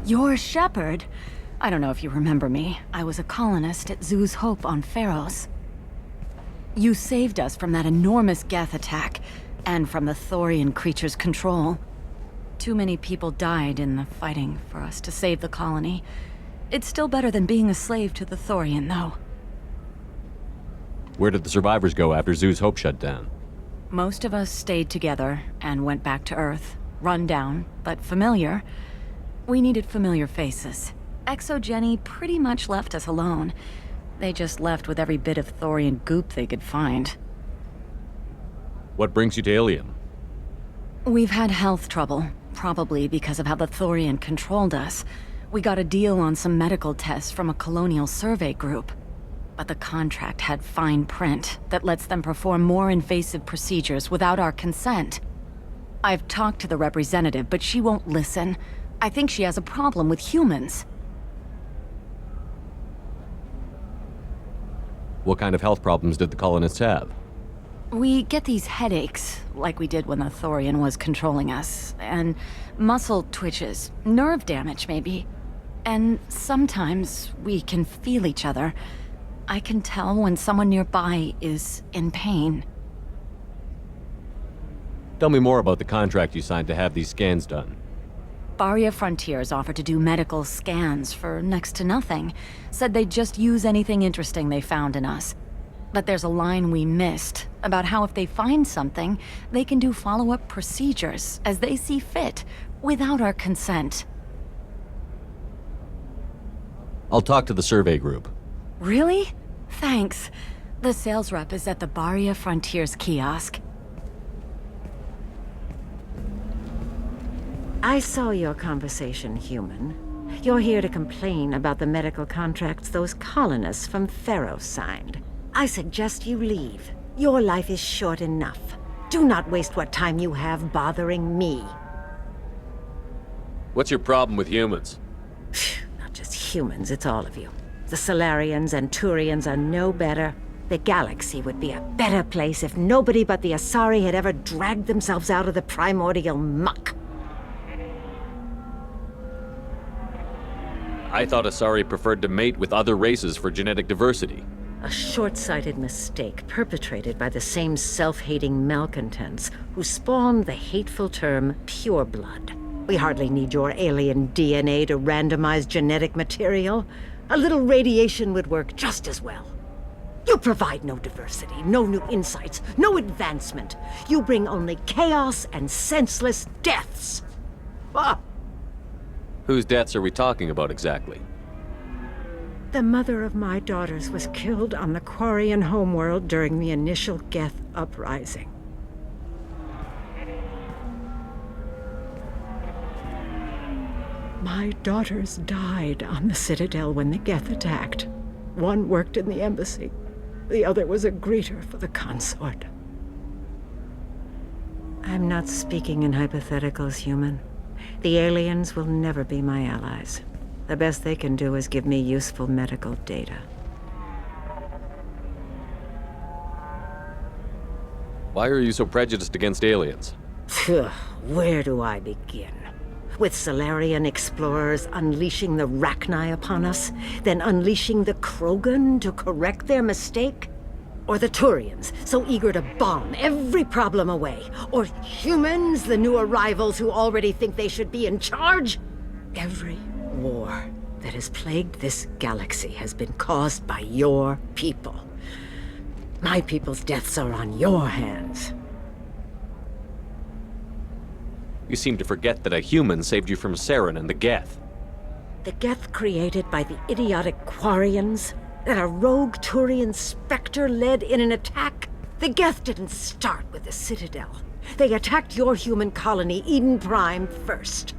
You're a shepherd? I don't know if you remember me. I was a colonist at Zoo's Hope on Pharos. You saved us from that enormous Geth attack, and from the Thorian creature's control. Too many people died in the fighting for us to save the colony. It's still better than being a slave to the Thorian, though. Where did the survivors go after Zoo's Hope shut down? Most of us stayed together and went back to Earth. Run down, but familiar. We needed familiar faces. Exogeny pretty much left us alone. They just left with every bit of Thorian goop they could find. What brings you to Alien? We've had health trouble, probably because of how the Thorian controlled us. We got a deal on some medical tests from a colonial survey group. But the contract had fine print that lets them perform more invasive procedures without our consent. I've talked to the representative, but she won't listen. I think she has a problem with humans. What kind of health problems did the colonists have? We get these headaches, like we did when the Thorian was controlling us, and muscle twitches, nerve damage maybe. And sometimes we can feel each other. I can tell when someone nearby is in pain. Tell me more about the contract you signed to have these scans done. Barria Frontiers offered to do medical scans for next to nothing. Said they'd just use anything interesting they found in us. But there's a line we missed about how if they find something, they can do follow-up procedures as they see fit, without our consent. I'll talk to the survey group. Really? Thanks. The sales rep is at the Barria Frontiers kiosk. I saw your conversation, human. You're here to complain about the medical contracts those colonists from Pharos signed. I suggest you leave. Your life is short enough. Do not waste what time you have bothering me. What's your problem with humans? Not just humans, it's all of you. The Solarians and Turians are no better. The galaxy would be a better place if nobody but the Asari had ever dragged themselves out of the primordial muck. I thought Asari preferred to mate with other races for genetic diversity. A short-sighted mistake perpetrated by the same self-hating malcontents who spawned the hateful term pureblood. We hardly need your alien DNA to randomize genetic material. A little radiation would work just as well. You provide no diversity, no new insights, no advancement. You bring only chaos and senseless deaths. Ah! Whose deaths are we talking about exactly? The mother of my daughters was killed on the Quarian homeworld during the initial Geth uprising. My daughters died on the Citadel when the Geth attacked. One worked in the embassy. The other was a greeter for the consort. I'm not speaking in hypotheticals, human. The aliens will never be my allies. The best they can do is give me useful medical data. Why are you so prejudiced against aliens? Where do I begin? With Solarian explorers unleashing the Rachni upon us, then unleashing the Krogan to correct their mistake? Or the Turians, so eager to bomb every problem away? Or humans, the new arrivals who already think they should be in charge? Every war that has plagued this galaxy has been caused by your people. My people's deaths are on your hands. You seem to forget that a human saved you from Saren and the Geth. The Geth created by the idiotic Quarians? That a rogue Turian specter led in an attack? The Geth didn't start with the Citadel. They attacked your human colony, Eden Prime, first.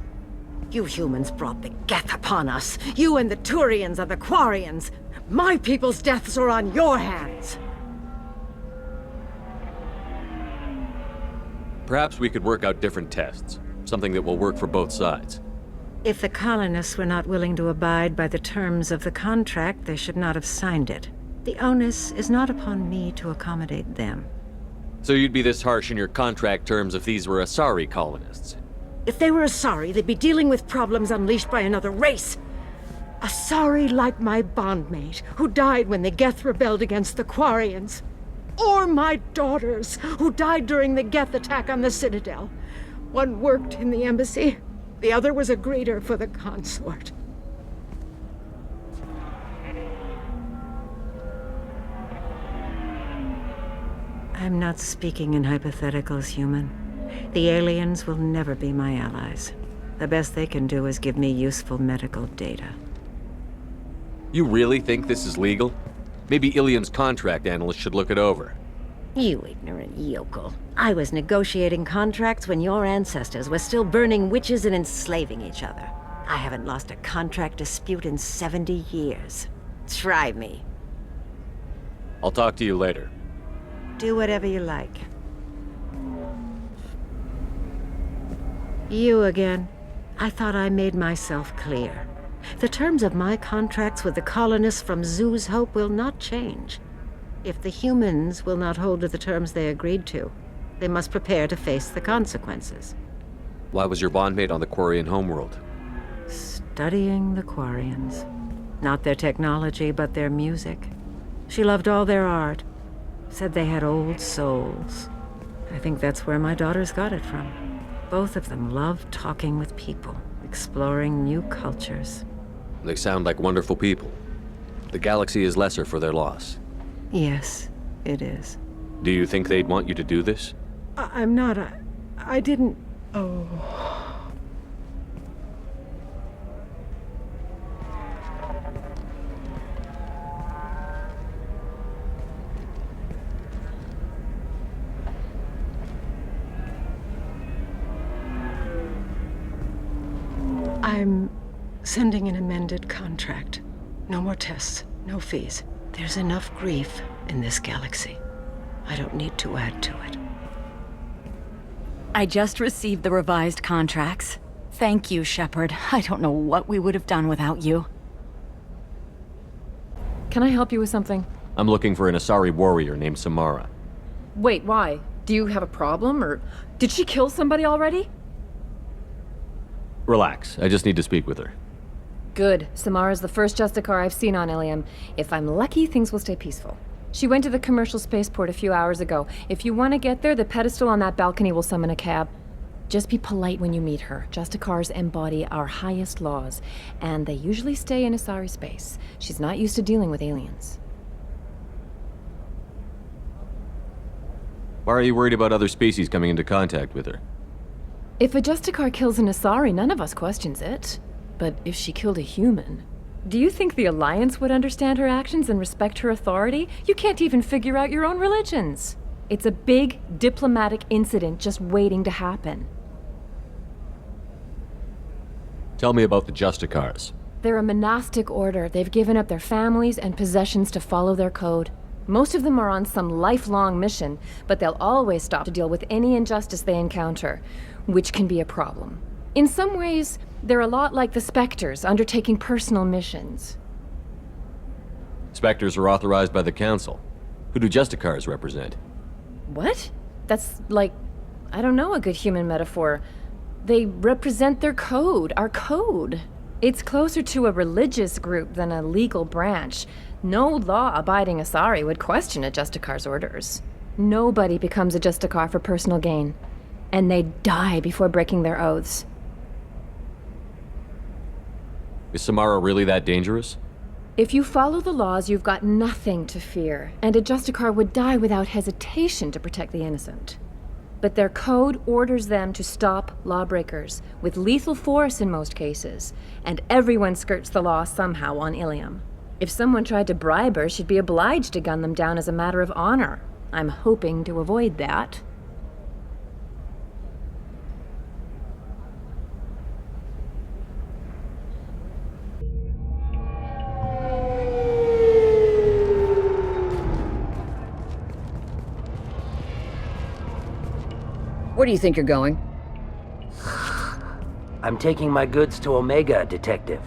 You humans brought the Geth upon us. You and the Turians and the Quarians. My people's deaths are on your hands. Perhaps we could work out different tests. Something that will work for both sides. If the colonists were not willing to abide by the terms of the contract, they should not have signed it. The onus is not upon me to accommodate them. So you'd be this harsh in your contract terms if these were Asari colonists? If they were Asari, they'd be dealing with problems unleashed by another race. Asari like my bondmate, who died when the Geth rebelled against the Quarians. Or my daughters, who died during the Geth attack on the Citadel. One worked in the embassy, the other was a greeter for the consort. I'm not speaking in hypotheticals, human. The aliens will never be my allies. The best they can do is give me useful medical data. You really think this is legal? Maybe Ilium's contract analyst should look it over. You ignorant yokel. I was negotiating contracts when your ancestors were still burning witches and enslaving each other. I haven't lost a contract dispute in 70 years. Try me. I'll talk to you later. Do whatever you like. You again. I thought I made myself clear. The terms of my contracts with the colonists from Zoo's Hope will not change. If the humans will not hold to the terms they agreed to, they must prepare to face the consequences. Why was your bondmate on the Quarian homeworld? Studying the Quarians. Not their technology, but their music. She loved all their art. Said they had old souls. I think that's where my daughters got it from. Both of them loved talking with people, exploring new cultures. They sound like wonderful people. The galaxy is lesser for their loss. Yes, it is. Do you think they'd want you to do this? I'm not. I didn't. Oh. I'm sending an amended contract. No more tests, no fees. There's enough grief in this galaxy. I don't need to add to it. I just received the revised contracts. Thank you, Shepard. I don't know what we would have done without you. Can I help you with something? I'm looking for an Asari warrior named Samara. Wait, why? Do you have a problem, or did she kill somebody already? Relax, I just need to speak with her. Good. Samara's the first Justicar I've seen on Ilium. If I'm lucky, things will stay peaceful. She went to the commercial spaceport a few hours ago. If you want to get there, the pedestal on that balcony will summon a cab. Just be polite when you meet her. Justicars embody our highest laws, and they usually stay in Asari space. She's not used to dealing with aliens. Why are you worried about other species coming into contact with her? If a Justicar kills an Asari, none of us questions it. But if she killed a human... Do you think the Alliance would understand her actions and respect her authority? You can't even figure out your own religions. It's a big diplomatic incident just waiting to happen. Tell me about the Justicars. They're a monastic order. They've given up their families and possessions to follow their code. Most of them are on some lifelong mission, but they'll always stop to deal with any injustice they encounter, which can be a problem. In some ways, they're a lot like the Spectres, undertaking personal missions. Spectres are authorized by the Council. Who do Justicars represent? What? That's like, I don't know, a good human metaphor. They represent their code, our code. It's closer to a religious group than a legal branch. No law-abiding Asari would question a Justicar's orders. Nobody becomes a Justicar for personal gain. And they die before breaking their oaths. Is Samara really that dangerous? If you follow the laws, you've got nothing to fear, and a Justicar would die without hesitation to protect the innocent. But their code orders them to stop lawbreakers, with lethal force in most cases, and everyone skirts the law somehow on Ilium. If someone tried to bribe her, she'd be obliged to gun them down as a matter of honor. I'm hoping to avoid that. Where do you think you're going? I'm taking my goods to Omega, Detective.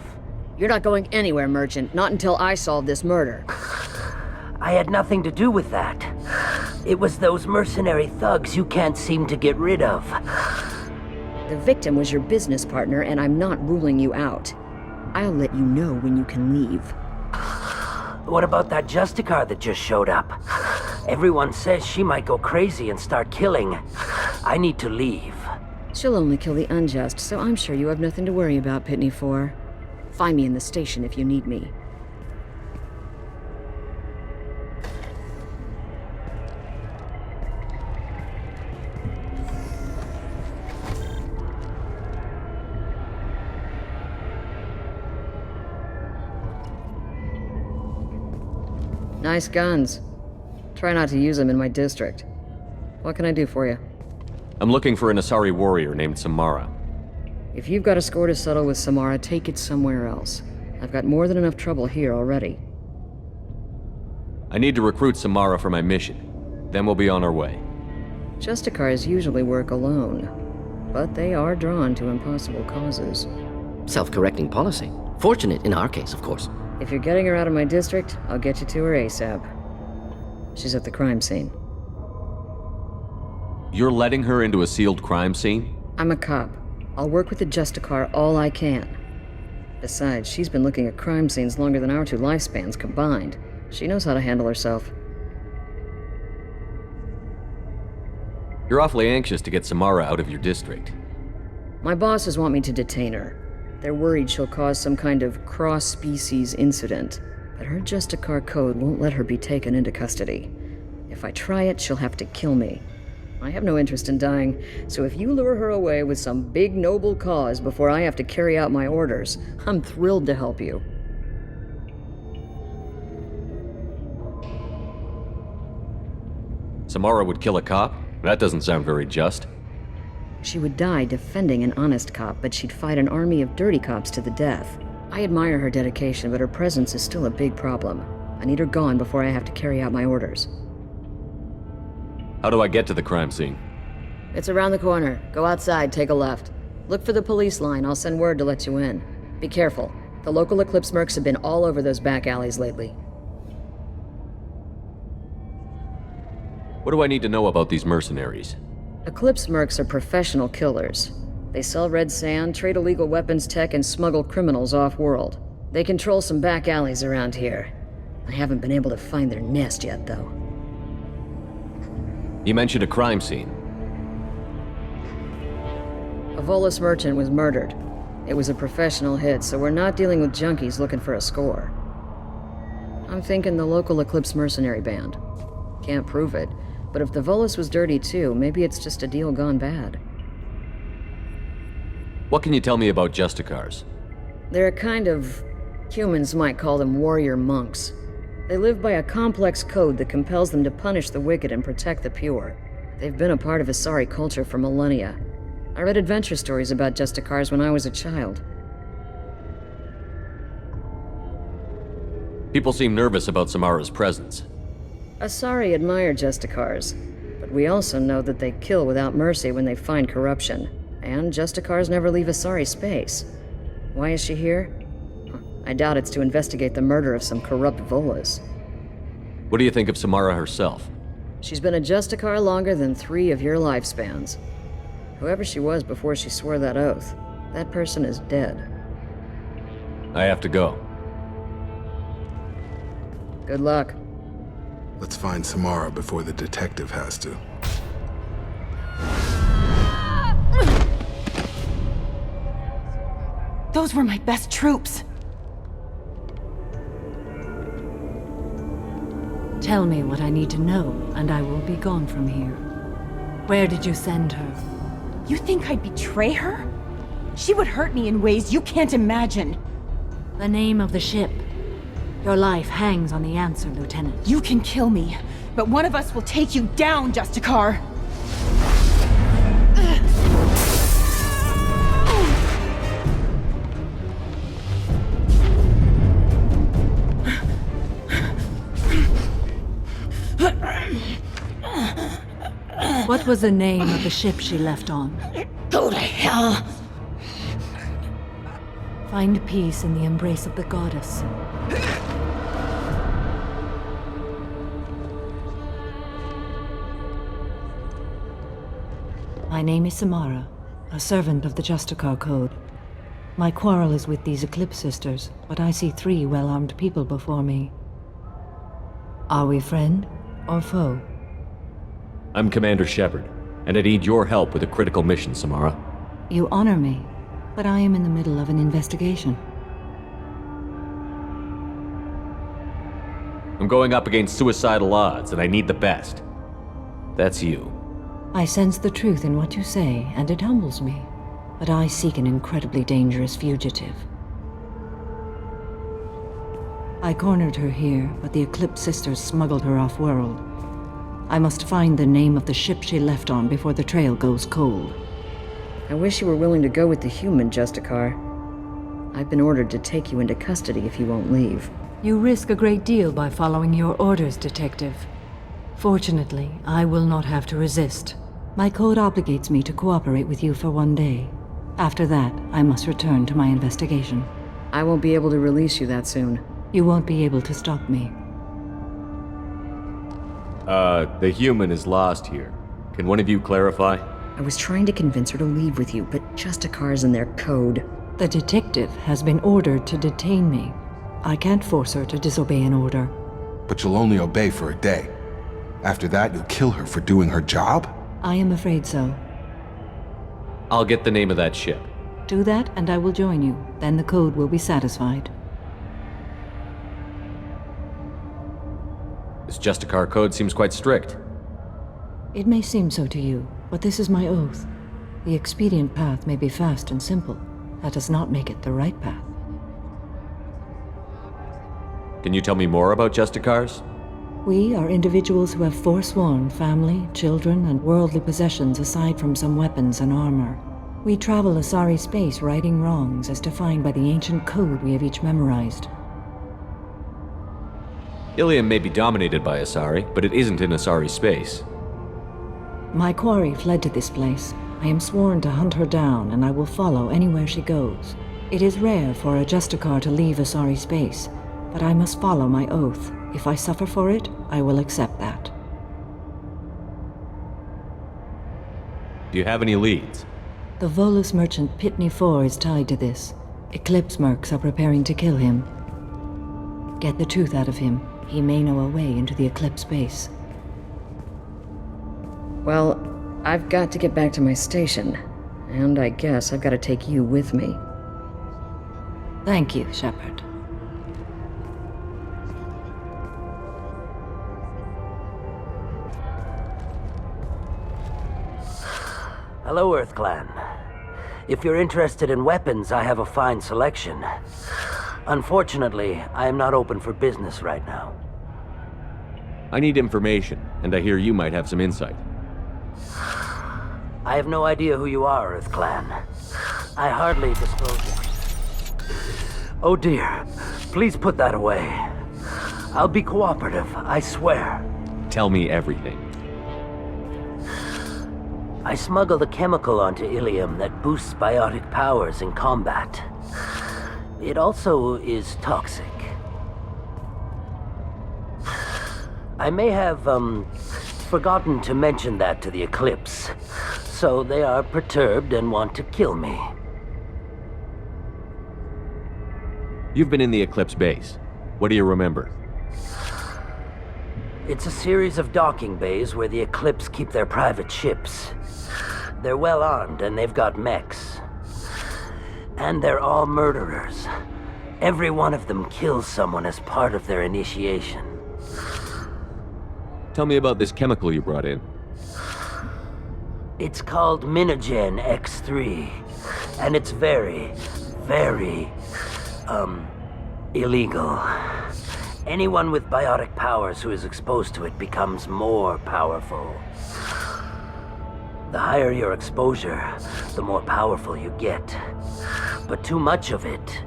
You're not going anywhere, Merchant. Not until I solve this murder. I had nothing to do with that. It was those mercenary thugs you can't seem to get rid of. The victim was your business partner, and I'm not ruling you out. I'll let you know when you can leave. What about that Justicar that just showed up? Everyone says she might go crazy and start killing. I need to leave. She'll only kill the unjust, so I'm sure you have nothing to worry about, Pitney 4. Find me in the station if you need me. Nice guns. Try not to use them in my district. What can I do for you? I'm looking for an Asari warrior named Samara. If you've got a score to settle with Samara, take it somewhere else. I've got more than enough trouble here already. I need to recruit Samara for my mission. Then we'll be on our way. Justicars usually work alone, but they are drawn to impossible causes. Self-correcting policy. Fortunate in our case, of course. If you're getting her out of my district, I'll get you to her ASAP. She's at the crime scene. You're letting her into a sealed crime scene? I'm a cop. I'll work with the Justicar all I can. Besides, she's been looking at crime scenes longer than our 2 lifespans combined. She knows how to handle herself. You're awfully anxious to get Samara out of your district. My bosses want me to detain her. They're worried she'll cause some kind of cross-species incident, but her Justicar code won't let her be taken into custody. If I try it, she'll have to kill me. I have no interest in dying, so if you lure her away with some big noble cause before I have to carry out my orders, I'm thrilled to help you. Samara would kill a cop? That doesn't sound very just. She would die defending an honest cop, but she'd fight an army of dirty cops to the death. I admire her dedication, but her presence is still a big problem. I need her gone before I have to carry out my orders. How do I get to the crime scene? It's around the corner. Go outside, take a left. Look for the police line. I'll send word to let you in. Be careful. The local Eclipse mercs have been all over those back alleys lately. What do I need to know about these mercenaries? Eclipse mercs are professional killers. They sell red sand, trade illegal weapons tech, and smuggle criminals off-world. They control some back alleys around here. I haven't been able to find their nest yet, though. You mentioned a crime scene. A Volus merchant was murdered. It was a professional hit, so we're not dealing with junkies looking for a score. I'm thinking the local Eclipse mercenary band. Can't prove it, but if the Volus was dirty too, maybe it's just a deal gone bad. What can you tell me about Justicars? They're a kind of... humans might call them warrior monks. They live by a complex code that compels them to punish the wicked and protect the pure. They've been a part of Asari culture for millennia. I read adventure stories about Justicars when I was a child. People seem nervous about Samara's presence. Asari admire Justicars, but we also know that they kill without mercy when they find corruption. And Justicars never leave Asari space. Why is she here? I doubt it's to investigate the murder of some corrupt Volus. What do you think of Samara herself? She's been a Justicar longer than 3 of your lifespans. Whoever she was before she swore that oath, that person is dead. I have to go. Good luck. Let's find Samara before the detective has to. Those were my best troops. Tell me what I need to know, and I will be gone from here. Where did you send her? You think I'd betray her? She would hurt me in ways you can't imagine. The name of the ship. Your life hangs on the answer, Lieutenant. You can kill me, but one of us will take you down, Justicar! What was the name of the ship she left on? Go to hell! Find peace in the embrace of the goddess. My name is Samara. a servant of the Justicar Code. My quarrel is with these Eclipse Sisters, but I see 3 well-armed people before me. Are we friend or foe? I'm Commander Shepard, and I need your help with a critical mission, Samara. You honor me, but I am in the middle of an investigation. I'm going up against suicidal odds, and I need the best. That's you. I sense the truth in what you say, and it humbles me. But I seek an incredibly dangerous fugitive. I cornered her here, but the Eclipse Sisters smuggled her off-world. I must find the name of the ship she left on before the trail goes cold. I wish you were willing to go with the human, Justicar. I've been ordered to take you into custody if you won't leave. You risk a great deal by following your orders, Detective. Fortunately, I will not have to resist. My code obligates me to cooperate with you for 1 day. After that, I must return to my investigation. I won't be able to release you that soon. You won't be able to stop me. The human is lost here. Can one of you clarify? I was trying to convince her to leave with you, but Justicar's in their code. The detective has been ordered to detain me. I can't force her to disobey an order. But you'll only obey for a day. After that, you'll kill her for doing her job? I am afraid so. I'll get the name of that ship. Do that, and I will join you. Then the code will be satisfied. This Justicar code seems quite strict. It may seem so to you, but this is my oath. The expedient path may be fast and simple. That does not make it the right path. Can you tell me more about Justicars? We are individuals who have forsworn family, children, and worldly possessions aside from some weapons and armor. We travel Asari space righting wrongs as defined by the ancient code we have each memorized. Ilium may be dominated by Asari, but it isn't in Asari space. My quarry fled to this place. I am sworn to hunt her down, and I will follow anywhere she goes. It is rare for a Justicar to leave Asari space, but I must follow my oath. If I suffer for it, I will accept that. Do you have any leads? The Volus merchant Pitney IV is tied to this. Eclipse mercs are preparing to kill him. Get the truth out of him. He may know a way into the Eclipse base. Well, I've got to get back to my station. And I guess I've got to take you with me. Thank you, Shepard. Hello, Earth Clan. If you're interested in weapons, I have a fine selection. Unfortunately, I am not open for business right now. I need information, and I hear you might have some insight. I have no idea who you are, Earth Clan. I hardly disclose it. Oh dear, please put that away. I'll be cooperative, I swear. Tell me everything. I smuggled a chemical onto Ilium that boosts biotic powers in combat. It also is toxic. I may have, forgotten to mention that to the Eclipse, so they are perturbed and want to kill me. You've been in the Eclipse base. What do you remember? It's a series of docking bays where the Eclipse keep their private ships. They're well armed and they've got mechs. And they're all murderers. Every one of them kills someone as part of their initiation. Tell me about this chemical you brought in. It's called Minogen X3. And it's very, very, illegal. Anyone with biotic powers who is exposed to it becomes more powerful. The higher your exposure, the more powerful you get. But too much of it,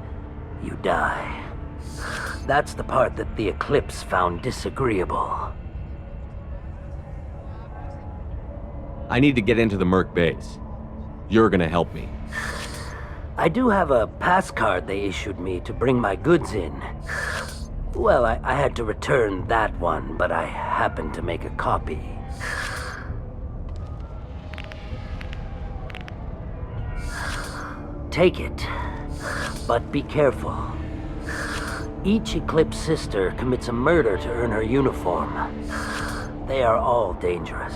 you die. That's the part that the Eclipse found disagreeable. I need to get into the Merc base. You're gonna help me. I do have a pass card they issued me to bring my goods in. Well, I had to return that one, but I happened to make a copy. Take it. But be careful. Each Eclipse sister commits a murder to earn her uniform. They are all dangerous.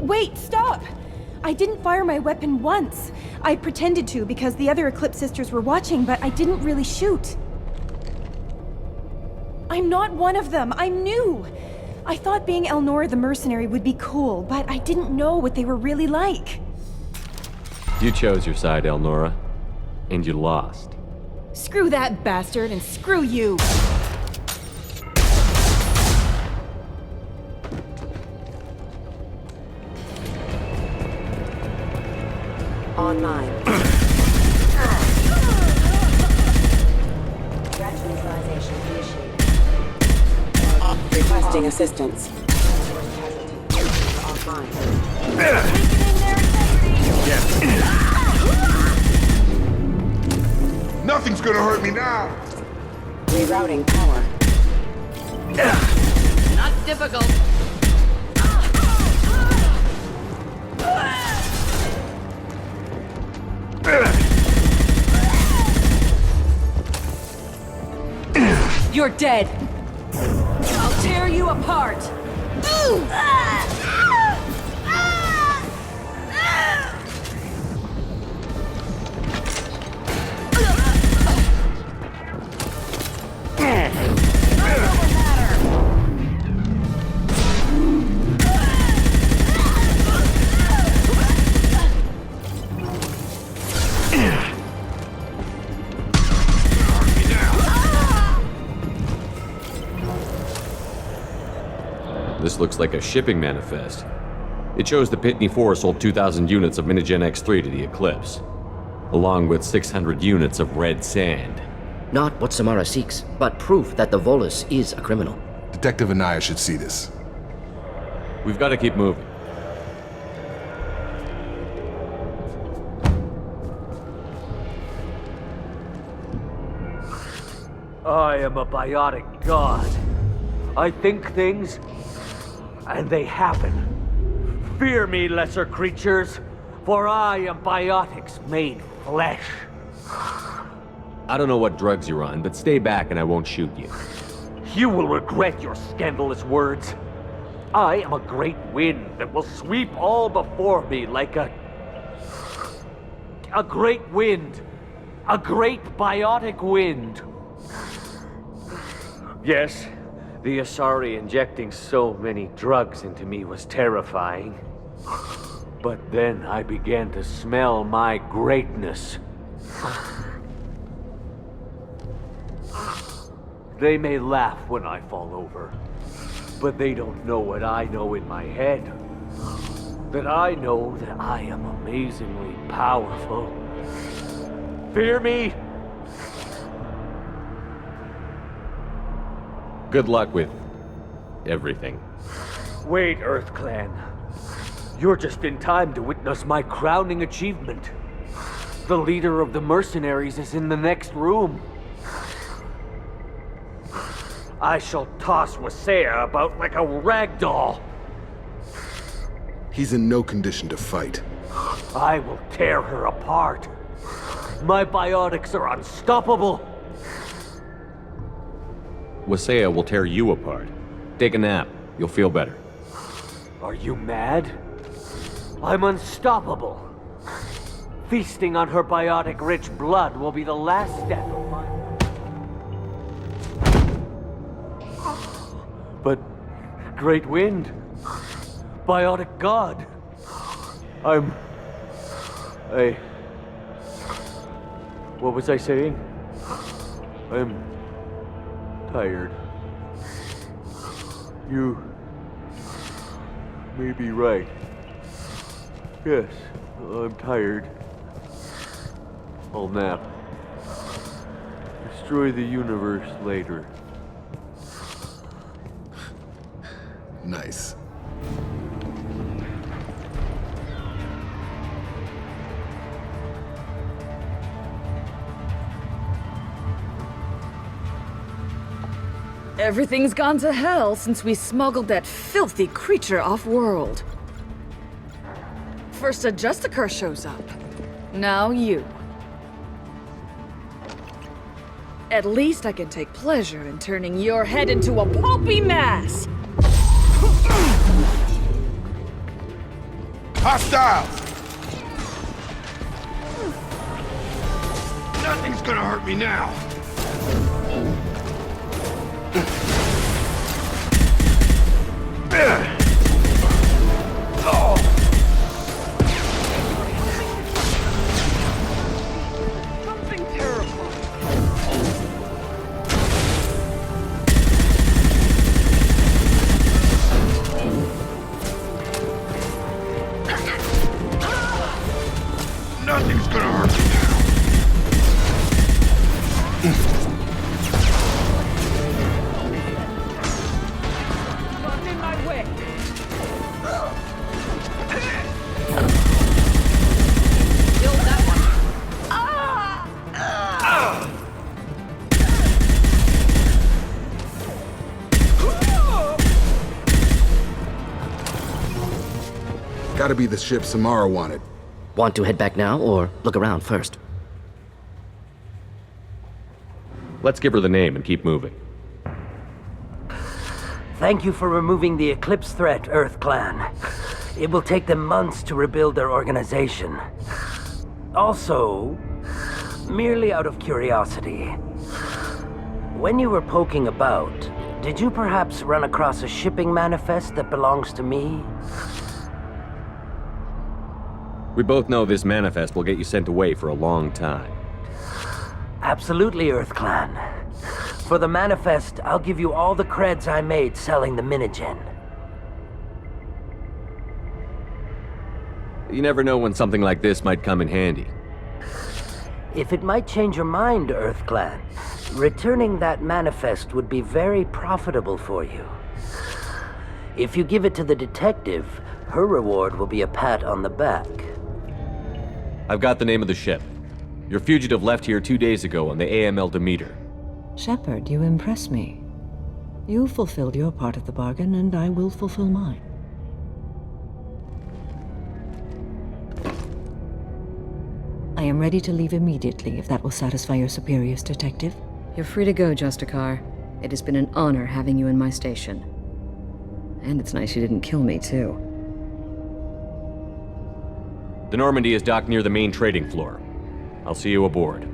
Wait, stop! I didn't fire my weapon once. I pretended to because the other Eclipse sisters were watching, but I didn't really shoot. I'm not one of them. I'm new. I thought being Elnora the mercenary would be cool, but I didn't know what they were really like. You chose your side, Elnora. And you lost. Screw that bastard and screw you! Online. Rationalization initiated. Requesting assistance. Offline. Nothing's gonna hurt me now! Rerouting power. Not difficult. You're dead! I'll tear you apart! This looks like a shipping manifest. It shows the Pitney 4 sold 2,000 units of Minigen X3 to the Eclipse, along with 600 units of red sand. Not what Samara seeks, but proof that the Volus is a criminal. Detective Anaya should see this. We've got to keep moving. I am a biotic god. I think things, and they happen. Fear me, lesser creatures, for I am biotics made flesh. I don't know what drugs you're on, but stay back and I won't shoot you. You will regret your scandalous words. I am a great wind that will sweep all before me like a great wind. A great biotic wind. Yes, the Asari injecting so many drugs into me was terrifying. But then I began to smell my greatness. They may laugh when I fall over, but they don't know what I know in my head. That I know that I am amazingly powerful. Fear me? Good luck with everything. Wait, Earth Clan. You're just in time to witness my crowning achievement. The leader of the mercenaries is in the next room. I shall toss Wasea about like a rag doll. He's in no condition to fight. I will tear her apart. My biotics are unstoppable. Wasea will tear you apart. Take a nap. You'll feel better. Are you mad? I'm unstoppable. Feasting on her biotic-rich blood will be the last step of my... But... Great Wind... Biotic God... What was I saying? I'm... tired. You... may be right. Yes, I'm tired. I'll nap. Destroy the universe later. Nice. Everything's gone to hell since we smuggled that filthy creature off-world. First a Justicar shows up. Now you. At least I can take pleasure in turning your head into a pulpy mass! Hostiles! Nothing's gonna hurt me now! Something terrifying. Nothing's gonna hurt me now! Not in my way. Killed that one. Gotta be the ship Samara wanted. Want to head back now, or look around first? Let's give her the name and keep moving. Thank you for removing the Eclipse threat, Earth Clan. It will take them months to rebuild their organization. Also, merely out of curiosity, when you were poking about, did you perhaps run across a shipping manifest that belongs to me? We both know this manifest will get you sent away for a long time. Absolutely, Earth Clan. For the manifest, I'll give you all the creds I made selling the Minigen. You never know when something like this might come in handy. If it might change your mind, Earth Clan, returning that manifest would be very profitable for you. If you give it to the detective, her reward will be a pat on the back. I've got the name of the ship. Your fugitive left here 2 days ago on the AML Demeter. Shepard, you impress me. You fulfilled your part of the bargain, and I will fulfill mine. I am ready to leave immediately, if that will satisfy your superiors, Detective. You're free to go, Justicar. It has been an honor having you in my station. And it's nice you didn't kill me, too. The Normandy is docked near the main trading floor. I'll see you aboard.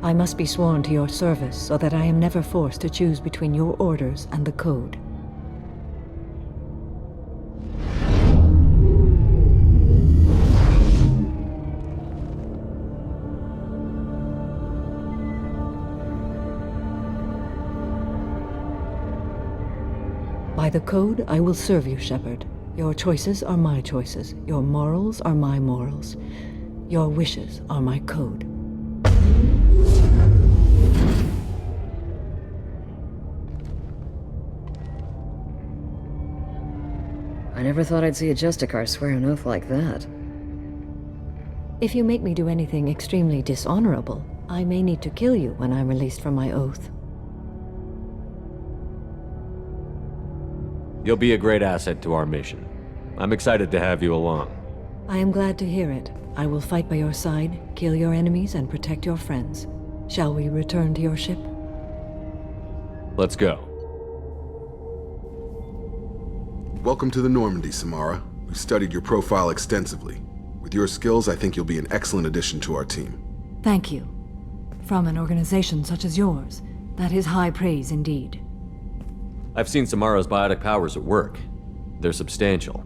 I must be sworn to your service so that I am never forced to choose between your orders and the Code. By the Code, I will serve you, Shepard. Your choices are my choices. Your morals are my morals. Your wishes are my code. I never thought I'd see a Justicar swear an oath like that. If you make me do anything extremely dishonorable, I may need to kill you when I'm released from my oath. You'll be a great asset to our mission. I'm excited to have you along. I am glad to hear it. I will fight by your side, kill your enemies, and protect your friends. Shall we return to your ship? Let's go. Welcome to the Normandy, Samara. We've studied your profile extensively. With your skills, I think you'll be an excellent addition to our team. Thank you. From an organization such as yours, that is high praise indeed. I've seen Samara's biotic powers at work. They're substantial.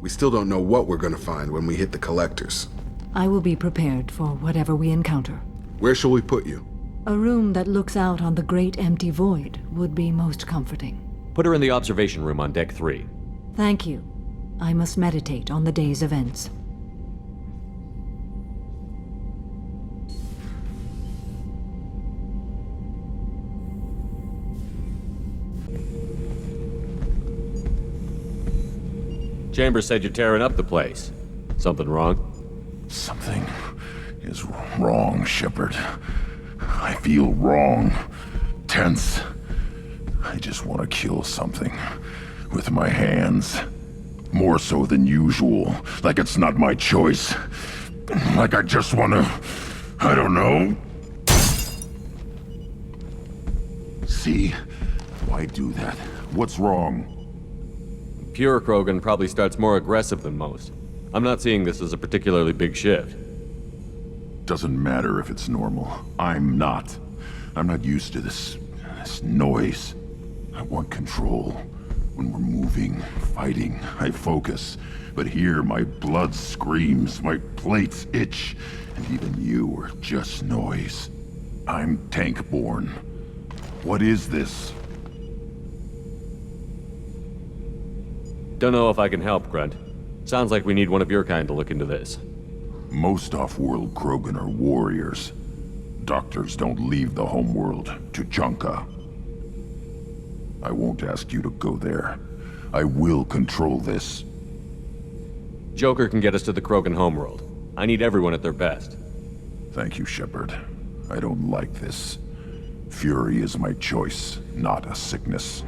We still don't know what we're gonna find when we hit the collectors. I will be prepared for whatever we encounter. Where shall we put you? A room that looks out on the great empty void would be most comforting. Put her in the observation room on Deck 3. Thank you. I must meditate on the day's events. Chambers said you're tearing up the place. Something wrong? Something is wrong, Shepard. I feel wrong. Tense. I just want to kill something. With my hands. More so than usual. Like it's not my choice. Like I just want to... I don't know. See? Why do that? What's wrong? Pure Krogan probably starts more aggressive than most. I'm not seeing this as a particularly big shift. Doesn't matter if it's normal. I'm not. I'm not used to this noise. I want control. When we're moving, fighting, I focus. But here, my blood screams, my plates itch, and even you are just noise. I'm tank-born. What is this? Don't know if I can help, Grunt. Sounds like we need one of your kind to look into this. Most off-world Krogan are warriors. Doctors don't leave the homeworld to Junka. I won't ask you to go there. I will control this. Joker can get us to the Krogan homeworld. I need everyone at their best. Thank you, Shepard. I don't like this. Fury is my choice, not a sickness.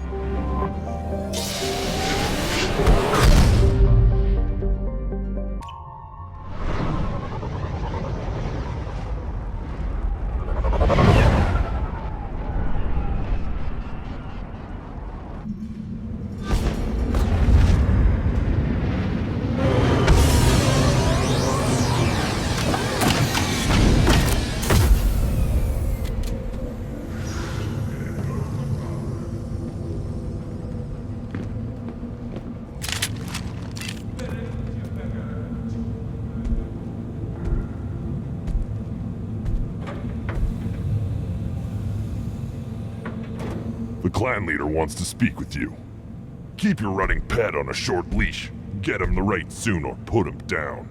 The clan leader wants to speak with you. Keep your running pet on a short leash. Get him the right soon or put him down.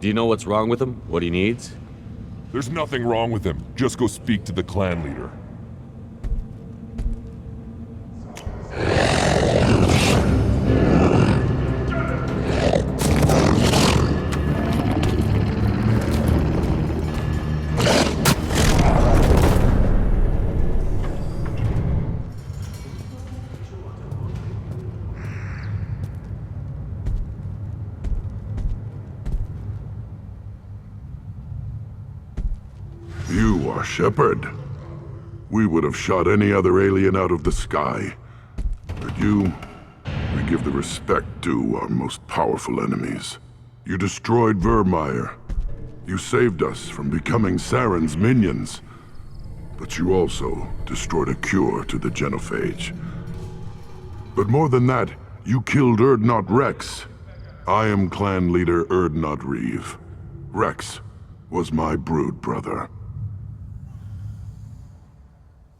Do you know what's wrong with him? What he needs? There's nothing wrong with him. Just go speak to the clan leader. You are Shepard. We would have shot any other alien out of the sky. But you, we give the respect due our most powerful enemies. You destroyed Vermeer. You saved us from becoming Saren's minions. But you also destroyed a cure to the genophage. But more than that, you killed Urdnot Rex. I am clan leader Urdnot Reeve. Rex was my brood brother.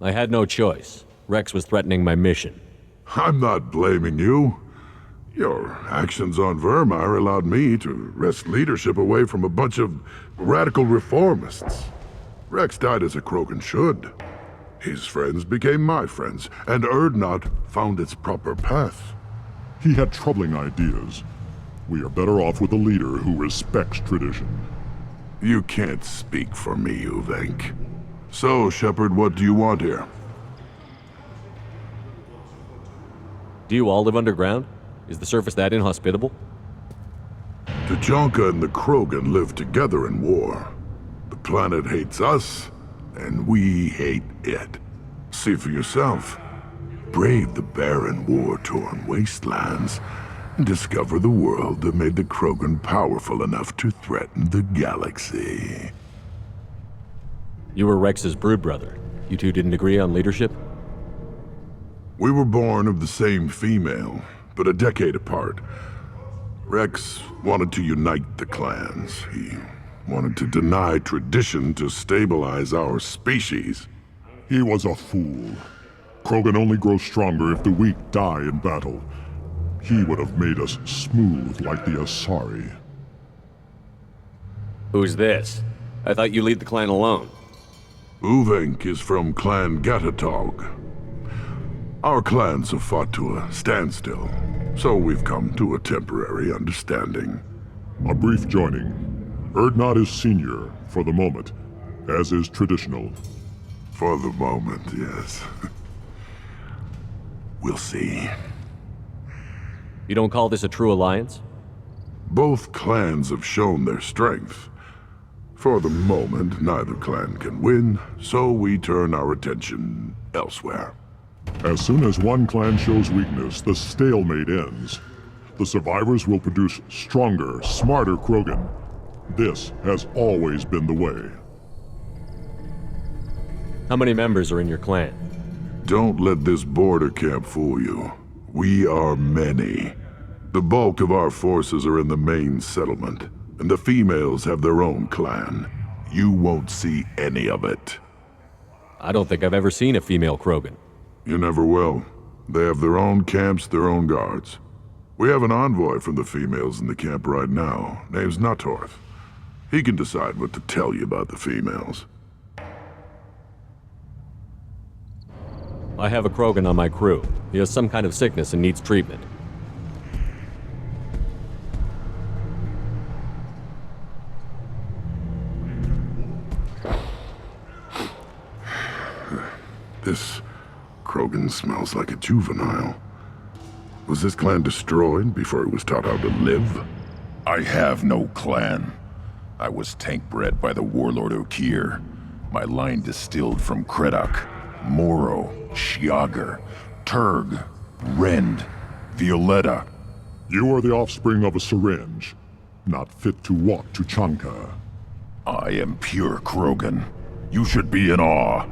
I had no choice. Rex was threatening my mission. I'm not blaming you. Your actions on Vermeer allowed me to wrest leadership away from a bunch of radical reformists. Rex died as a Krogan should. His friends became my friends, and Urdnot found its proper path. He had troubling ideas. We are better off with a leader who respects tradition. You can't speak for me, Uvenk. So, Shepard, what do you want here? Do you all live underground? Is the surface that inhospitable? Tuchanka and the Krogan live together in war. The planet hates us, and we hate it. See for yourself. Brave the barren, war-torn wastelands, and discover the world that made the Krogan powerful enough to threaten the galaxy. You were Rex's brood brother. You two didn't agree on leadership? We were born of the same female, but a decade apart. Rex wanted to unite the clans. He wanted to deny tradition to stabilize our species. He was a fool. Krogan only grow stronger if the weak die in battle. He would have made us smooth like the Asari. Who's this? I thought you lead the clan alone. Uvenk is from Clan Gatatog. Our clans have fought to a standstill, so we've come to a temporary understanding. A brief joining. Urdnot is senior, for the moment, as is traditional. For the moment, yes. We'll see. You don't call this a true alliance? Both clans have shown their strength. For the moment, neither clan can win, so we turn our attention elsewhere. As soon as one clan shows weakness, the stalemate ends. The survivors will produce stronger, smarter Krogan. This has always been the way. How many members are in your clan? Don't let this border camp fool you. We are many. The bulk of our forces are in the main settlement, and the females have their own clan. You won't see any of it. I don't think I've ever seen a female Krogan. You never will. They have their own camps, their own guards. We have an envoy from the females in the camp right now. Name's Natorth. He can decide what to tell you about the females. I have a Krogan on my crew. He has some kind of sickness and needs treatment. This Krogan smells like a juvenile. Was this clan destroyed before it was taught how to live? I have no clan. I was tank bred by the warlord Okier. My line distilled from Kredok, Moro, Shiagar, Turg, Rend, Violetta. You are the offspring of a syringe, not fit to walk to Chanka. I am pure Krogan. You should be in awe.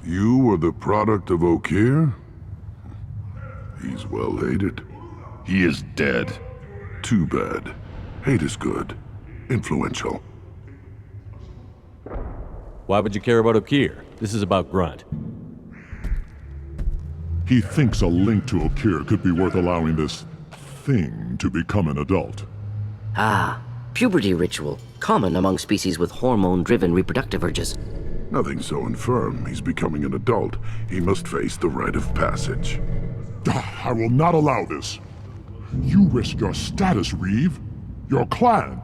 You were the product of Okier? He's well hated. He is dead. Too bad. Hate is good. Influential. Why would you care about Okier? This is about Grunt. He thinks a link to Okier could be worth allowing this thing to become an adult. Ah, puberty ritual. Common among species with hormone-driven reproductive urges. Nothing so infirm. He's becoming an adult. He must face the rite of passage. I will not allow this. You risk your status, Reeve. Your clan.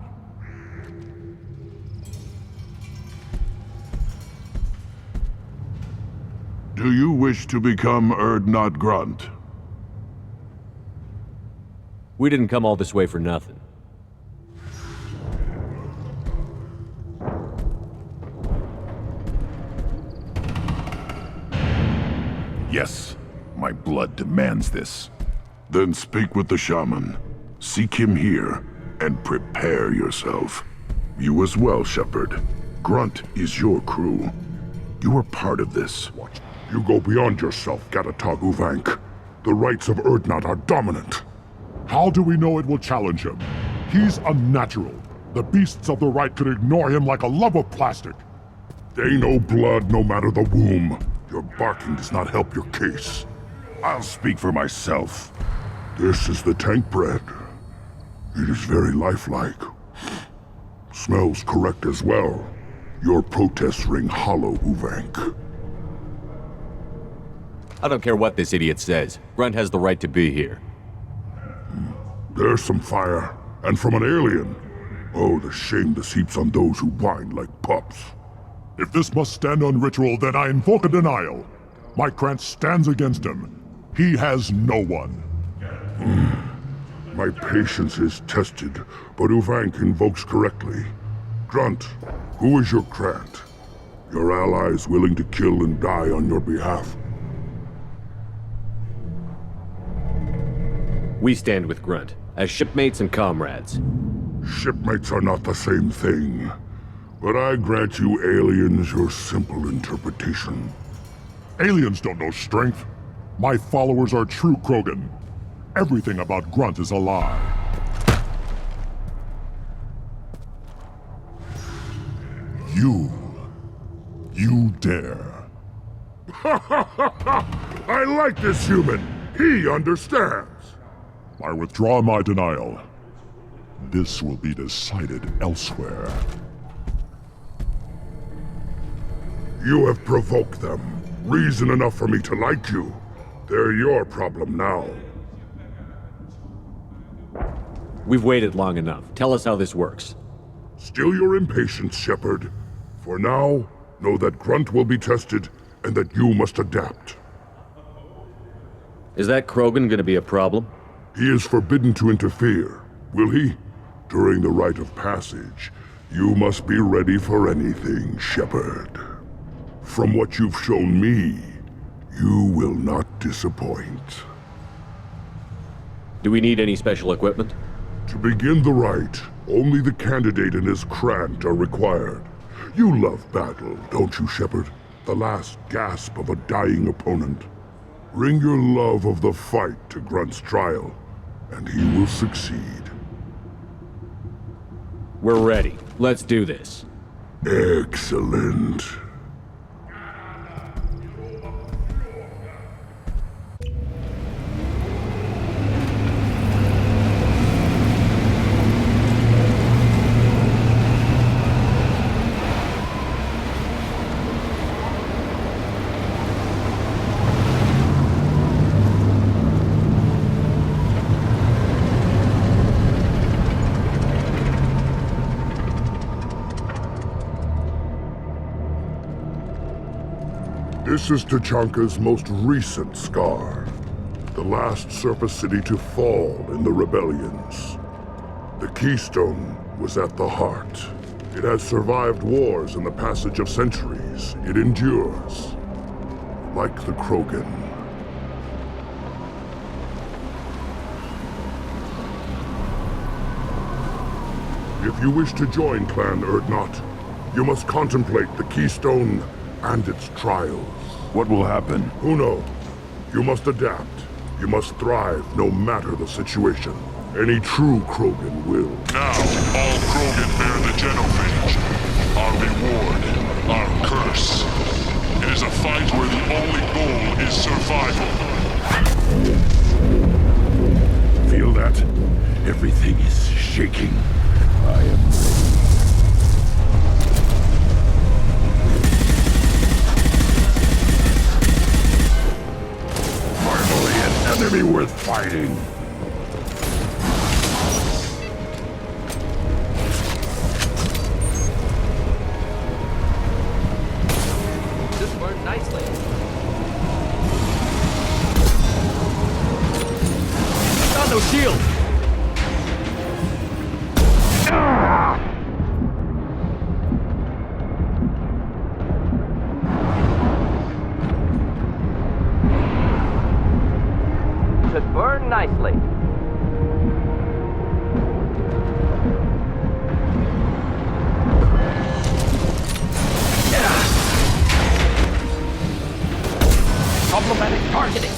Do you wish to become Urdnot Grunt? We didn't come all this way for nothing. Yes, my blood demands this. Then speak with the shaman. Seek him here, and prepare yourself. You as well, Shepard. Grunt is your crew. You are part of this. You go beyond yourself, Gatatog Uvank. The rights of Urdnot are dominant. How do we know it will challenge him? He's unnatural. The beasts of the Rite could ignore him like a lump of plastic. They know blood no matter the womb. Your barking does not help your case. I'll speak for myself. This is the tank bread. It is very lifelike. Smells correct as well. Your protests ring hollow, Uvank. I don't care what this idiot says. Grunt has the right to be here. There's some fire, and from an alien. Oh, the shame this heaps on those who whine like pups. If this must stand on ritual, then I invoke a denial. My Krantz stands against him. He has no one. My patience is tested, but Uvank invokes correctly. Grunt, who is your Krant? Your allies willing to kill and die on your behalf? We stand with Grunt, as shipmates and comrades. Shipmates are not the same thing. But I grant you aliens your simple interpretation. Aliens don't know strength. My followers are true Krogan. Everything about Grunt is a lie. You dare. I like this human. He understands. I withdraw my denial. This will be decided elsewhere. You have provoked them. Reason enough for me to like you. They're your problem now. We've waited long enough. Tell us how this works. Still your impatience, Shepard. For now, know that Grunt will be tested, and that you must adapt. Is that Krogan gonna be a problem? He is forbidden to interfere, will he? During the rite of passage, you must be ready for anything, Shepard. From what you've shown me, you will not disappoint. Do we need any special equipment? To begin the rite, only the candidate and his Krant are required. You love battle, don't you, Shepard? The last gasp of a dying opponent. Bring your love of the fight to Grunt's trial, and he will succeed. We're ready. Let's do this. Excellent. This is Tachanka's most recent scar. The last surface city to fall in the rebellions. The Keystone was at the heart. It has survived wars and the passage of centuries. It endures. Like the Krogan. If you wish to join Clan Urdnot, you must contemplate the Keystone and its trials. What will happen? Who knows? You must adapt. You must thrive no matter the situation. Any true Krogan will. Now, all Krogan bear the genophage. Our reward, our curse. It is a fight where the only goal is survival. Feel that? Everything is shaking. I am ready. Enemy worth fighting. This worked nicely. Got no shield. Should burn nicely. Problematic targeting.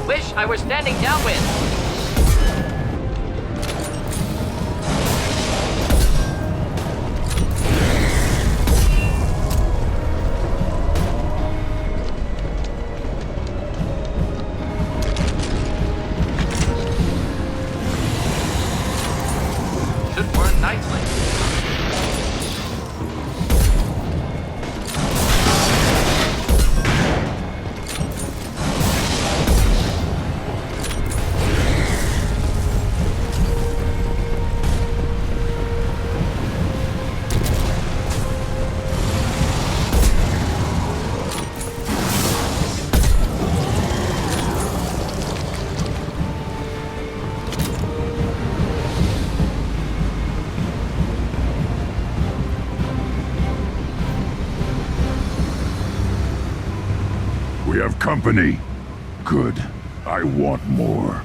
Wish I were standing downwind. Should burn nicely. We have company. Good. I want more.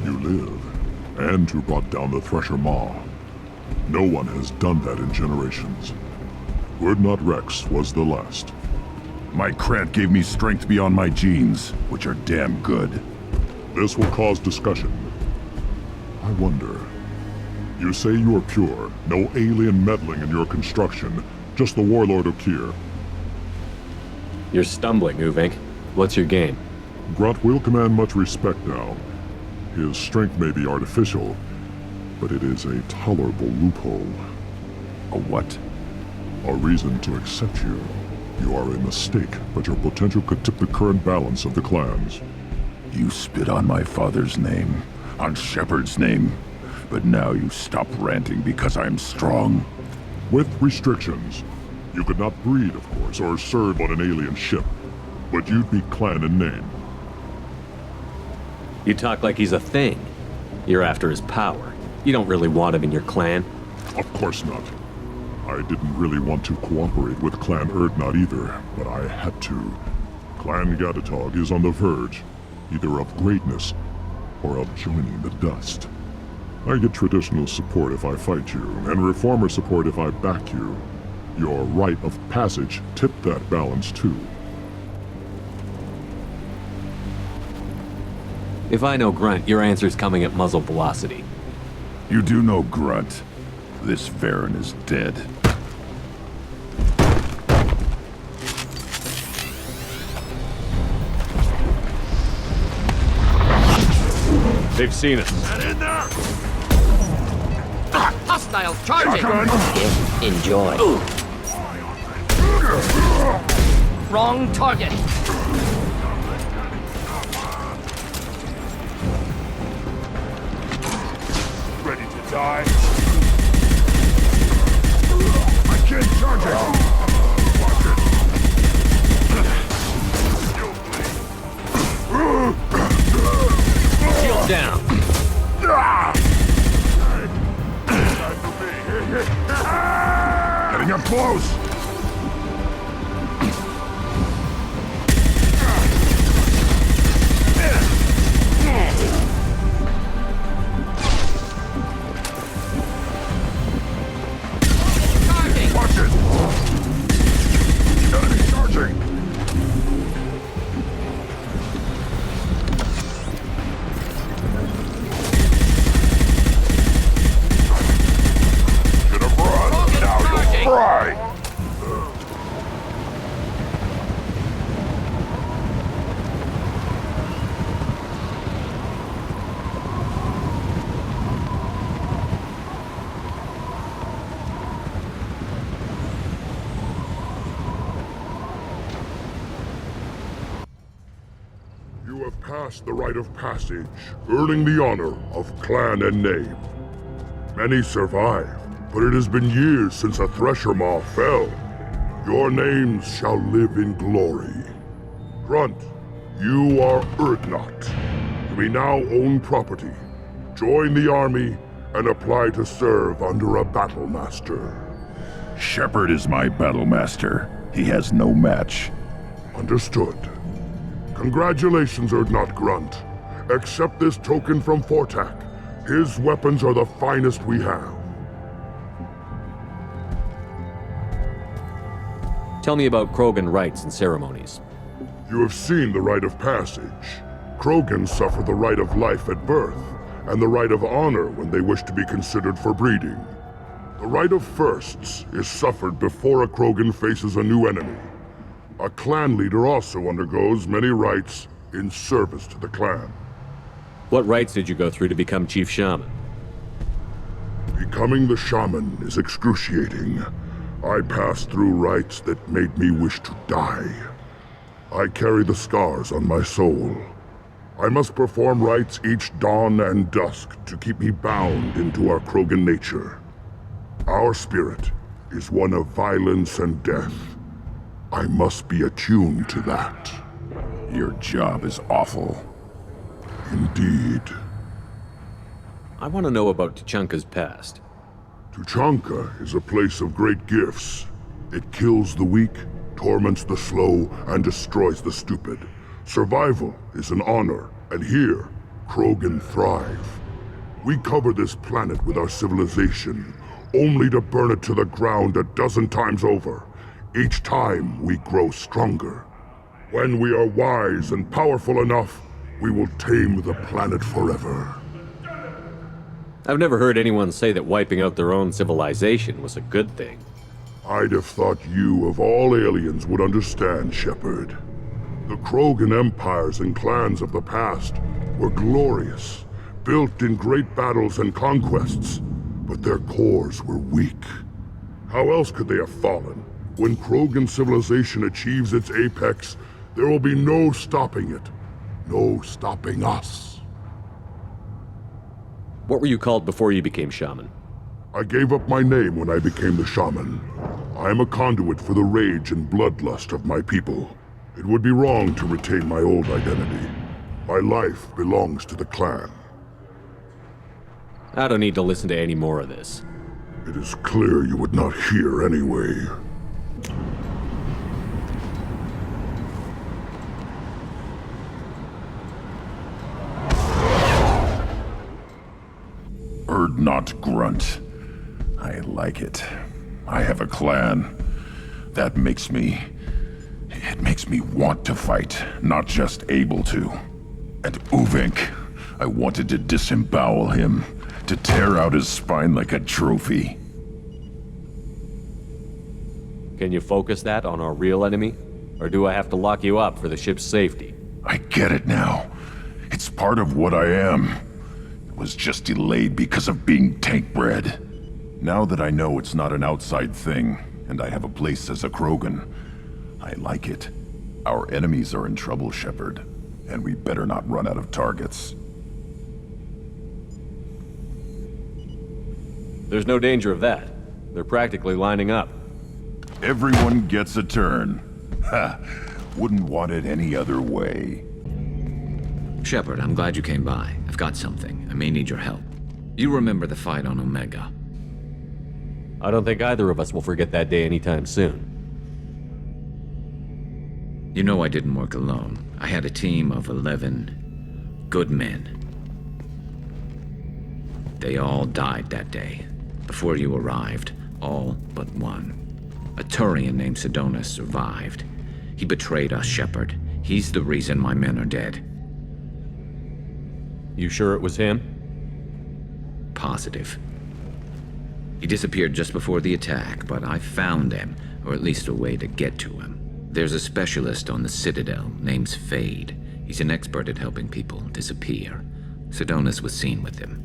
You live, and you brought down the Thresher Maw. No one has done that in generations. Urdnot Rex was the last. My Krant gave me strength beyond my genes, which are damn good. This will cause discussion. I wonder, You say you are pure, no alien meddling in your construction, just the warlord Okier. You're stumbling, Uvink. What's your game? Grunt will command much respect now. His strength may be artificial, but it is a tolerable loophole. A what? A reason to accept you. You are a mistake, but your potential could tip the current balance of the clans. You spit on my father's name, on Shepard's name, but now you stop ranting because I'm strong. With restrictions. You could not breed, of course, or serve on an alien ship, but you'd be clan in name. You talk like he's a thing. You're after his power. You don't really want him in your clan. Of course not. I didn't really want to cooperate with Clan Urdnot either, but I had to. Clan Gatatog is on the verge, either of greatness or of joining the dust. I get traditional support if I fight you, and reformer support if I back you. Your rite of passage tipped that balance too. If I know Grunt, your answer's coming at muzzle velocity. You do know Grunt. This Varen is dead. They've seen us. Get in there! Hostiles charging! Enjoy. Wrong target! Ready to die? I can't charge it! Watch it! Shield down! Getting up close! Watch it! Enemy charging! Should have run! Now you'll fry! You have passed the rite of passage, earning the honor of clan and name. Many survive, but it has been years since a Thresher Maw fell. Your names shall live in glory. Grunt, you are Urdnot. You may now own property. Join the army and apply to serve under a battle master. Shepard is my battle master. He has no match. Understood. Congratulations, Urdnot Grunt. Accept this token from Fortak. His weapons are the finest we have. Tell me about Krogan rites and ceremonies. You have seen the rite of passage. Krogans suffer the rite of life at birth, and the rite of honor when they wish to be considered for breeding. The rite of firsts is suffered before a Krogan faces a new enemy. A clan leader also undergoes many rites in service to the clan. What rites did you go through to become Chief Shaman? Becoming the shaman is excruciating. I passed through rites that made me wish to die. I carry the scars on my soul. I must perform rites each dawn and dusk to keep me bound into our Krogan nature. Our spirit is one of violence and death. I must be attuned to that. Your job is awful. Indeed. I want to know about Tuchanka's past. Tuchanka is a place of great gifts. It kills the weak, torments the slow, and destroys the stupid. Survival is an honor, and here, Krogan thrive. We cover this planet with our civilization, only to burn it to the ground a dozen times over. Each time, we grow stronger. When we are wise and powerful enough, we will tame the planet forever. I've never heard anyone say that wiping out their own civilization was a good thing. I'd have thought you, of all aliens, would understand, Shepard. The Krogan empires and clans of the past were glorious, built in great battles and conquests, but their cores were weak. How else could they have fallen? When Krogan civilization achieves its apex, there will be no stopping it. No stopping us. What were you called before you became shaman? I gave up my name when I became the shaman. I am a conduit for the rage and bloodlust of my people. It would be wrong to retain my old identity. My life belongs to the clan. I don't need to listen to any more of this. It is clear you would not hear anyway. Not Grunt. I like it. I have a clan. That makes me... It makes me want to fight, not just able to. And Uvink, I wanted to disembowel him, to tear out his spine like a trophy. Can you focus that on our real enemy? Or do I have to lock you up for the ship's safety? I get it now. It's part of what I am. Was just delayed because of being tank bred. Now that I know it's not an outside thing, and I have a place as a Krogan, I like it. Our enemies are in trouble, Shepard, and we better not run out of targets. There's no danger of that. They're practically lining up. Everyone gets a turn. Ha! Wouldn't want it any other way. Shepard, I'm glad you came by. I've got something. I may need your help. You remember the fight on Omega? I don't think either of us will forget that day anytime soon. You know I didn't work alone. I had a team of 11 good men. They all died that day. Before you arrived, all but one. A Turian named Sidonus survived. He betrayed us, Shepard. He's the reason my men are dead. You sure it was him? Positive. He disappeared just before the attack, but I found him, or at least a way to get to him. There's a specialist on the Citadel named Fade. He's an expert at helping people disappear. Sidonus was seen with him.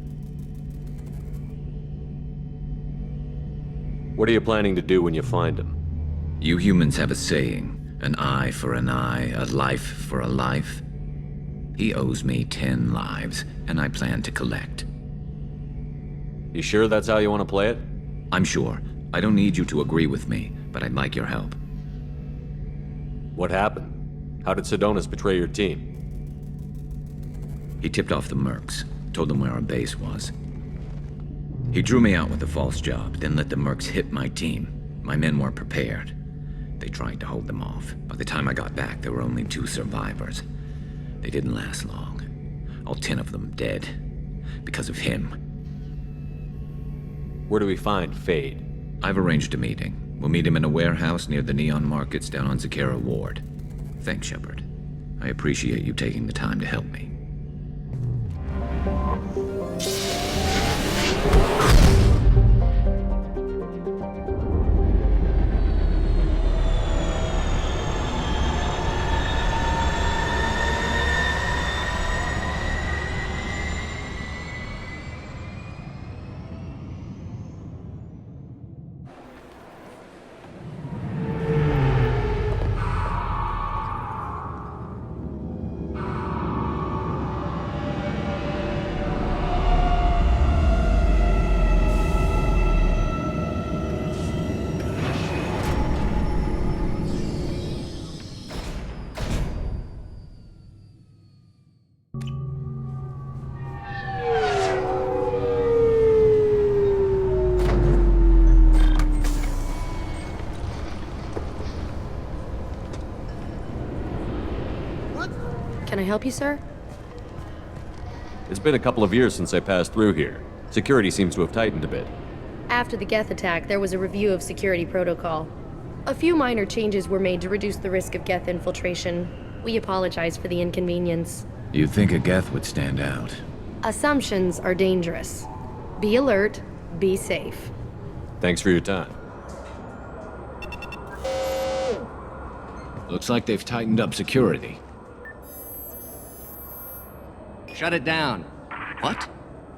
What are you planning to do when you find him? You humans have a saying, an eye for an eye, a life for a life. He owes me 10 lives, and I plan to collect. You sure that's how you want to play it? I'm sure. I don't need you to agree with me, but I'd like your help. What happened? How did Sidonus betray your team? He tipped off the mercs, told them where our base was. He drew me out with a false job, then let the mercs hit my team. My men weren't prepared. They tried to hold them off. By the time I got back, there were only 2 survivors. They didn't last long. All 10 of them dead. Because of him. Where do we find Fade? I've arranged a meeting. We'll meet him in a warehouse near the Neon Markets down on Zakera Ward. Thanks, Shepard. I appreciate you taking the time to help me. Can I help you, sir? It's been a couple of years since I passed through here. Security seems to have tightened a bit. After the Geth attack, there was a review of security protocol. A few minor changes were made to reduce the risk of Geth infiltration. We apologize for the inconvenience. You'd think a Geth would stand out. Assumptions are dangerous. Be alert, be safe. Thanks for your time. Looks like they've tightened up security. Shut it down. What?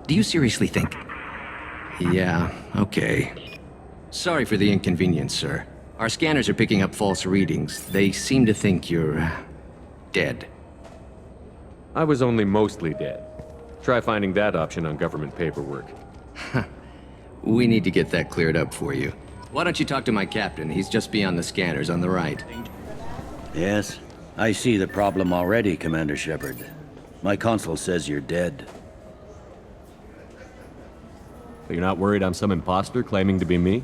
Do you seriously think? Yeah, okay. Sorry for the inconvenience, sir. Our scanners are picking up false readings. They seem to think you're... dead. I was only mostly dead. Try finding that option on government paperwork. We need to get that cleared up for you. Why don't you talk to my captain? He's just beyond the scanners on the right. Yes, I see the problem already, Commander Shepard. My console says you're dead. But you're not worried I'm some imposter claiming to be me?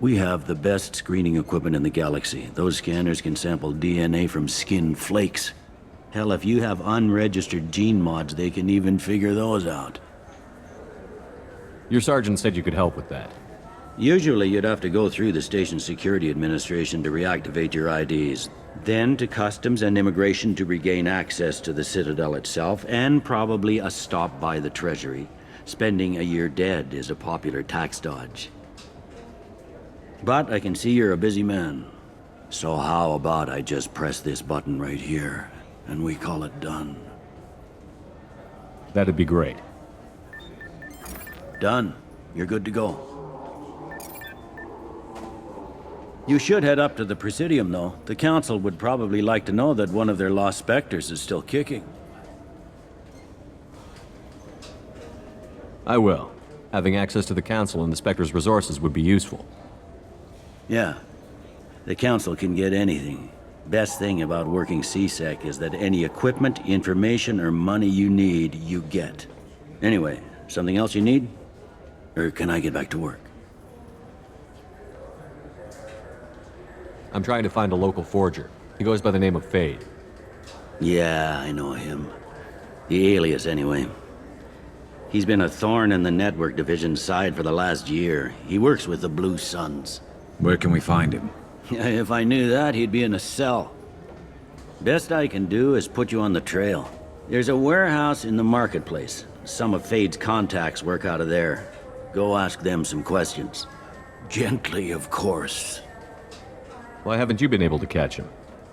We have the best screening equipment in the galaxy. Those scanners can sample DNA from skin flakes. Hell, if you have unregistered gene mods, they can even figure those out. Your sergeant said you could help with that. Usually you'd have to go through the station security administration to reactivate your IDs, then to customs and immigration to regain access to the Citadel itself, and probably a stop by the Treasury. Spending a year dead is a popular tax dodge. But I can see you're a busy man. So how about I just press this button right here, and we call it done? That'd be great. Done. You're good to go. You should head up to the Presidium, though. The Council would probably like to know that one of their lost Spectres is still kicking. I will. Having access to the Council and the Spectre's resources would be useful. Yeah. The Council can get anything. Best thing about working C-Sec is that any equipment, information, or money you need, you get. Anyway, something else you need? Or can I get back to work? I'm trying to find a local forger. He goes by the name of Fade. Yeah, I know him. The alias, anyway. He's been a thorn in the network division's side for the last year. He works with the Blue Suns. Where can we find him? If I knew that, he'd be in a cell. Best I can do is put you on the trail. There's a warehouse in the marketplace. Some of Fade's contacts work out of there. Go ask them some questions. Gently, of course. Why haven't you been able to catch him?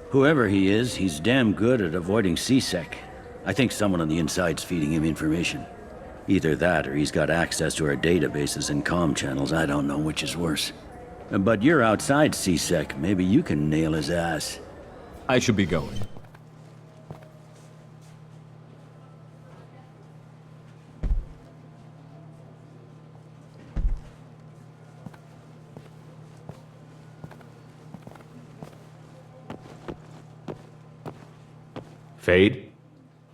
Whoever he is, he's damn good at avoiding C-Sec. I think someone on the inside's feeding him information. Either that, or he's got access to our databases and comm channels. I don't know which is worse. But you're outside C-Sec. Maybe you can nail his ass. I should be going. Fade?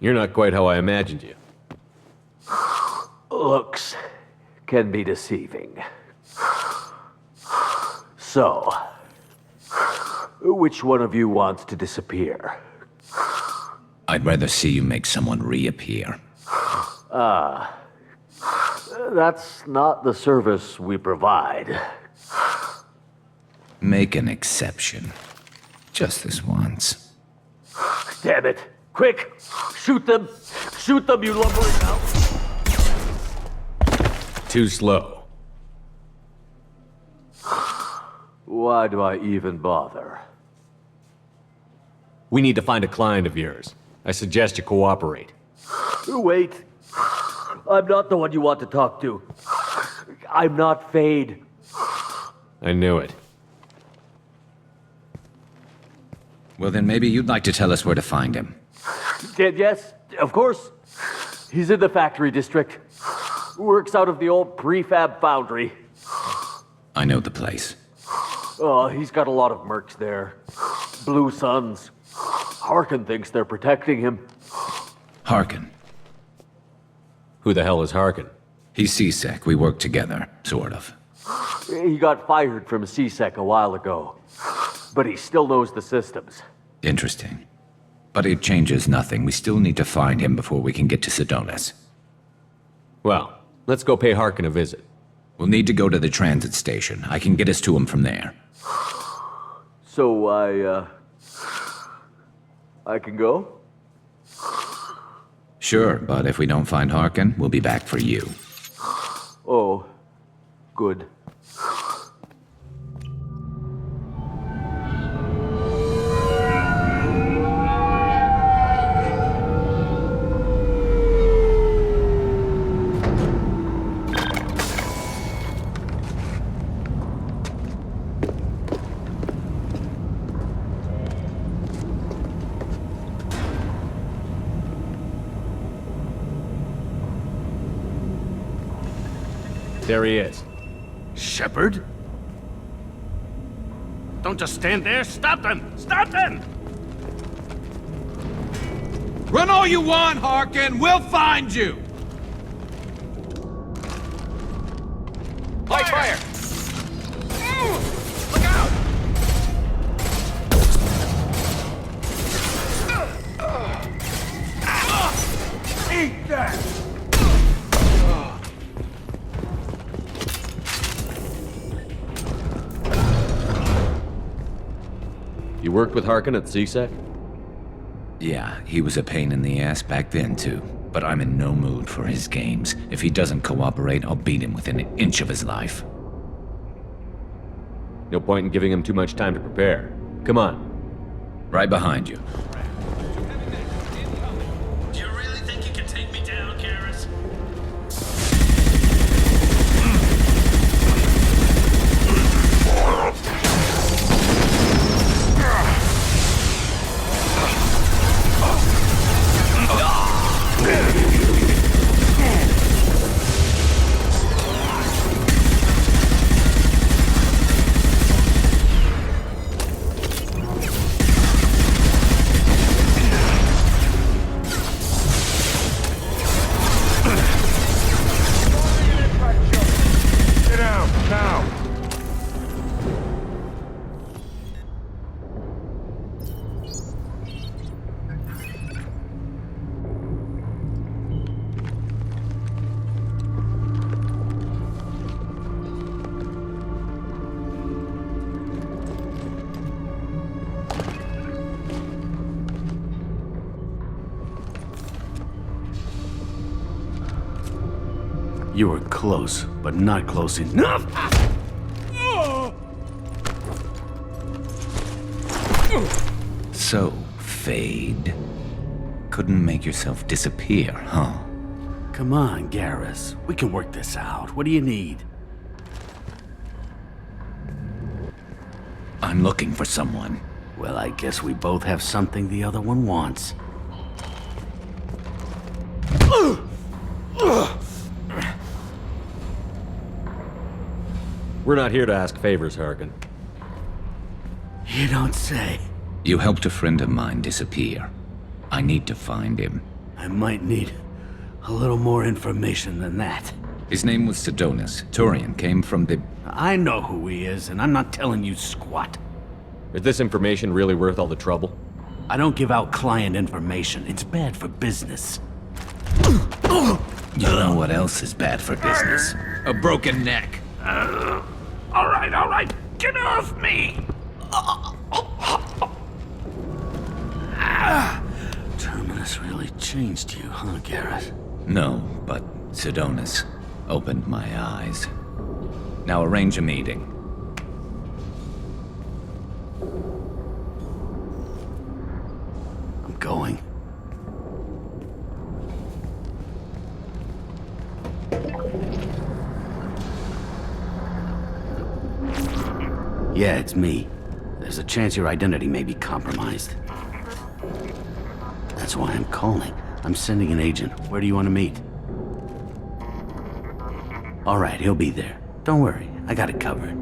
You're not quite how I imagined you. Looks can be deceiving. So, which one of you wants to disappear? I'd rather see you make someone reappear. That's not the service we provide. Make an exception. Just this once. Damn it. Quick! Shoot them! Shoot them, you lumbering mouse! Too slow. Why do I even bother? We need to find a client of yours. I suggest you cooperate. Wait. I'm not the one you want to talk to. I'm not Fade. I knew it. Well, then maybe you'd like to tell us where to find him. Yes, of course. He's in the factory district. Works out of the old prefab foundry. I know the place. He's got a lot of mercs there. Blue Suns. Harkin thinks they're protecting him. Harkin. Who the hell is Harkin? He's C-Sec. We work together, sort of. He got fired from C-Sec a while ago. But he still knows the systems. Interesting. But it changes nothing. We still need to find him before we can get to Sidonis. Well, let's go pay Harkin a visit. We'll need to go to the transit station. I can get us to him from there. So I can go? Sure, but if we don't find Harkin, we'll be back for you. Oh, good. There he is. Shepard? Don't just stand there. Stop them! Stop them! Run all you want, Harkin. We'll find you. Light fire! Look out! Eat that! You worked with Harkin at CSEC? Yeah, he was a pain in the ass back then, too. But I'm in no mood for his games. If he doesn't cooperate, I'll beat him within an inch of his life. No point in giving him too much time to prepare. Come on. Right behind you. Do you really think you can take me down, Garrus? You were close, but not close enough. So, Fade. Couldn't make yourself disappear, huh? Come on, Garrus. We can work this out. What do you need? I'm looking for someone. Well, I guess we both have something the other one wants. We're not here to ask favors, Harkin. You don't say. You helped a friend of mine disappear. I need to find him. I might need a little more information than that. His name was Sidonus. Turian came from the... I know who he is, and I'm not telling you squat. Is this information really worth all the trouble? I don't give out client information. It's bad for business. You know what else is bad for business? A broken neck. All right. Get off me! Terminus really changed you, huh, Garrus? No, but Sidonus opened my eyes. Now arrange a meeting. I'm going. Yeah, it's me. There's a chance your identity may be compromised. That's why I'm calling. I'm sending an agent. Where do you want to meet? All right, he'll be there. Don't worry, I got it covered.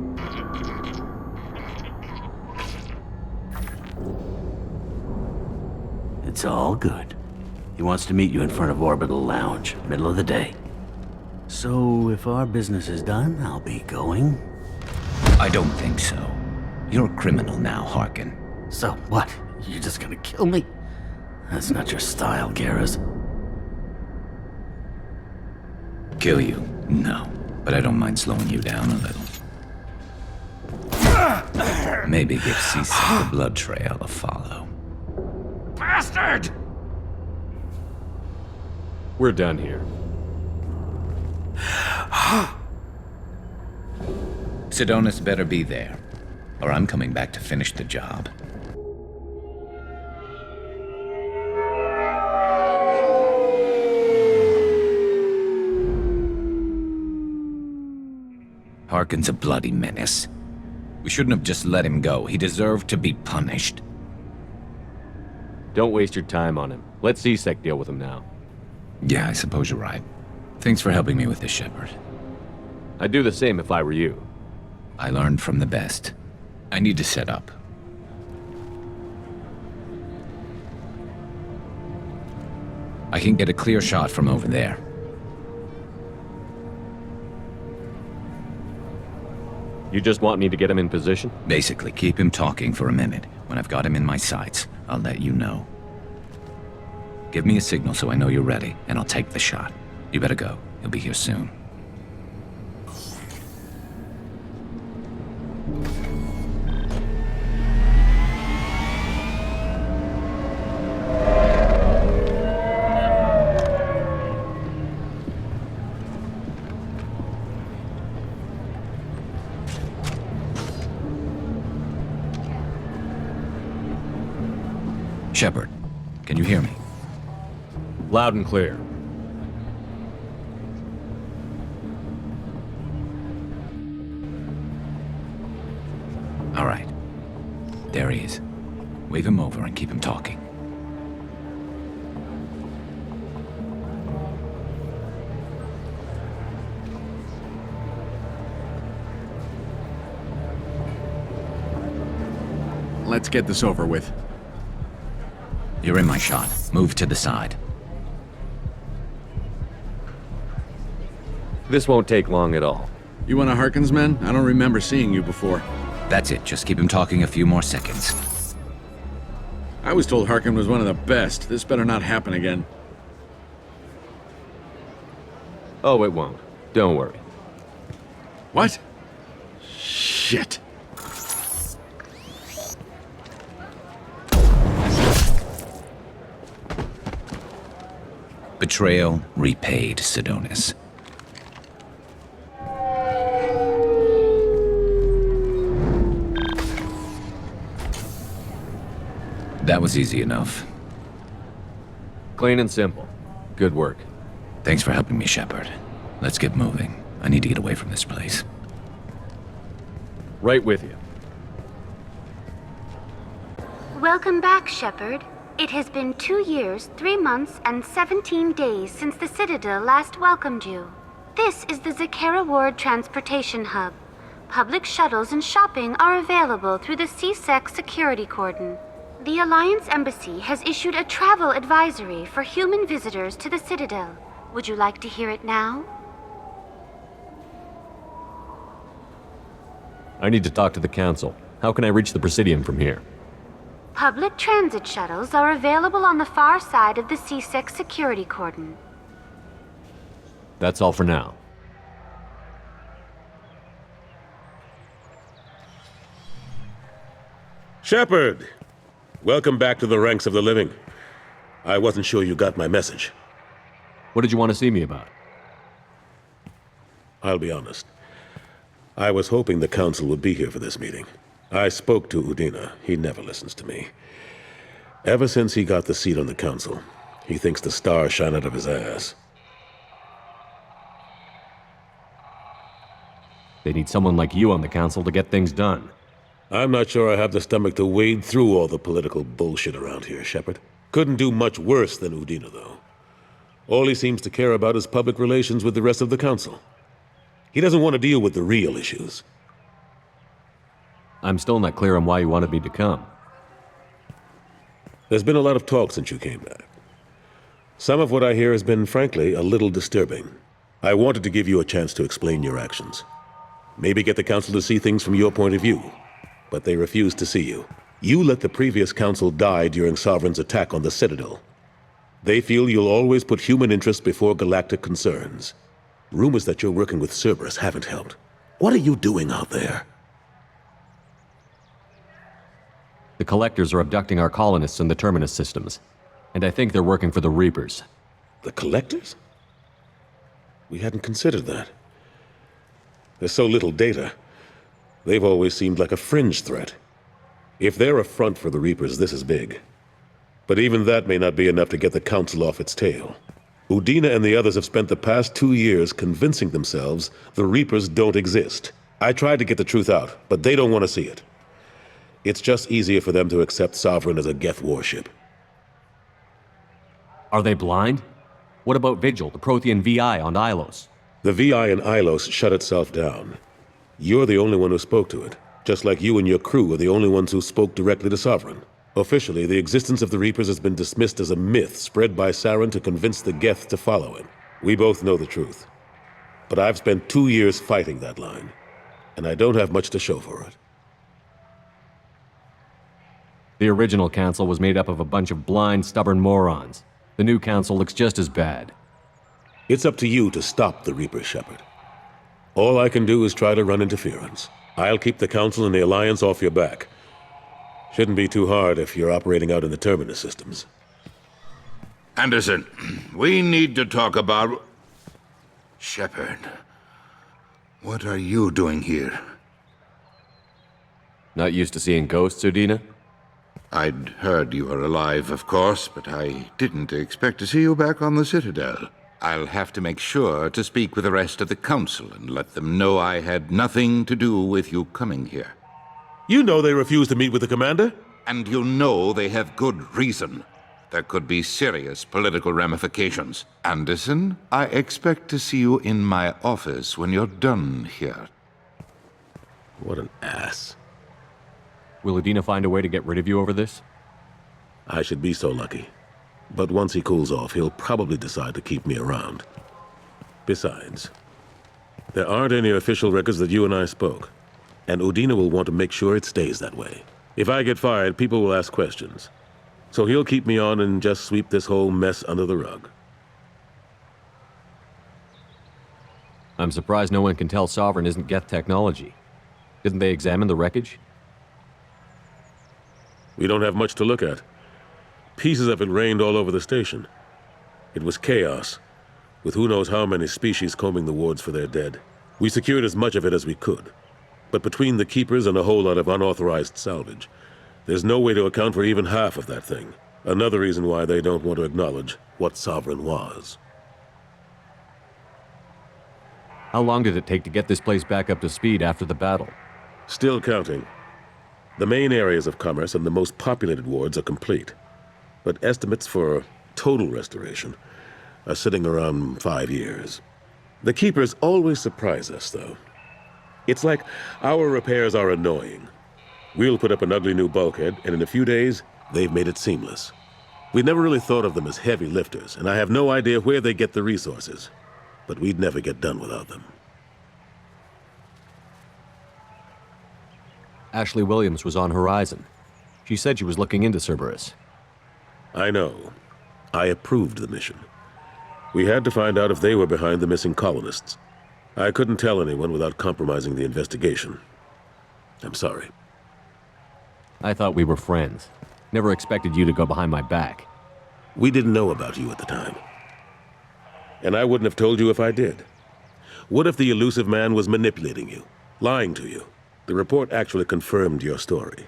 It's all good. He wants to meet you in front of Orbital Lounge, middle of the day. So, if our business is done, I'll be going. I don't think so. You're a criminal now, Harkin. So what? You're just gonna kill me? That's not your style, Garrus. Kill you? No. But I don't mind slowing you down a little. Maybe give CSEC the blood trail a follow. Bastard! We're done here. Sidonus better be there, or I'm coming back to finish the job. Harkin's a bloody menace. We shouldn't have just let him go. He deserved to be punished. Don't waste your time on him. Let C-Sec deal with him now. Yeah, I suppose you're right. Thanks for helping me with this, Shepard. I'd do the same if I were you. I learned from the best. I need to set up. I can get a clear shot from over there. You just want me to get him in position? Basically, keep him talking for a minute. When I've got him in my sights, I'll let you know. Give me a signal so I know you're ready, and I'll take the shot. You better go. He'll be here soon. Shepard, can you hear me? Loud and clear. All right. There he is. Wave him over and keep him talking. Let's get this over with. You're in my shot. Move to the side. This won't take long at all. You one of Harkin's men? I don't remember seeing you before. That's it. Just keep him talking a few more seconds. I was told Harkin was one of the best. This better not happen again. Oh, it won't. Don't worry. What? Shit. Betrayal repaid, Sidonus. That was easy enough. Clean and simple. Good work. Thanks for helping me, Shepard. Let's get moving. I need to get away from this place. Right with you. Welcome back, Shepard. It has been 2 years, 3 months, and 17 days since the Citadel last welcomed you. This is the Zakera Ward Transportation Hub. Public shuttles and shopping are available through the C-Sec security cordon. The Alliance Embassy has issued a travel advisory for human visitors to the Citadel. Would you like to hear it now? I need to talk to the Council. How can I reach the Presidium from here? Public transit shuttles are available on the far side of the C-Sec security cordon. That's all for now. Shepard! Welcome back to the ranks of the living. I wasn't sure you got my message. What did you want to see me about? I'll be honest. I was hoping the Council would be here for this meeting. I spoke to Udina. He never listens to me. Ever since he got the seat on the Council, he thinks the stars shine out of his ass. They need someone like you on the Council to get things done. I'm not sure I have the stomach to wade through all the political bullshit around here, Shepard. Couldn't do much worse than Udina, though. All he seems to care about is public relations with the rest of the Council. He doesn't want to deal with the real issues. I'm still not clear on why you wanted me to come. There's been a lot of talk since you came back. Some of what I hear has been, frankly, a little disturbing. I wanted to give you a chance to explain your actions. Maybe get the Council to see things from your point of view. But they refused to see you. You let the previous Council die during Sovereign's attack on the Citadel. They feel you'll always put human interests before galactic concerns. Rumors that you're working with Cerberus haven't helped. What are you doing out there? The Collectors are abducting our colonists in the Terminus systems. And I think they're working for the Reapers. The Collectors? We hadn't considered that. There's so little data. They've always seemed like a fringe threat. If they're a front for the Reapers, this is big. But even that may not be enough to get the Council off its tail. Udina and the others have spent the past 2 years convincing themselves the Reapers don't exist. I tried to get the truth out, but they don't want to see it. It's just easier for them to accept Sovereign as a Geth warship. Are they blind? What about Vigil, the Prothean VI on Ilos? The VI in Ilos shut itself down. You're the only one who spoke to it, just like you and your crew are the only ones who spoke directly to Sovereign. Officially, the existence of the Reapers has been dismissed as a myth spread by Saren to convince the Geth to follow him. We both know the truth. But I've spent 2 years fighting that line, and I don't have much to show for it. The original council was made up of a bunch of blind, stubborn morons. The new council looks just as bad. It's up to you to stop the Reaper, Shepard. All I can do is try to run interference. I'll keep the Council and the Alliance off your back. Shouldn't be too hard if you're operating out in the Terminus systems. Anderson, we need to talk about... Shepard, what are you doing here? Not used to seeing ghosts, Udina? I'd heard you were alive, of course, but I didn't expect to see you back on the Citadel. I'll have to make sure to speak with the rest of the Council and let them know I had nothing to do with you coming here. You know they refused to meet with the Commander? And you know they have good reason. There could be serious political ramifications. Anderson, I expect to see you in my office when you're done here. What an ass. Will Udina find a way to get rid of you over this? I should be so lucky. But once he cools off, he'll probably decide to keep me around. Besides, there aren't any official records that you and I spoke, and Udina will want to make sure it stays that way. If I get fired, people will ask questions. So he'll keep me on and just sweep this whole mess under the rug. I'm surprised no one can tell Sovereign isn't Geth technology. Didn't they examine the wreckage? We don't have much to look at. Pieces of it rained all over the station. It was chaos, with who knows how many species combing the wards for their dead. We secured as much of it as we could. But between the Keepers and a whole lot of unauthorized salvage, there's no way to account for even half of that thing. Another reason why they don't want to acknowledge what Sovereign was. How long did it take to get this place back up to speed after the battle? Still counting. The main areas of commerce and the most populated wards are complete. But estimates for total restoration are sitting around 5 years. The Keepers always surprise us, though. It's like our repairs are annoying. We'll put up an ugly new bulkhead, and in a few days, they've made it seamless. We never really thought of them as heavy lifters, and I have no idea where they get the resources. But we'd never get done without them. Ashley Williams was on Horizon. She said she was looking into Cerberus. I know. I approved the mission. We had to find out if they were behind the missing colonists. I couldn't tell anyone without compromising the investigation. I'm sorry. I thought we were friends. Never expected you to go behind my back. We didn't know about you at the time. And I wouldn't have told you if I did. What if the elusive man was manipulating you, lying to you? The report actually confirmed your story.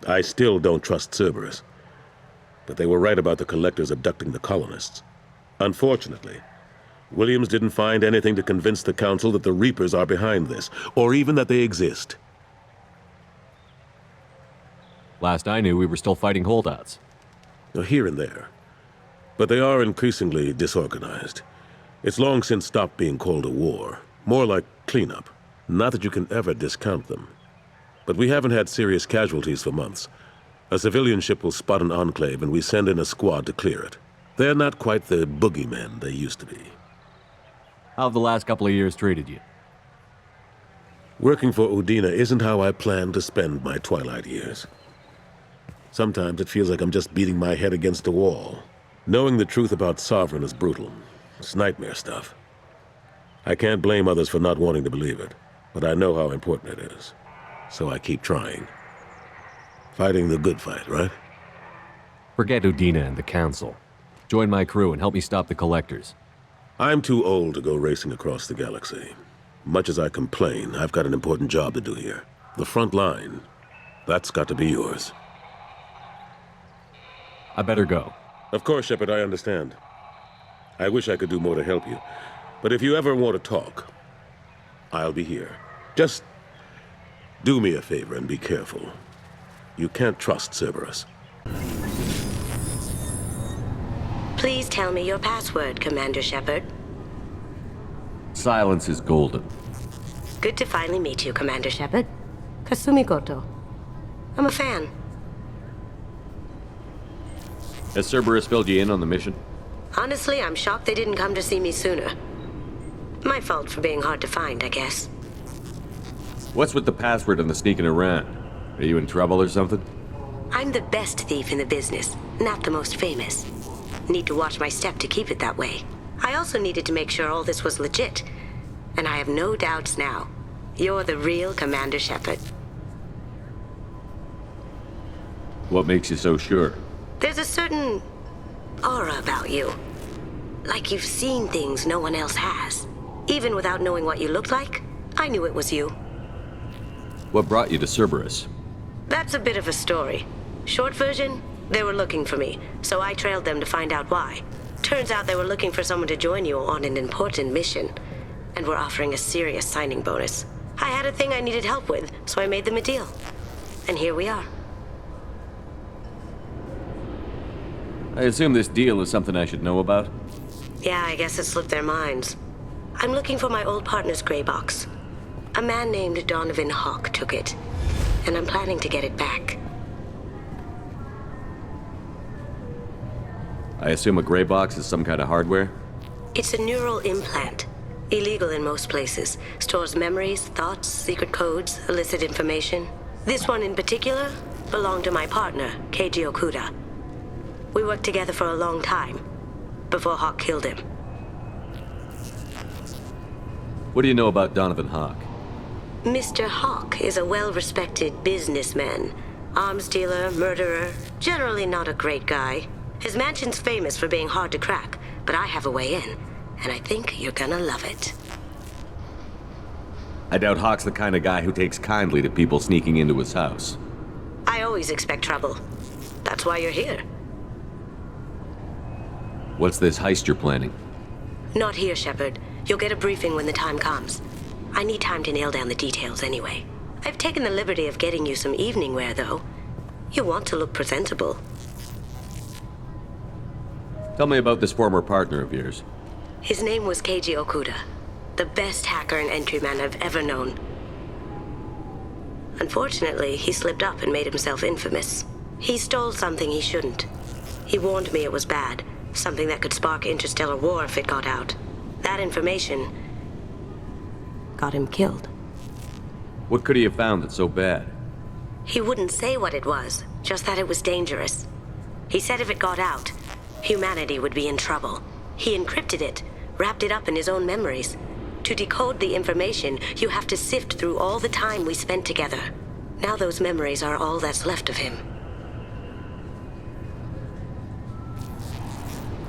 I still don't trust Cerberus. But they were right about the collectors abducting the colonists. Unfortunately, Williams didn't find anything to convince the Council that the Reapers are behind this, or even that they exist. Last I knew, we were still fighting holdouts. Here and there. But they are increasingly disorganized. It's long since stopped being called a war. More like cleanup. Not that you can ever discount them. But we haven't had serious casualties for months. A civilian ship will spot an enclave and we send in a squad to clear it. They're not quite the boogeymen they used to be. How have the last couple of years treated you? Working for Udina isn't how I planned to spend my twilight years. Sometimes it feels like I'm just beating my head against a wall. Knowing the truth about Sovereign is brutal. It's nightmare stuff. I can't blame others for not wanting to believe it, but I know how important it is. So I keep trying. Fighting the good fight, right? Forget Udina and the Council. Join my crew and help me stop the Collectors. I'm too old to go racing across the galaxy. Much as I complain, I've got an important job to do here. The front line, that's got to be yours. I better go. Of course, Shepard, I understand. I wish I could do more to help you. But if you ever want to talk, I'll be here. Just do me a favor and be careful. You can't trust Cerberus. Please tell me your password, Commander Shepard. Silence is golden. Good to finally meet you, Commander Shepard. Kasumi Goto. I'm a fan. Has Cerberus filled you in on the mission? Honestly, I'm shocked they didn't come to see me sooner. My fault for being hard to find, I guess. What's with the password and the sneaking around? Are you in trouble or something? I'm the best thief in the business, not the most famous. Need to watch my step to keep it that way. I also needed to make sure all this was legit. And I have no doubts now. You're the real Commander Shepard. What makes you so sure? There's a certain aura about you. Like you've seen things no one else has. Even without knowing what you looked like, I knew it was you. What brought you to Cerberus? That's a bit of a story. Short version, they were looking for me, so I trailed them to find out why. Turns out they were looking for someone to join you on an important mission, and were offering a serious signing bonus. I had a thing I needed help with, so I made them a deal. And here we are. I assume this deal is something I should know about? Yeah, I guess it slipped their minds. I'm looking for my old partner's gray box. A man named Donovan Hawk took it, and I'm planning to get it back. I assume a gray box is some kind of hardware? It's a neural implant. Illegal in most places. Stores memories, thoughts, secret codes, illicit information. This one in particular belonged to my partner, Keiji Okuda. We worked together for a long time, before Hawk killed him. What do you know about Donovan Hawk? Mr. Hawk is a well-respected businessman. Arms dealer, murderer, generally not a great guy. His mansion's famous for being hard to crack, but I have a way in, and I think you're gonna love it. I doubt Hawk's the kind of guy who takes kindly to people sneaking into his house. I always expect trouble. That's why you're here. What's this heist you're planning? Not here, Shepard. You'll get a briefing when the time comes. I need time to nail down the details anyway. I've taken the liberty of getting you some evening wear, though. You want to look presentable. Tell me about this former partner of yours. His name was Keiji Okuda, the best hacker and entryman I've ever known. Unfortunately, he slipped up and made himself infamous. He stole something he shouldn't. He warned me it was bad, something that could spark interstellar war if it got out. That information got him killed. What could he have found that's so bad? He wouldn't say what it was, just that it was dangerous. He said if it got out, humanity would be in trouble. He encrypted it, wrapped it up in his own memories. To decode the information, you have to sift through all the time we spent together. Now those memories are all that's left of him.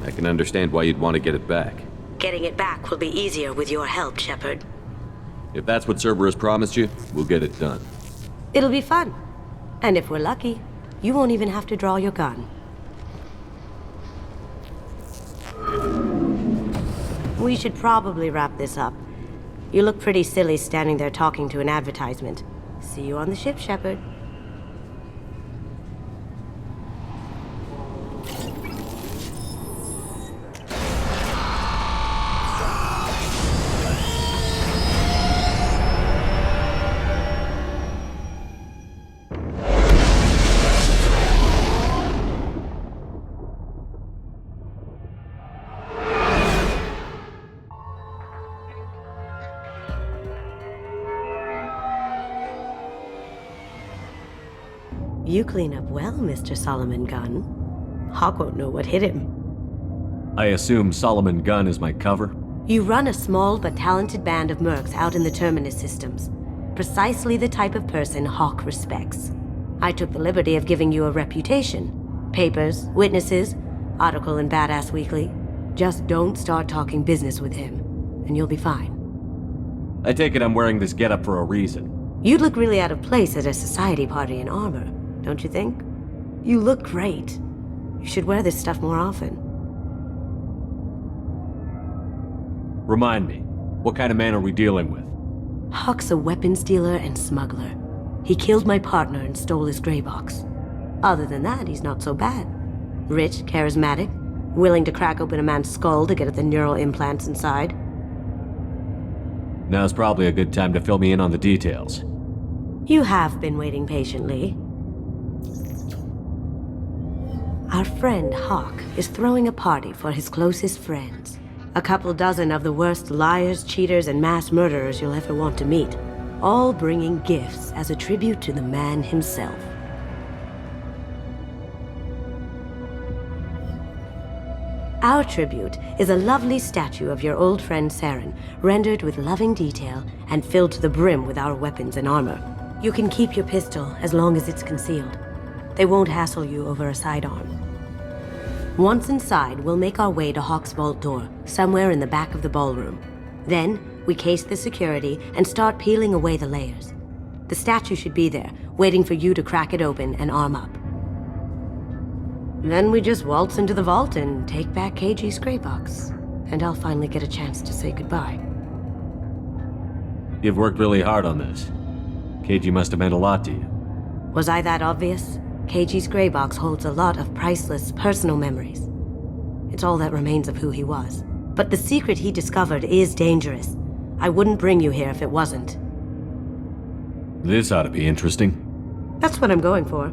I can understand why you'd want to get it back. Getting it back will be easier with your help, Shepard. If that's what Cerberus promised you, we'll get it done. It'll be fun. And if we're lucky, you won't even have to draw your gun. We should probably wrap this up. You look pretty silly standing there talking to an advertisement. See you on the ship, Shepard. You clean up well, Mr. Solomon Gunn. Hawk won't know what hit him. I assume Solomon Gunn is my cover? You run a small but talented band of mercs out in the Terminus systems. Precisely the type of person Hawk respects. I took the liberty of giving you a reputation. Papers, witnesses, article in Badass Weekly. Just don't start talking business with him, and you'll be fine. I take it I'm wearing this getup for a reason. You'd look really out of place at a society party in armor, don't you think? You look great. You should wear this stuff more often. Remind me, what kind of man are we dealing with? Hawk's a weapons dealer and smuggler. He killed my partner and stole his gray box. Other than that, he's not so bad. Rich, charismatic, willing to crack open a man's skull to get at the neural implants inside. Now's probably a good time to fill me in on the details. You have been waiting patiently. Our friend Hawk is throwing a party for his closest friends. A couple dozen of the worst liars, cheaters, and mass murderers you'll ever want to meet. All bringing gifts as a tribute to the man himself. Our tribute is a lovely statue of your old friend Saren, rendered with loving detail and filled to the brim with our weapons and armor. You can keep your pistol as long as it's concealed. They won't hassle you over a sidearm. Once inside, we'll make our way to Hawk's vault door, somewhere in the back of the ballroom. Then, we case the security and start peeling away the layers. The statue should be there, waiting for you to crack it open and arm up. Then we just waltz into the vault and take back KG's gray box. And I'll finally get a chance to say goodbye. You've worked really hard on this. KG must have meant a lot to you. Was I that obvious? KG's gray box holds a lot of priceless personal memories. It's all that remains of who he was. But the secret he discovered is dangerous. I wouldn't bring you here if it wasn't. This ought to be interesting. That's what I'm going for.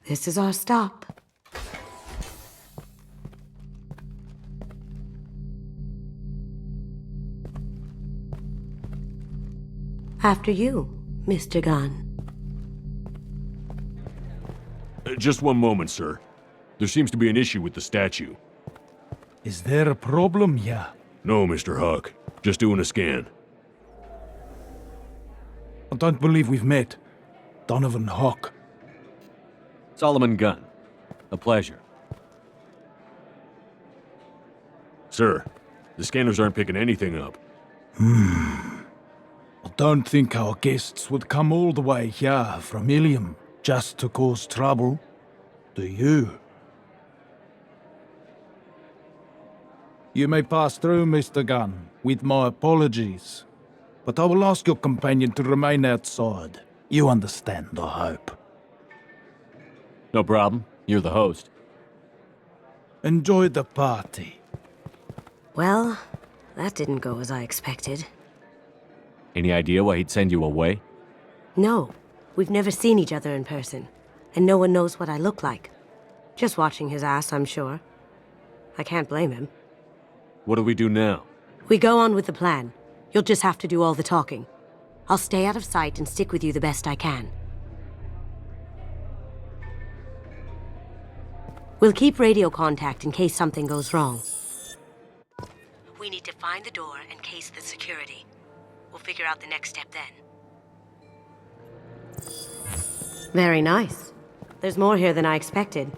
This is our stop. After you, Mr. Gunn. Just one moment, sir. There seems to be an issue with the statue. Is there a problem here? No, Mr. Hawk. Just doing a scan. I don't believe we've met. Donovan Hawk. Solomon Gunn. A pleasure. Sir, the scanners aren't picking anything up. I don't think our guests would come all the way here from Ilium just to cause trouble. Do you? You may pass through, Mr. Gunn, with my apologies. But I will ask your companion to remain outside. You understand, I hope. No problem. You're the host. Enjoy the party. Well, that didn't go as I expected. Any idea why he'd send you away? No, we've never seen each other in person, and no one knows what I look like. Just watching his ass, I'm sure. I can't blame him. What do we do now? We go on with the plan. You'll just have to do all the talking. I'll stay out of sight and stick with you the best I can. We'll keep radio contact in case something goes wrong. We need to find the door and case the security. We'll figure out the next step then. Very nice. There's more here than I expected.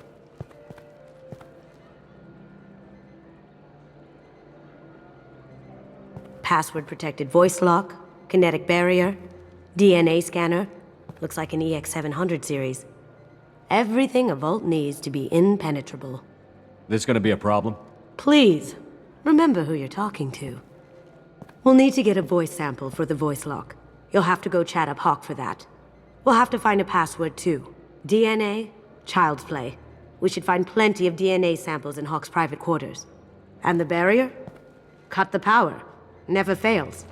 Password-protected voice lock, kinetic barrier, DNA scanner. Looks like an EX700 series. Everything a vault needs to be impenetrable. This gonna be a problem? Please, remember who you're talking to. We'll need to get a voice sample for the voice lock. You'll have to go chat up Hawk for that. We'll have to find a password too. DNA, child's play. We should find plenty of DNA samples in Hawk's private quarters. And the barrier? Cut the power. Never fails.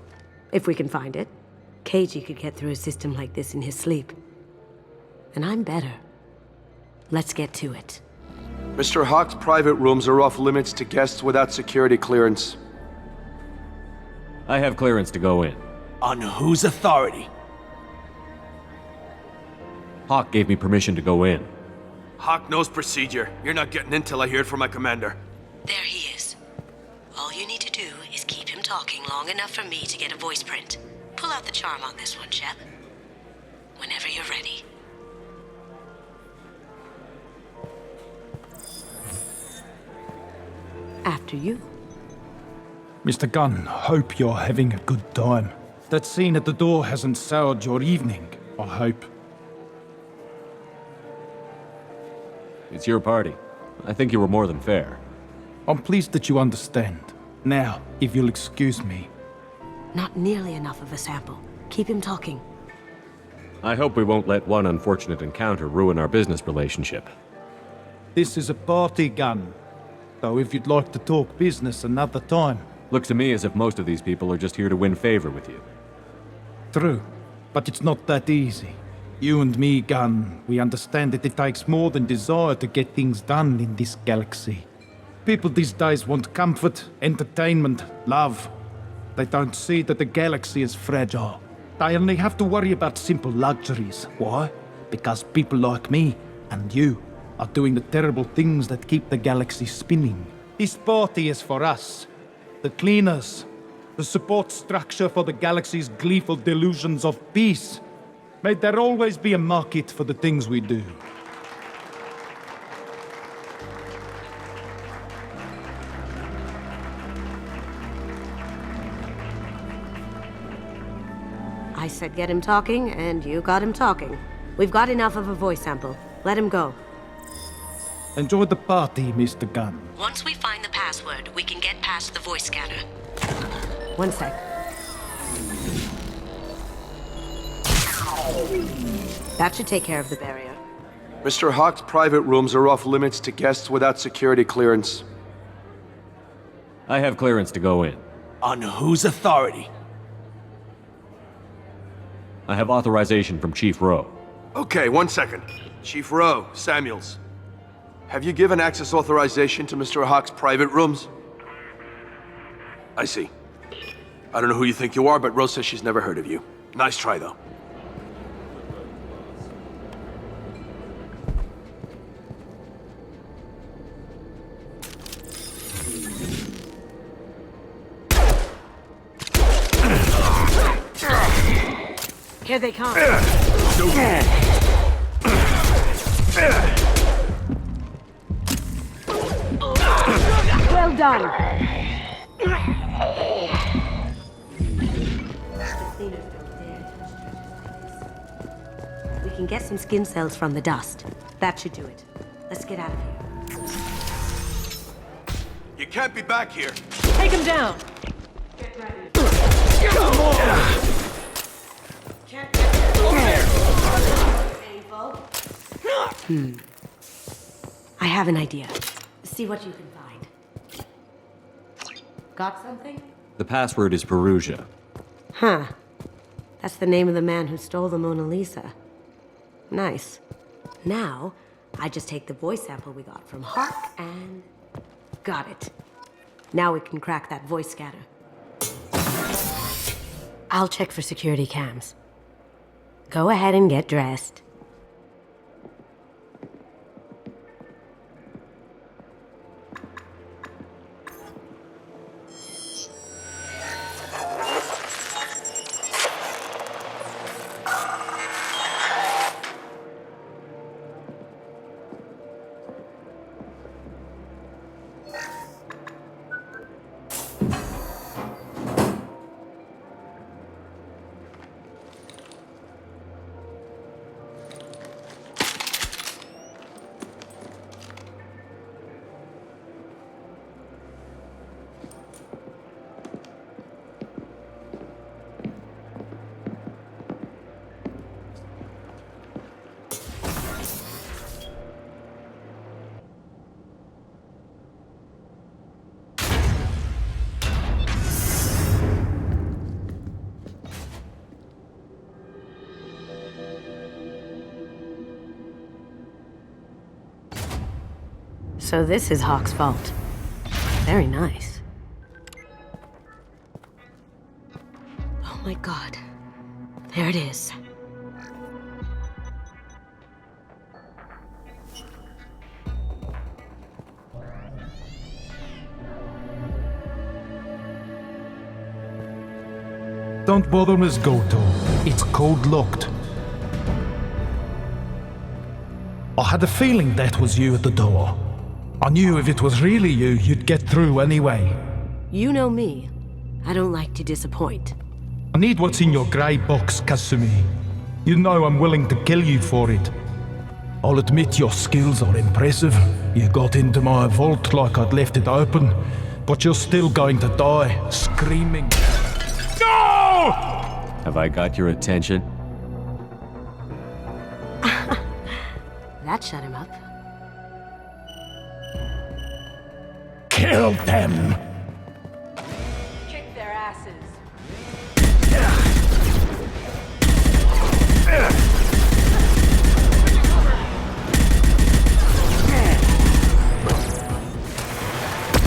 If we can find it. KG could get through a system like this in his sleep. And I'm better. Let's get to it. Mr. Hawk's private rooms are off limits to guests without security clearance. I have clearance to go in. On whose authority? Hawk gave me permission to go in. Hawk knows procedure. You're not getting in till I hear it from my commander. There he is. All you need to do is keep him talking long enough for me to get a voice print. pull out the charm on this one, Shep. Whenever you're ready. After you. Mr. Gunn, hope you're having a good time. That scene at the door hasn't soured your evening, I hope. It's your party. I think you were more than fair. I'm pleased that you understand. Now, if you'll excuse me. Not nearly enough of a sample. Keep him talking. I hope we won't let one unfortunate encounter ruin our business relationship. This is a party, Gunn. So if you'd like to talk business another time. Looks to me as if most of these people are just here to win favor with you. True, but it's not that easy. You and me, Gunn, we understand that it takes more than desire to get things done in this galaxy. People these days want comfort, entertainment, love. They don't see that the galaxy is fragile. They only have to worry about simple luxuries. Why? Because people like me and you are doing the terrible things that keep the galaxy spinning. This party is for us, the cleaners, the support structure for the galaxy's gleeful delusions of peace. May there always be a market for the things we do. I said get him talking, and you got him talking. We've got enough of a voice sample. Let him go. Enjoy the party, Mr. Gunn. Once we find the password, we can get past the voice scanner. One sec. That should take care of the barrier. Mr. Hawk's private rooms are off limits to guests without security clearance. I have clearance to go in. On whose authority? I have authorization from Chief Rowe. Okay, 1 second. Chief Rowe, Samuels. Have you given access authorization to Mr. Hawk's private rooms? I see. I don't know who you think you are, but Rose says she's never heard of you. Nice try, though. Here they come. Well done. We can get some skin cells from the dust. That should do it. Let's get out of here. You can't be back here. Take him down. Get ready. Come on. I have an idea. See what you can find. Got something? The password is Perugia. Huh. That's the name of the man who stole the Mona Lisa. Nice. Now, I just take the voice sample we got from Hawk and... got it. Now we can crack that voice scatter. I'll check for security cams. Go ahead and get dressed. So this is Hawk's vault. Very nice. Oh my god. There it is. Don't bother, Miss Goto. It's code-locked. I had a feeling that was you at the door. I knew if it was really you, you'd get through anyway. You know me. I don't like to disappoint. I need what's in your grey box, Kasumi. You know I'm willing to kill you for it. I'll admit your skills are impressive. You got into my vault like I'd left it open, but you're still going to die, screaming. No! Have I got your attention? That shut him up. Kill them! Kick their asses.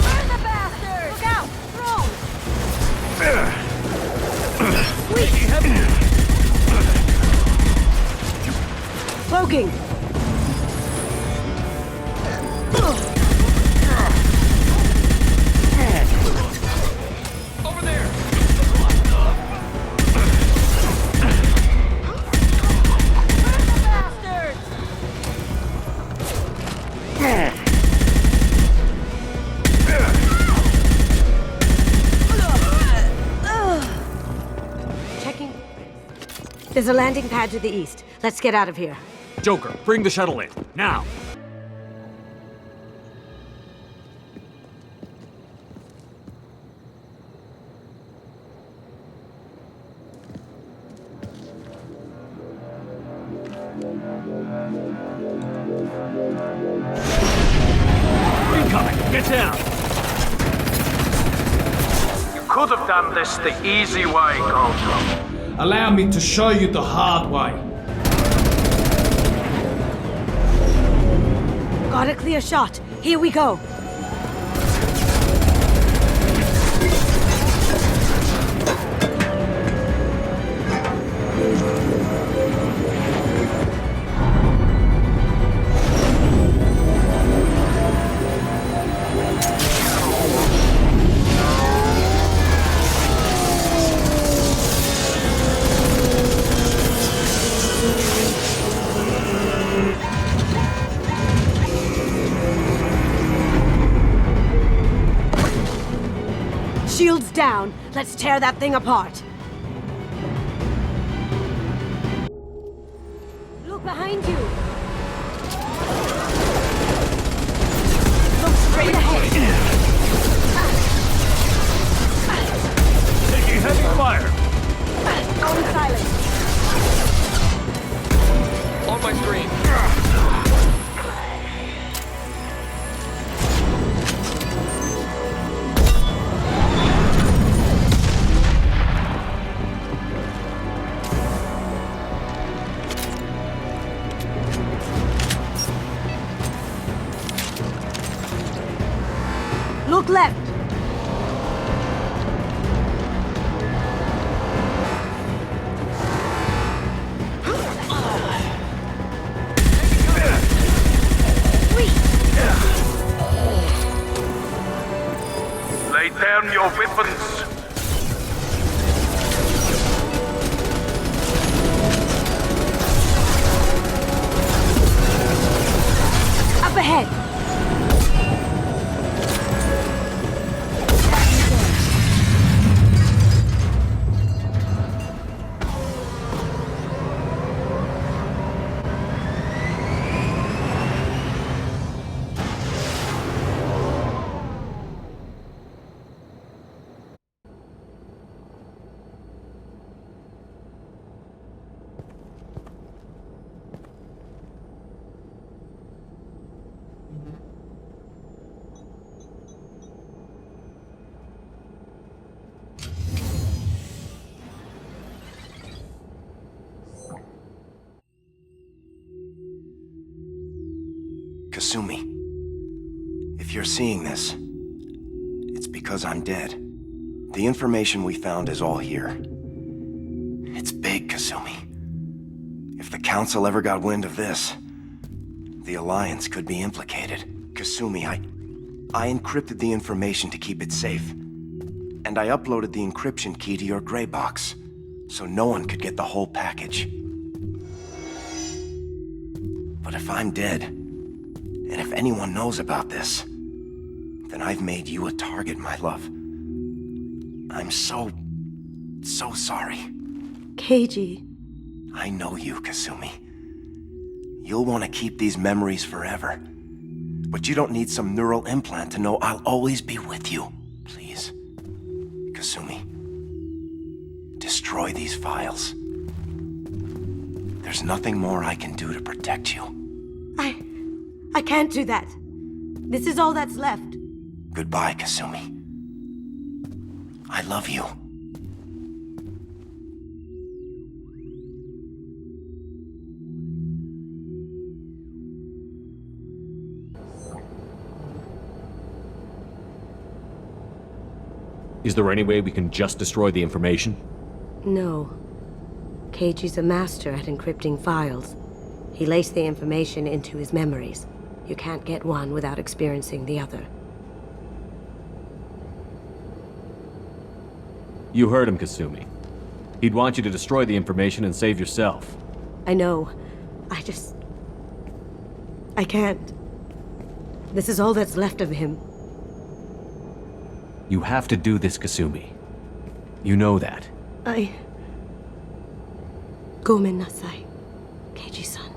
Burn the bastard! Look out! Throw! Cloaking! Over there! Checking. There's a landing pad to the east. Let's get out of here. Joker, bring the shuttle in, now! Incoming! Get down! You could have done this the easy way, Goto. Allow me to show you the hard way. Got a clear shot. Here we go. Shields down. Let's tear that thing apart. Look behind you. Look straight ahead. Taking heavy fire! Going silent. On my screen! Look left. Lay down your weapons. Up ahead. Kasumi, if you're seeing this, it's because I'm dead. The information we found is all here. It's big, Kasumi. If the Council ever got wind of this, the Alliance could be implicated. Kasumi, I encrypted the information to keep it safe. And I uploaded the encryption key to your gray box. so no one could get the whole package. But if I'm dead, and if anyone knows about this, then I've made you a target, my love. I'm so sorry. Keiji. I know you, Kasumi. You'll want to keep these memories forever. But you don't need some neural implant to know I'll always be with you. Please, Kasumi, destroy these files. There's nothing more I can do to protect you. I can't do that. This is all that's left. Goodbye, Kasumi. I love you. Is there any way we can just destroy the information? No. Keiji's a master at encrypting files. He laced the information into his memories. You can't get one without experiencing the other. You heard him, Kasumi. He'd want you to destroy the information and save yourself. I know. I can't. This is all that's left of him. You have to do this, Kasumi. You know that. Gomen nasai, Keiji-san.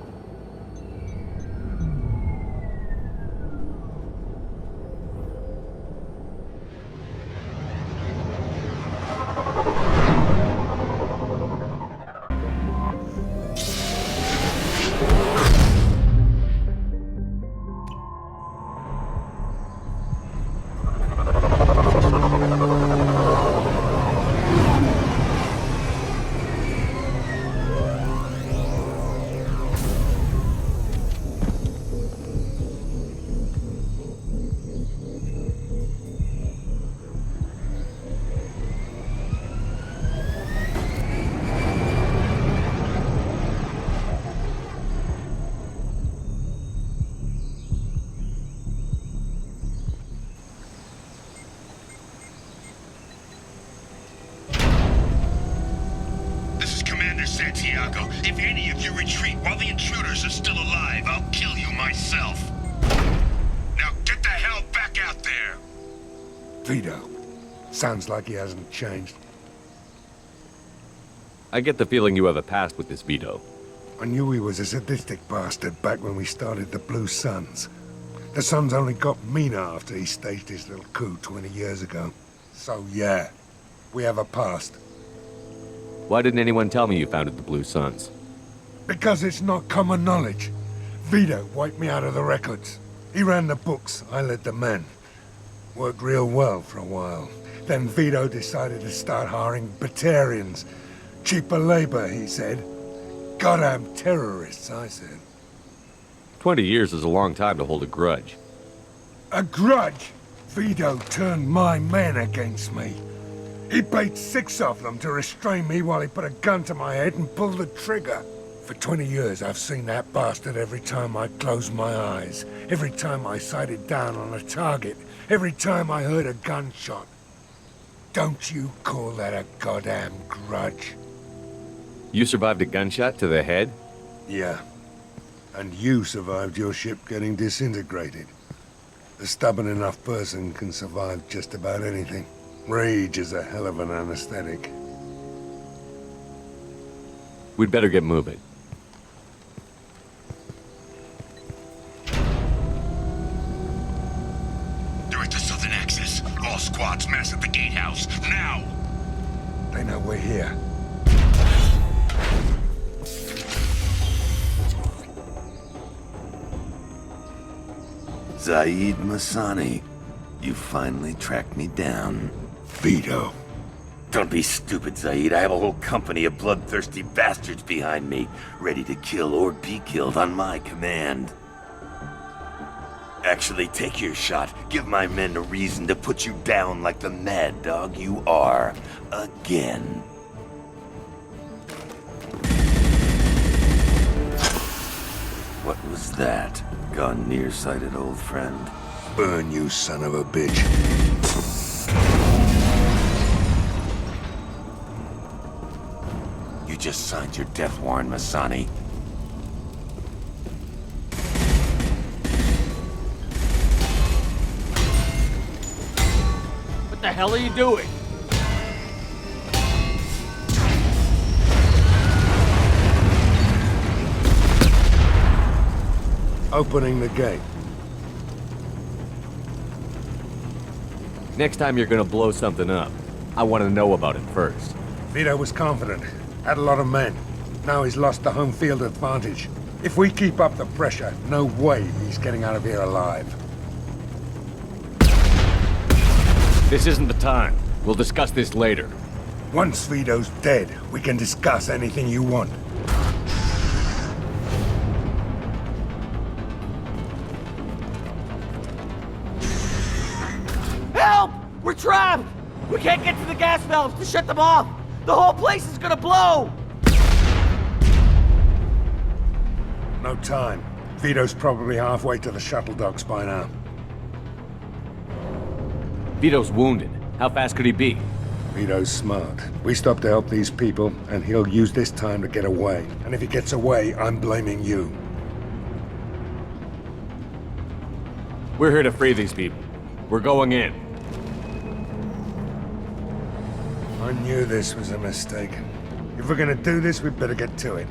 If any of you retreat while the intruders are still alive, I'll kill you myself. Now get the hell back out there! Vito. Sounds like he hasn't changed. I get the feeling you have a past with this Vito. I knew he was a sadistic bastard back when we started the Blue Suns. The Suns only got meaner after he staged his little coup 20 years ago. So yeah, we have a past. Why didn't anyone tell me you founded the Blue Suns? Because it's not common knowledge. Vito wiped me out of the records. He ran the books, I led the men. Worked real well for a while. Then Vito decided to start hiring Batarians. Cheaper labor, he said. Goddamn terrorists, I said. 20 years is a long time to hold a grudge. A grudge? Vito turned my men against me. He paid 6 of them to restrain me while he put a gun to my head and pulled the trigger. For 20 years, I've seen that bastard every time I closed my eyes. Every time I sighted down on a target. Every time I heard a gunshot. Don't you call that a goddamn grudge? You survived a gunshot to the head? Yeah. And you survived your ship getting disintegrated. A stubborn enough person can survive just about anything. Rage is a hell of an anesthetic. We'd better get moving. They're at the southern axis. All squads mass at the gatehouse, now! They know we're here. Zaeed Masani, you finally tracked me down. Vito. Don't be stupid, Zaeed. I have a whole company of bloodthirsty bastards behind me, ready to kill or be killed on my command. Actually, take your shot. Give my men a reason to put you down like the mad dog you are. Again. What was that? Gone nearsighted, old friend. Burn, you son of a bitch. just signed your death warrant, Masani. What the hell are you doing? Opening the gate. Next time you're gonna blow something up, I want to know about it first. Vito was confident, had a lot of men. Now he's lost the home field advantage. If we keep up the pressure, no way he's getting out of here alive. This isn't the time. We'll discuss this later. Once Vito's dead, we can discuss anything you want. Help! We're trapped! We can't get to the gas valves to shut them off! The whole place is gonna blow! No time. Vito's probably halfway to the shuttle docks by now. Vito's wounded. How fast could he be? Vito's smart. We stop to help these people, and he'll use this time to get away. And if he gets away, I'm blaming you. We're here to free these people. We're going in. I knew this was a mistake. If we're gonna do this, we'd better get to it.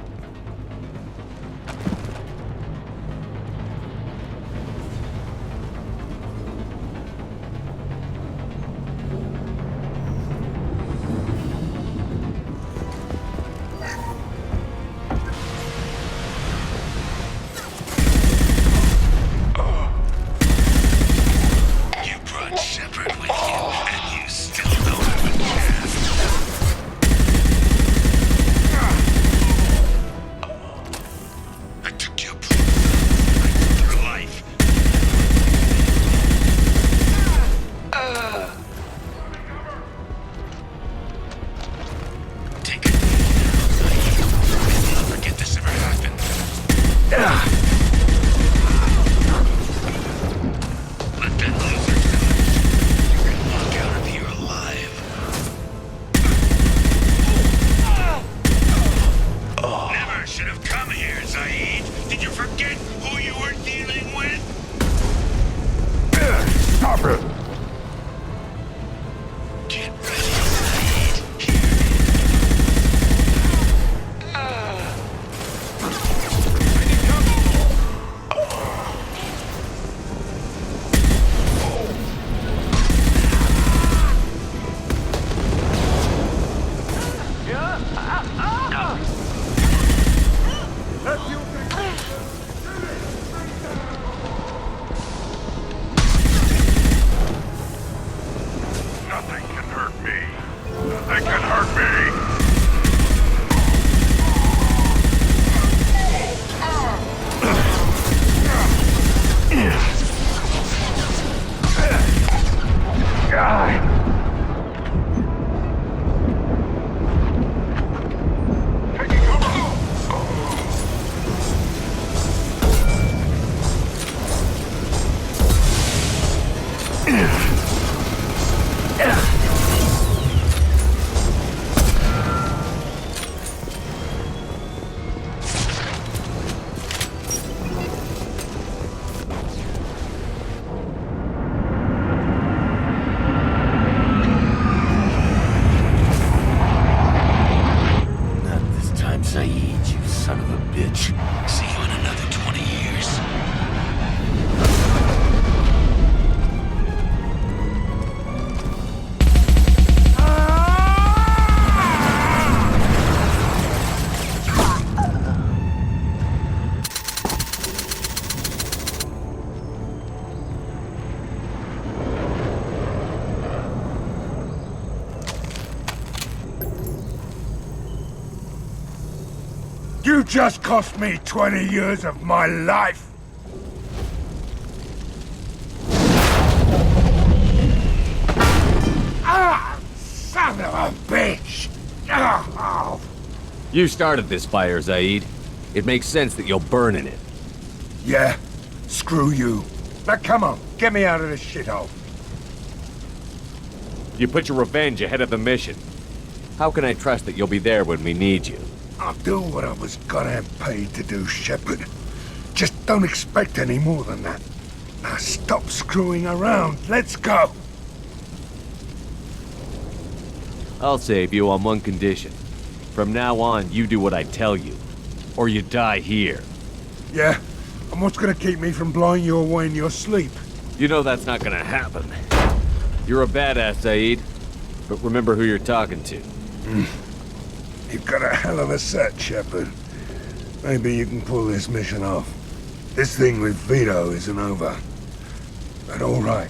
Zaeed, you son of a bitch. See you in another 20 years. You just cost me 20 years of my life! Ah! Son of a bitch! Oh. You started this fire, Zaeed. It makes sense that you'll burn in it. Yeah? Screw you. Now come on, get me out of this shithole. You put your revenge ahead of the mission. How can I trust that you'll be there when we need you? I'll do what I was goddamn paid to do, Shepard. Just don't expect any more than that. Now stop screwing around. Let's go. I'll save you on one condition. From now on, you do what I tell you. Or you die here. Yeah? And what's gonna keep me from blowing you away in your sleep? You know that's not gonna happen. You're a badass, Zaeed. But remember who you're talking to. You've got a hell of a set, Shepard. Maybe you can pull this mission off. This thing with Vito isn't over. But all right.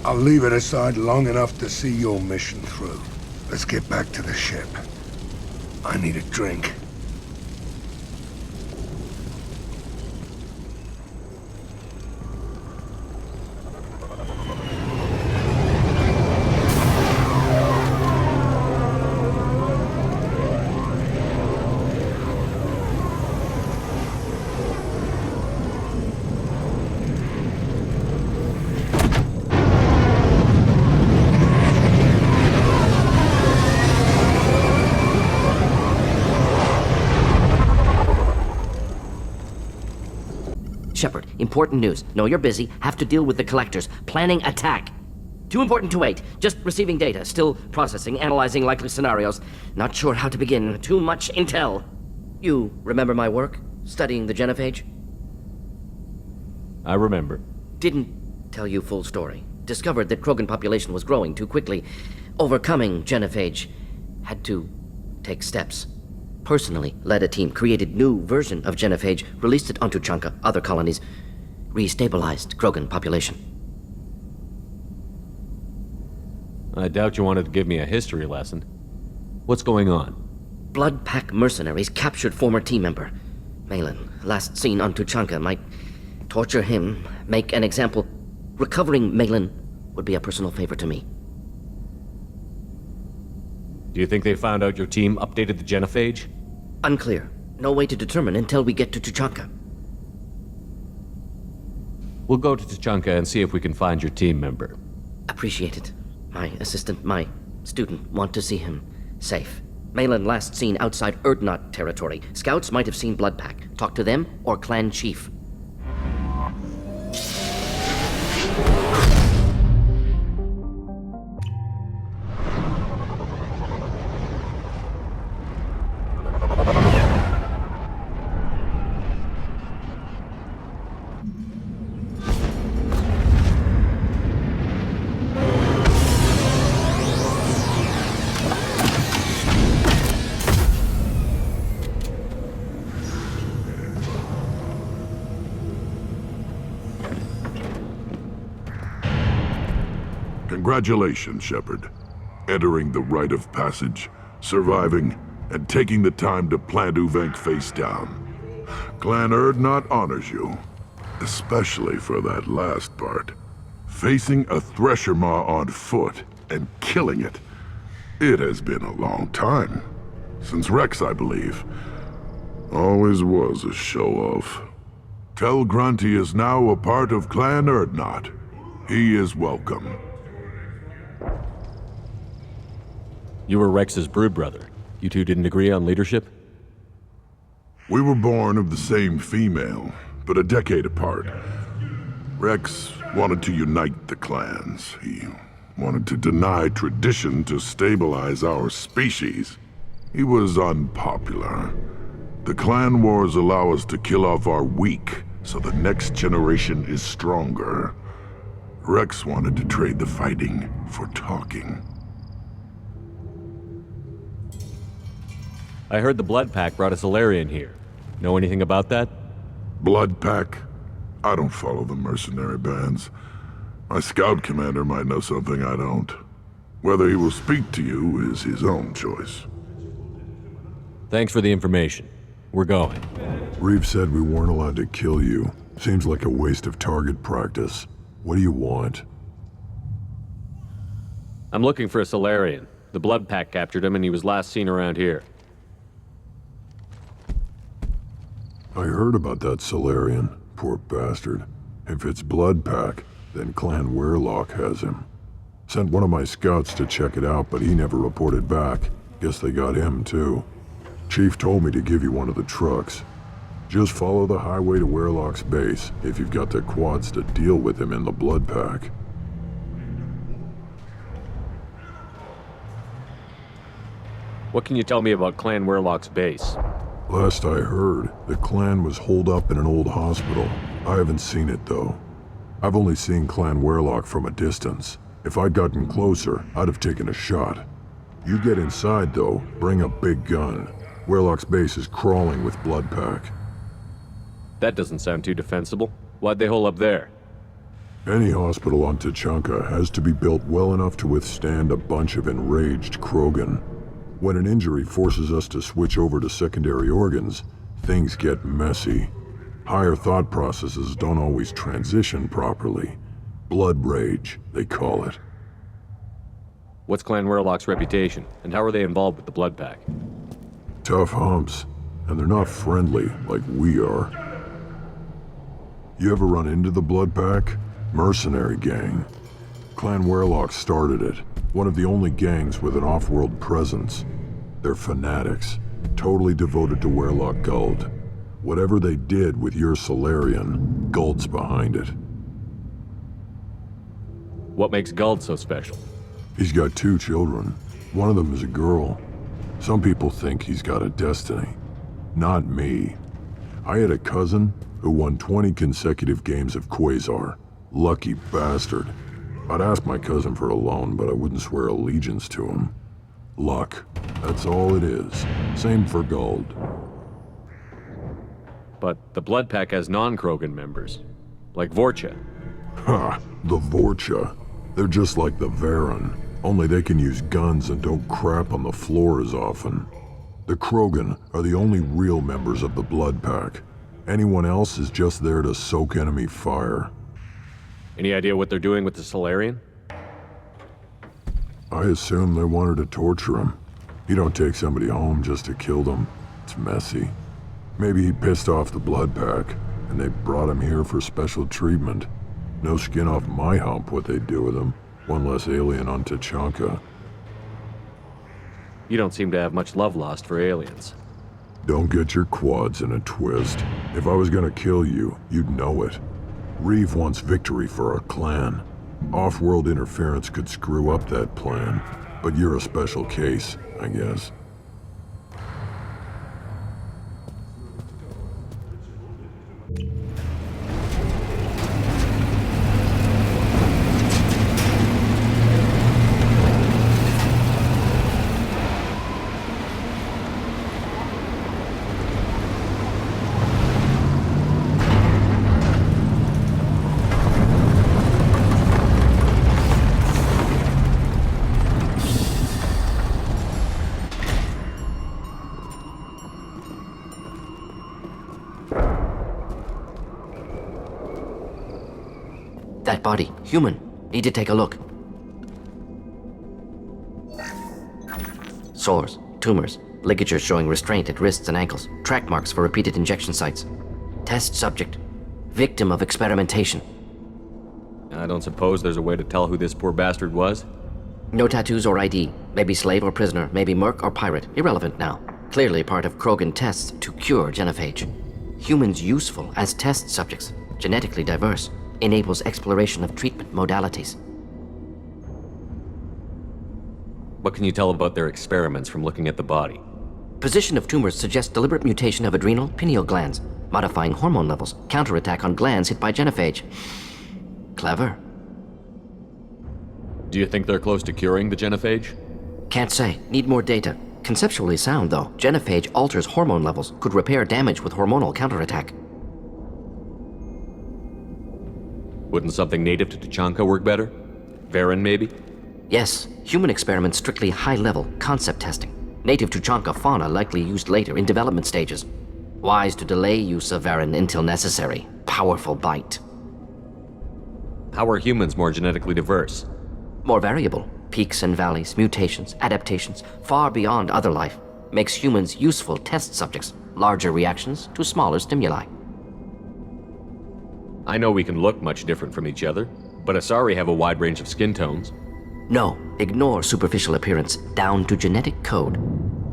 I'll leave it aside long enough to see your mission through. Let's get back to the ship. I need a drink. Shepard, important news. Know you're busy. Have to deal with the collectors. Planning attack. Too important to wait. Just receiving data. Still processing, analyzing likely scenarios. Not sure how to begin. Too much intel. You remember my work? Studying the genophage? I remember. Didn't tell you full story. Discovered that Krogan population was growing too quickly. Overcoming genophage. Had to take steps. Personally led a team, created new version of genophage, released it onto Tuchanka, other colonies, restabilized Krogan population. I doubt you wanted to give me a history lesson. What's going on? Blood Pack mercenaries captured former team member. Malin, last seen on Tuchanka, might torture him, make an example. Recovering Malin would be a personal favor to me. Do you think they found out your team updated the genophage? Unclear. No way to determine until we get to Tuchanka. We'll go to Tuchanka and see if we can find your team member. Appreciate it. My assistant, my student, want to see him safe. Malin last seen outside Urdnot territory. Scouts might have seen Blood Pack. Talk to them or clan chief. Congratulations, Shepard. Entering the rite of passage, surviving, and taking the time to plant Uvenk face down. Clan Urdnot honors you, especially for that last part. Facing a Thresher Maw on foot and killing it. It has been a long time. Since Rex, I believe. Always was a show-off. Tell Grunt he is now a part of Clan Urdnot. He is welcome. You were Rex's brood brother. You two didn't agree on leadership? We were born of the same female, but a decade apart. Rex wanted to unite the clans. He wanted to deny tradition to stabilize our species. He was unpopular. The clan wars allow us to kill off our weak, so the next generation is stronger. Rex wanted to trade the fighting for talking. I heard the Blood Pack brought a Solarian here. Know anything about that? Blood Pack? I don't follow the mercenary bands. My scout commander might know something I don't. Whether he will speak to you is his own choice. Thanks for the information. We're going. Reeve said we weren't allowed to kill you. Seems like a waste of target practice. What do you want? I'm looking for a Solarian. The Blood Pack captured him and he was last seen around here. I heard about that Solarian. Poor bastard. If it's Blood Pack, then Clan Werelock has him. Sent one of my scouts to check it out, but he never reported back. Guess they got him, too. Chief told me to give you one of the trucks. Just follow the highway to Werlock's base if you've got the quads to deal with him in the blood pack. What can you tell me about Clan Werlock's base? Last I heard, the clan was holed up in an old hospital. I haven't seen it, though. I've only seen Clan Werlock from a distance. If I'd gotten closer, I'd have taken a shot. You get inside, though, bring a big gun. Werlock's base is crawling with blood pack. That doesn't sound too defensible. Why'd they hole up there? Any hospital on Tuchanka has to be built well enough to withstand a bunch of enraged Krogan. When an injury forces us to switch over to secondary organs, things get messy. Higher thought processes don't always transition properly. Blood rage, they call it. What's Clan Werlock's reputation, and how are they involved with the blood pack? Tough humps, and they're not friendly like we are. You ever run into the blood pack? Mercenary gang. Clan Werlock started it, one of the only gangs with an off-world presence. They're fanatics, totally devoted to Werlock Guld. Whatever they did with your Solarian, Guld's behind it. What makes Guld so special? He's got 2 children. One of them is a girl. Some people think he's got a destiny. Not me. I had a cousin who won 20 consecutive games of Quasar. Lucky bastard. I'd ask my cousin for a loan, but I wouldn't swear allegiance to him. Luck. That's all it is. Same for Guld. But the blood pack has non-Krogan members, like Vorcha. Ha! The Vorcha. They're just like the Varen, only they can use guns and don't crap on the floor as often. The Krogan are the only real members of the blood pack. Anyone else is just there to soak enemy fire. Any idea what they're doing with the Solarian? I assume they wanted to torture him. You don't take somebody home just to kill them. It's messy. Maybe he pissed off the blood pack, and they brought him here for special treatment. No skin off my hump what they'd do with him. One less alien on Tuchanka. You don't seem to have much love lost for aliens. Don't get your quads in a twist. If I was gonna kill you, you'd know it. Reeve wants victory for our clan. Off-world interference could screw up that plan, but you're a special case, I guess. That body, human. Need to take a look. Sores, tumors, ligatures showing restraint at wrists and ankles, track marks for repeated injection sites. Test subject. Victim of experimentation. I don't suppose there's a way to tell who this poor bastard was? No tattoos or ID. Maybe slave or prisoner, maybe merc or pirate. Irrelevant now. Clearly part of Krogan tests to cure genophage. Humans useful as test subjects. Genetically diverse. Enables exploration of treatment modalities. What can you tell about their experiments from looking at the body? Position of tumors suggests deliberate mutation of adrenal, pineal glands, modifying hormone levels, counterattack on glands hit by genophage. Clever. Do you think they're close to curing the genophage? Can't say. Need more data. Conceptually sound, though. Genophage alters hormone levels, could repair damage with hormonal counterattack. Wouldn't something native to Tuchanka work better? Varen, maybe? Yes. Human experiments strictly high-level, concept testing. Native Tuchanka fauna likely used later in development stages. Wise to delay use of Varen until necessary. Powerful bite. How are humans more genetically diverse? More variable. Peaks and valleys, mutations, adaptations, far beyond other life. Makes humans useful test subjects. Larger reactions to smaller stimuli. I know we can look much different from each other, but Asari have a wide range of skin tones. No, ignore superficial appearance, down to genetic code.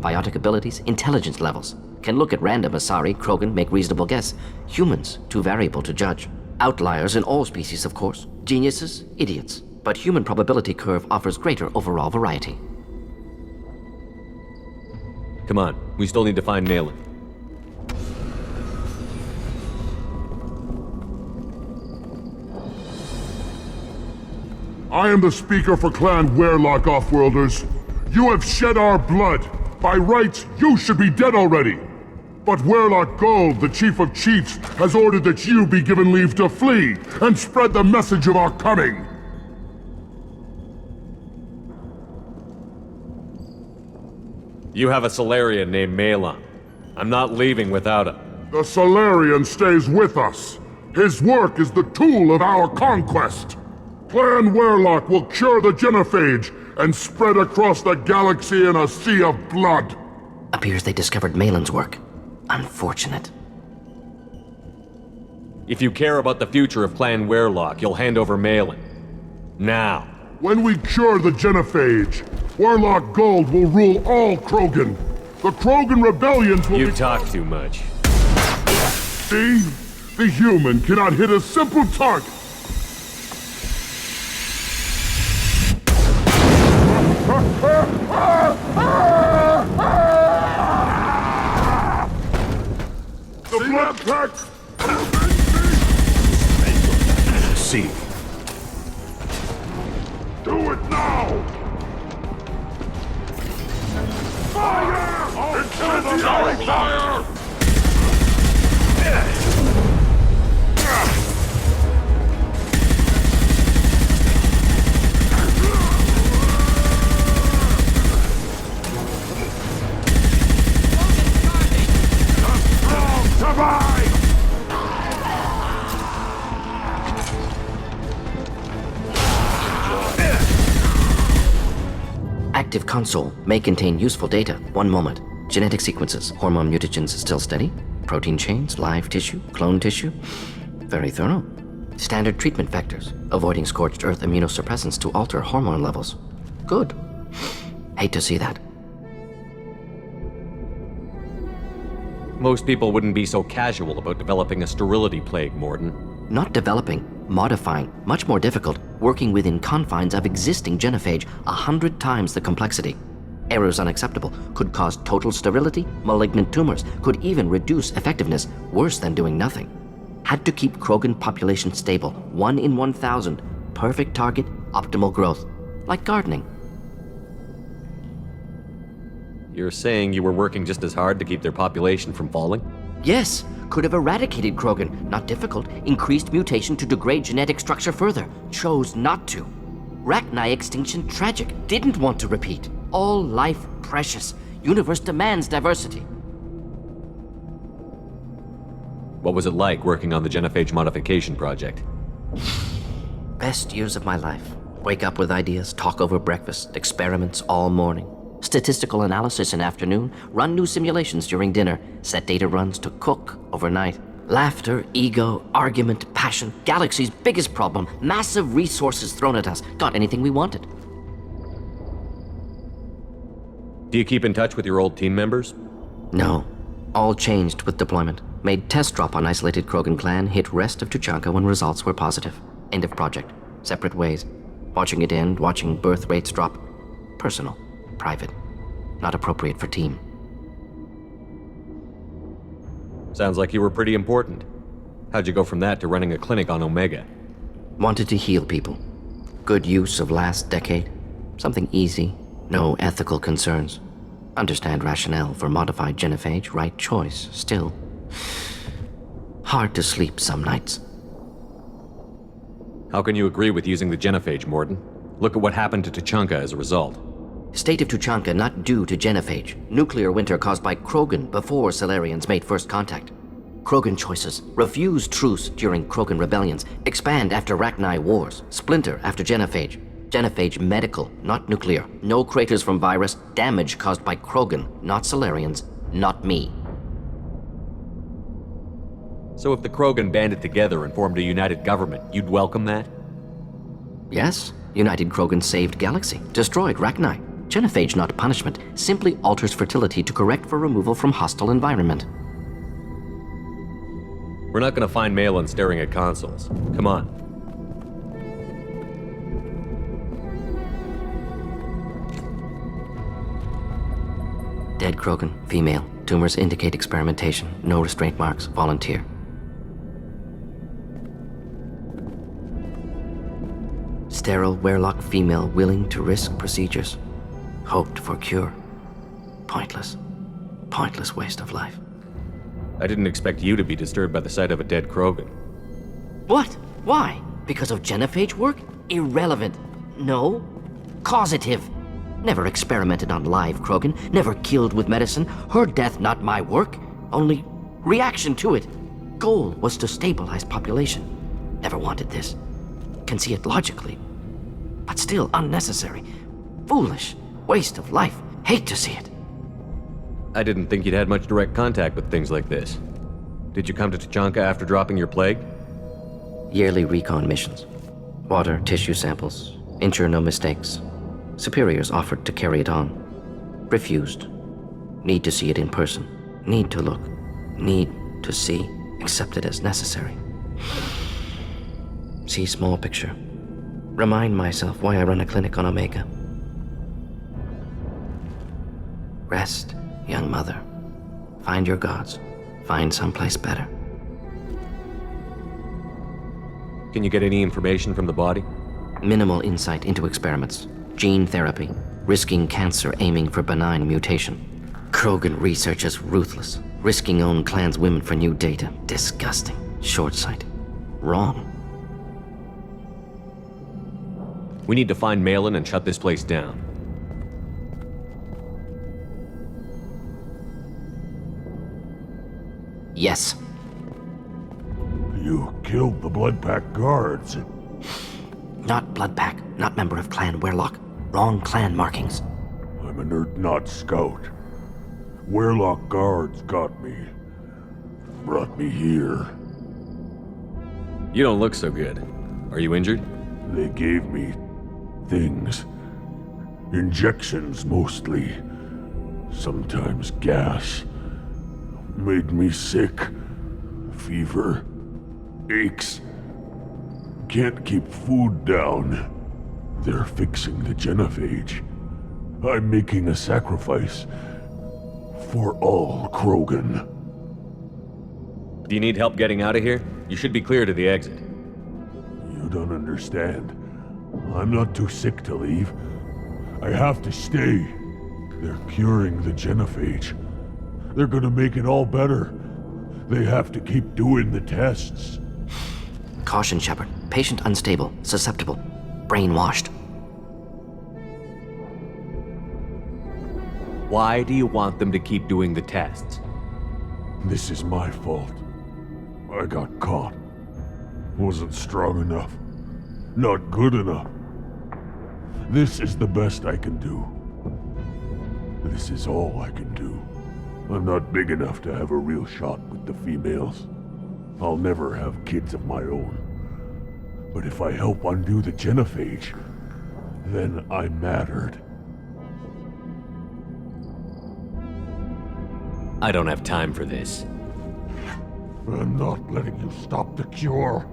biotic abilities, intelligence levels. Can look at random Asari, Krogan, make reasonable guess. Humans, too variable to judge. Outliers in all species, of course. Geniuses, idiots. But human probability curve offers greater overall variety. Come on, we still need to find Malin. I am the speaker for Clan Werelock, Offworlders. You have shed our blood. By rights, you should be dead already. But Werelock Gold, the Chief of Chiefs, has ordered that you be given leave to flee and spread the message of our coming. You have a Solarian named Malin. I'm not leaving without him. The Solarian stays with us. His work is the tool of our conquest. Clan Werelock will cure the genophage and spread across the galaxy in a sea of blood. Appears they discovered Malin's work. Unfortunate. If you care about the future of Clan Werelock, you'll hand over Malin. Now. When we cure the genophage, Werelock Gold will rule all Krogan. The Krogan rebellions will You talk too much. See? The human cannot hit a simple target. The blood pack! See. Do it now! Fire! Incendiary fire! Survive! Active console may contain useful data. One moment. Genetic sequences, hormone mutagens still steady. Protein chains, live tissue, clone tissue. Very thorough. Standard treatment vectors, avoiding scorched earth immunosuppressants to alter hormone levels. Good. Hate to see that. Most people wouldn't be so casual about developing a sterility plague, Mordin. Not developing, modifying, much more difficult, working within confines of existing genophage, 100 times the complexity. Errors unacceptable, could cause total sterility, malignant tumors, could even reduce effectiveness, worse than doing nothing. Had to keep Krogan population stable, 1 in 1,000, perfect target, optimal growth, like gardening. You're saying you were working just as hard to keep their population from falling? Yes, could have eradicated Krogan, not difficult, increased mutation to degrade genetic structure further, chose not to. Rachni extinction tragic, didn't want to repeat. All life precious, universe demands diversity. What was it like working on the genophage modification project? Best years of my life. Wake up with ideas, talk over breakfast, experiments all morning. Statistical analysis in afternoon, run new simulations during dinner, set data runs to cook overnight. Laughter, ego, argument, passion, galaxy's biggest problem, massive resources thrown at us. Got anything we wanted. Do you keep in touch with your old team members? No. All changed with deployment. Made test drop on isolated Krogan clan, hit rest of Tuchanka when results were positive. End of project. Separate ways. Watching it end, watching birth rates drop. Personal. Private. Not appropriate for team. Sounds like you were pretty important. How'd you go from that to running a clinic on Omega? Wanted to heal people. Good use of last decade. Something easy. No ethical concerns. Understand rationale for modified genophage, right choice, still. Hard to sleep some nights. How can you agree with using the genophage, Mordin? Look at what happened to Tuchanka as a result. State of Tuchanka not due to genophage. Nuclear winter caused by Krogan before Solarians made first contact. Krogan choices. Refuse truce during Krogan rebellions. Expand after Rachni wars. Splinter after genophage. Genophage medical, not nuclear. No craters from virus. Damage caused by Krogan, not Solarians. Not me. So if the Krogan banded together and formed a united government, you'd welcome that? Yes. United Krogan saved Galaxy. Destroyed Rachni. Genophage, not punishment, simply alters fertility to correct for removal from hostile environment. We're not gonna find Malin staring at consoles. Come on. Dead Krogan, female. Tumors indicate experimentation. No restraint marks. Volunteer. Sterile Werelock female willing to risk procedures. Hoped for cure. Pointless. Pointless waste of life. I didn't expect you to be disturbed by the sight of a dead Krogan. What? Why? Because of genophage work? Irrelevant. No. Causative. Never experimented on live Krogan, never killed with medicine. Her death not my work, only reaction to it. Goal was to stabilize population. Never wanted this. Can see it logically. But still unnecessary. Foolish. Waste of life. Hate to see it. I didn't think you'd had much direct contact with things like this. Did you come to Tuchanka after dropping your plague? Yearly recon missions. Water, tissue samples. Ensure no mistakes. Superiors offered to carry it on. Refused. Need to see it in person. Need to look. Need to see. Accepted as necessary. See small picture. Remind myself why I run a clinic on Omega. Rest, young mother. Find your gods. Find someplace better. Can you get any information from the body? Minimal insight into experiments. Gene therapy. Risking cancer, aiming for benign mutation. Krogan research is ruthless. Risking own clan's women for new data. Disgusting. Short-sighted. Wrong. We need to find Malin and shut this place down. Yes. You killed the Bloodpack guards. Not Bloodpack, not member of Clan Werelock. Wrong clan markings. I'm an Urdnot scout. Werelock guards got me. Brought me here. You don't look so good. Are you injured? They gave me things. Injections, mostly. Sometimes gas. Made me sick. Fever. Aches. Can't keep food down. They're fixing the genophage. I'm making a sacrifice. For all Krogan. Do you need help getting out of here? You should be clear to the exit. You don't understand. I'm not too sick to leave. I have to stay. They're curing the genophage. They're gonna make it all better. They have to keep doing the tests. Caution, Shepard. Patient unstable, susceptible, brainwashed. Why do you want them to keep doing the tests? This is my fault. I got caught. Wasn't strong enough. Not good enough. This is the best I can do. This is all I can do. I'm not big enough to have a real shot with the females. I'll never have kids of my own. But if I help undo the genophage, then I mattered. I don't have time for this. I'm not letting you stop the cure.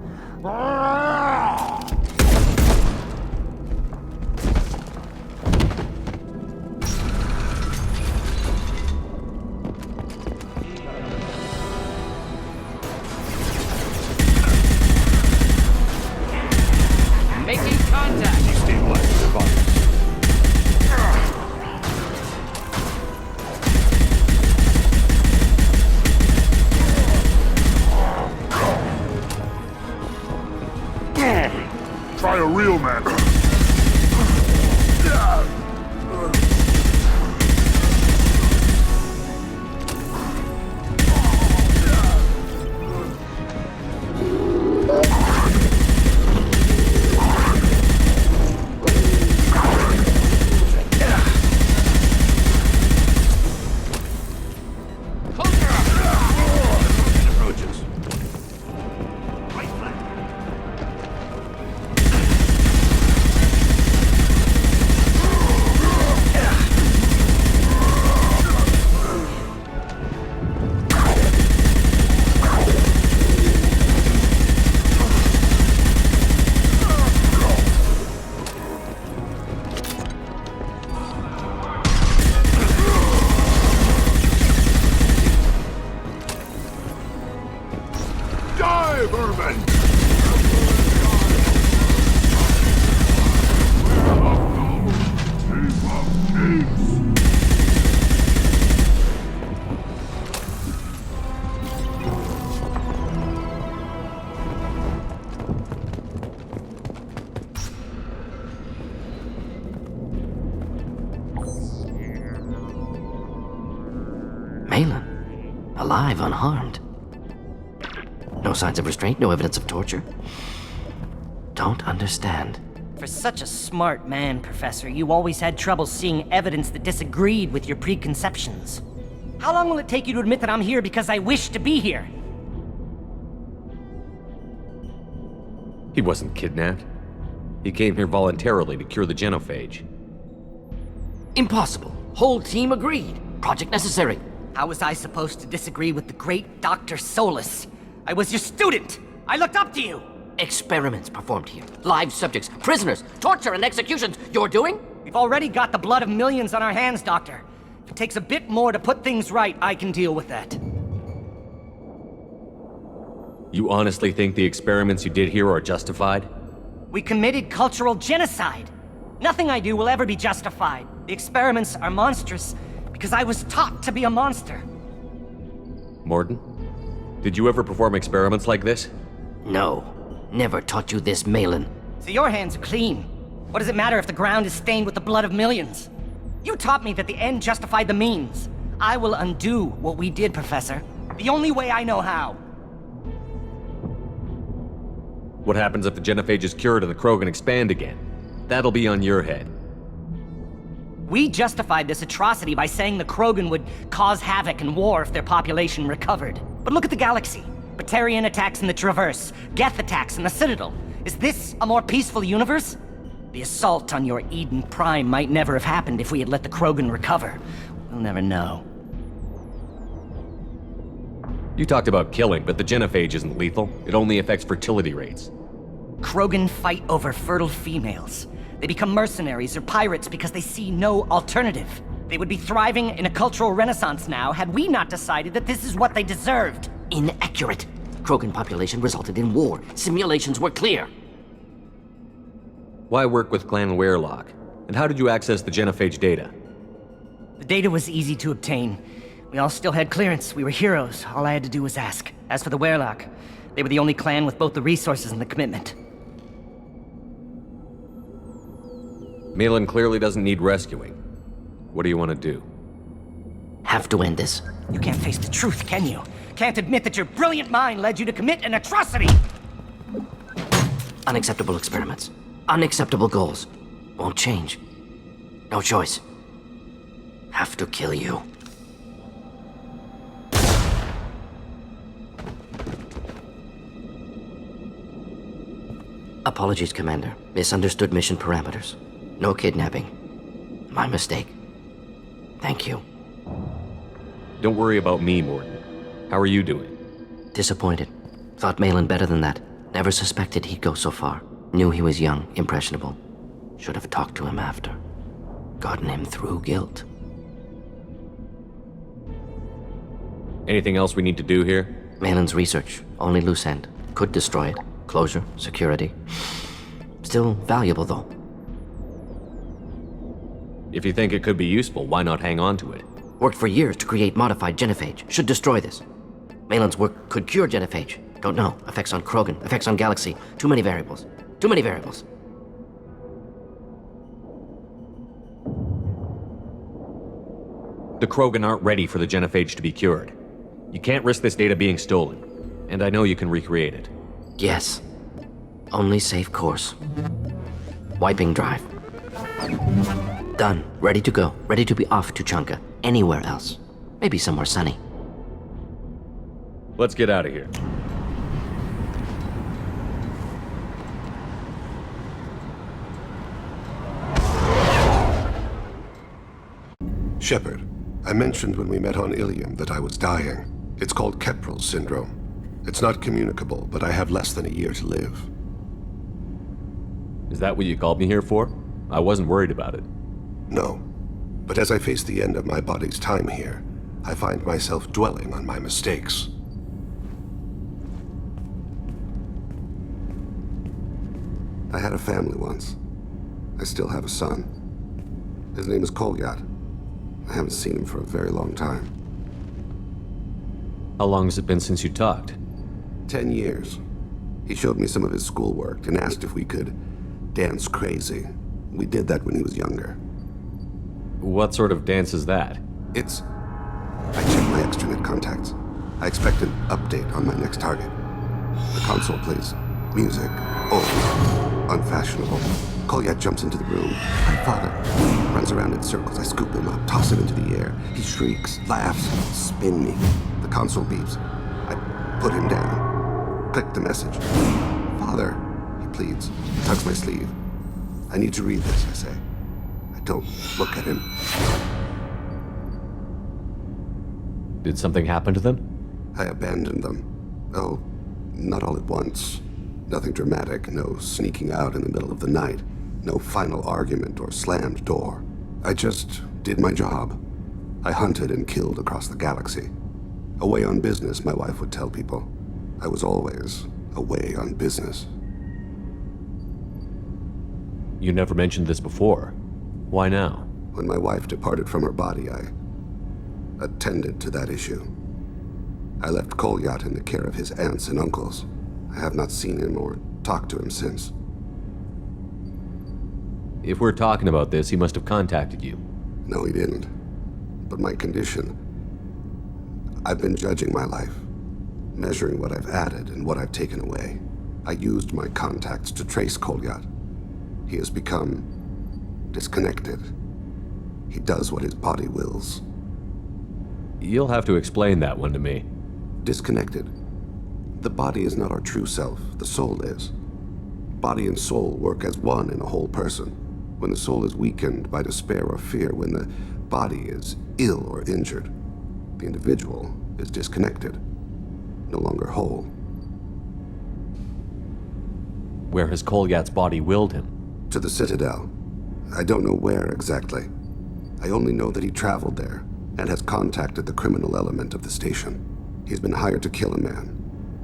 Making contact. Destabilize their bodies. Try a real man. Malin, alive, unharmed. No signs of restraint, no evidence of torture. Don't understand. For such a smart man, Professor, you always had trouble seeing evidence that disagreed with your preconceptions. How long will it take you to admit that I'm here because I wish to be here? He wasn't kidnapped. He came here voluntarily to cure the genophage. Impossible. Whole team agreed. Project necessary. How was I supposed to disagree with the great Dr. Solus? I was your student! I looked up to you! Experiments performed here. Live subjects, prisoners, torture and executions. You're doing? We've already got the blood of millions on our hands, Doctor. If it takes a bit more to put things right, I can deal with that. You honestly think the experiments you did here are justified? We committed cultural genocide. Nothing I do will ever be justified. The experiments are monstrous because I was taught to be a monster. Mordin, did you ever perform experiments like this? No. Never taught you this, Malin. So your hands are clean. What does it matter if the ground is stained with the blood of millions? You taught me that the end justified the means. I will undo what we did, Professor. The only way I know how. What happens if the genophage is cured and the Krogan expand again? That'll be on your head. We justified this atrocity by saying the Krogan would cause havoc and war if their population recovered. But look at the galaxy. Batarian attacks in the Traverse, Geth attacks in the Citadel. Is this a more peaceful universe? The assault on your Eden Prime might never have happened if we had let the Krogan recover. We'll never know. You talked about killing, but the genophage isn't lethal. It only affects fertility rates. Krogan fight over fertile females. They become mercenaries or pirates because they see no alternative. They would be thriving in a cultural renaissance now had we not decided that this is what they deserved. Inaccurate. Krogan population resulted in war. Simulations were clear. Why work with Clan Werelock? And how did you access the genophage data? The data was easy to obtain. We all still had clearance. We were heroes. All I had to do was ask. As for the Werelock, they were the only clan with both the resources and the commitment. Malin clearly doesn't need rescuing. What do you want to do? Have to end this. You can't face the truth, can you? Can't admit that your brilliant mind led you to commit an atrocity! Unacceptable experiments. Unacceptable goals. Won't change. No choice. Have to kill you. Apologies, Commander. Misunderstood mission parameters. No kidnapping. My mistake. Thank you. Don't worry about me, Mordin. How are you doing? Disappointed. Thought Malin better than that. Never suspected he'd go so far. Knew he was young, impressionable. Should have talked to him after. Gotten him through guilt. Anything else we need to do here? Malin's research. Only loose end. Could destroy it. Closure, security. Still valuable, though. If you think it could be useful, why not hang on to it? Worked for years to create modified genophage. Should destroy this. Malin's work could cure genophage. Don't know. Effects on Krogan, effects on Galaxy. Too many variables. Too many variables. The Krogan aren't ready for the genophage to be cured. You can't risk this data being stolen. And I know you can recreate it. Yes. Only safe course. Wiping drive. Done. Ready to go. Ready to be off to Chunka. Anywhere else. Maybe somewhere sunny. Let's get out of here. Shepard, I mentioned when we met on Ilium that I was dying. It's called Kepral's syndrome. It's not communicable, but I have less than a year to live. Is that what you called me here for? I wasn't worried about it. No. But as I face the end of my body's time here, I find myself dwelling on my mistakes. I had a family once. I still have a son. His name is Kolyat. I haven't seen him for a very long time. How long has it been since you talked? 10 years. He showed me some of his schoolwork and asked if we could dance crazy. We did that when he was younger. What sort of dance is that? I checked my get contacts. I expect an update on my next target. The console plays music, old, unfashionable. Kolyat jumps into the room. My father runs around in circles. I scoop him up, toss him into the air. He shrieks, laughs, spin me. The console beeps. I put him down. Click the message. Father, he pleads, tugs my sleeve. I need to read this, I say. I don't look at him. Did something happen to them? I abandoned them. Oh, not all at once. Nothing dramatic, no sneaking out in the middle of the night, no final argument or slammed door. I just did my job. I hunted and killed across the galaxy. Away on business, my wife would tell people. I was always away on business. You never mentioned this before. Why now? When my wife departed from her body, I attended to that issue. I left Kolyat in the care of his aunts and uncles. I have not seen him or talked to him since. If we're talking about this, he must have contacted you. No, he didn't. But my condition... I've been judging my life, measuring what I've added and what I've taken away. I used my contacts to trace Kolyat. He has become disconnected. He does what his body wills. You'll have to explain that one to me. Disconnected. The body is not our true self, the soul is. Body and soul work as one in a whole person. When the soul is weakened by despair or fear, when the body is ill or injured, the individual is disconnected, no longer whole. Where has Kolyat's body willed him? To the Citadel. I don't know where exactly. I only know that he traveled there and has contacted the criminal element of the station. He's been hired to kill a man.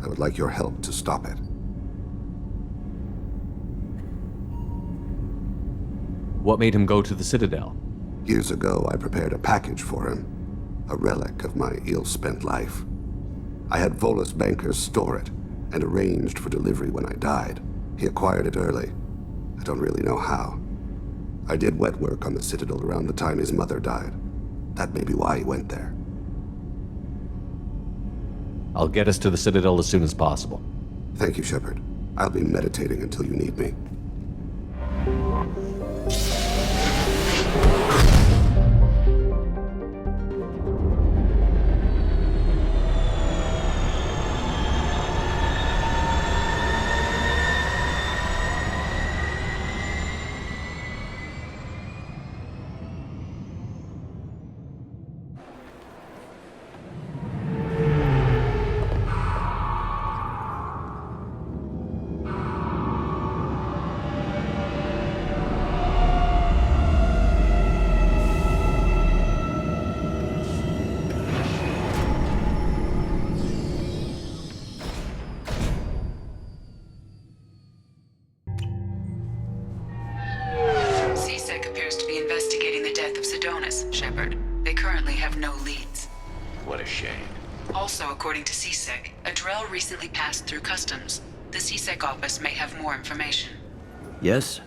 I would like your help to stop it. What made him go to the Citadel? Years ago, I prepared a package for him. A relic of my ill-spent life. I had Volus bankers store it and arranged for delivery when I died. He acquired it early. I don't really know how. I did wet work on the Citadel around the time his mother died. That may be why he went there. I'll get us to the Citadel as soon as possible. Thank you, Shepard. I'll be meditating until you need me. Recently passed through customs. The CSEC office may have more information. Yes?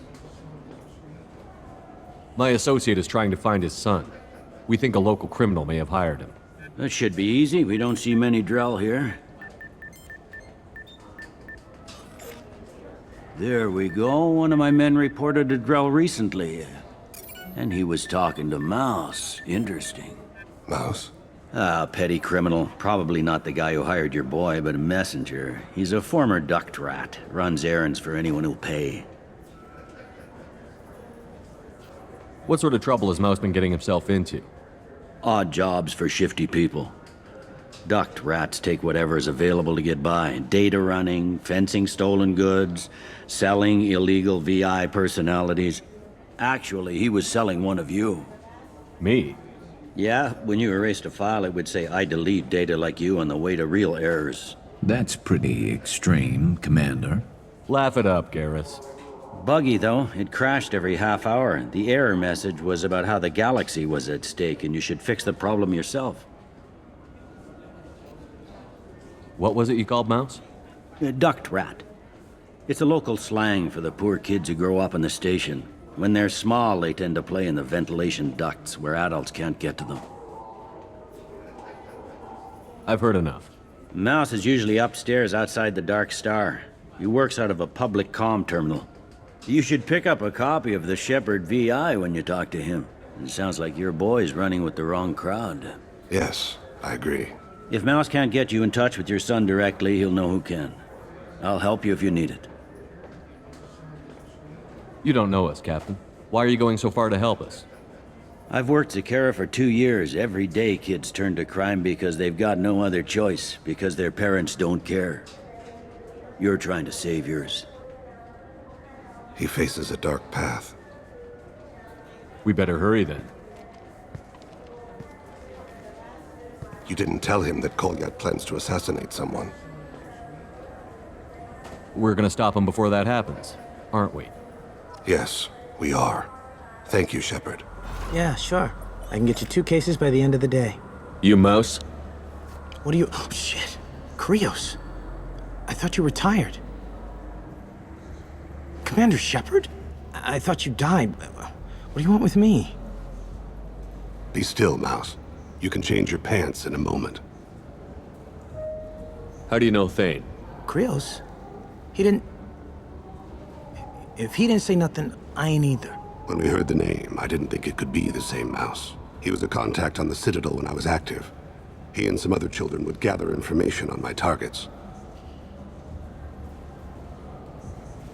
My associate is trying to find his son. We think a local criminal may have hired him. That should be easy. We don't see many Drell here. There we go. One of my men reported a Drell recently. And he was talking to Mouse. Interesting. Mouse? Ah, petty criminal. Probably not the guy who hired your boy, but a messenger. He's a former duct rat. Runs errands for anyone who'll pay. What sort of trouble has Mouse been getting himself into? Odd jobs for shifty people. Duct rats take whatever is available to get by. Data running, fencing stolen goods, selling illegal VI personalities. Actually, he was selling one of you. Me? Yeah, when you erased a file, it would say, I delete data like you on the way to real errors. That's pretty extreme, Commander. Laugh it up, Garrus. Buggy, though. It crashed every half hour. The error message was about how the galaxy was at stake, and you should fix the problem yourself. What was it you called Mouse? A duct rat. It's a local slang for the poor kids who grow up in the station. When they're small, they tend to play in the ventilation ducts where adults can't get to them. I've heard enough. Mouse is usually upstairs outside the Dark Star. He works out of a public comm terminal. You should pick up a copy of the Shepherd VI when you talk to him. It sounds like your boy's running with the wrong crowd. Yes, I agree. If Mouse can't get you in touch with your son directly, he'll know who can. I'll help you if you need it. You don't know us, Captain. Why are you going so far to help us? I've worked Zakara for 2 years. Every day kids turn to crime because they've got no other choice, because their parents don't care. You're trying to save yours. He faces a dark path. We better hurry then. You didn't tell him that Kolyat plans to assassinate someone. We're gonna stop him before that happens, aren't we? Yes, we are. Thank you, Shepard. Yeah, sure. I can get you 2 cases by the end of the day. You Mouse? What are you... Oh, shit. Krios. I thought you were retired. Commander Shepard? I thought you died. What do you want with me? Be still, Mouse. You can change your pants in a moment. How do you know Thane? Krios? He didn't... If he didn't say nothing, I ain't either. When we heard the name, I didn't think it could be the same Mouse. He was a contact on the Citadel when I was active. He and some other children would gather information on my targets.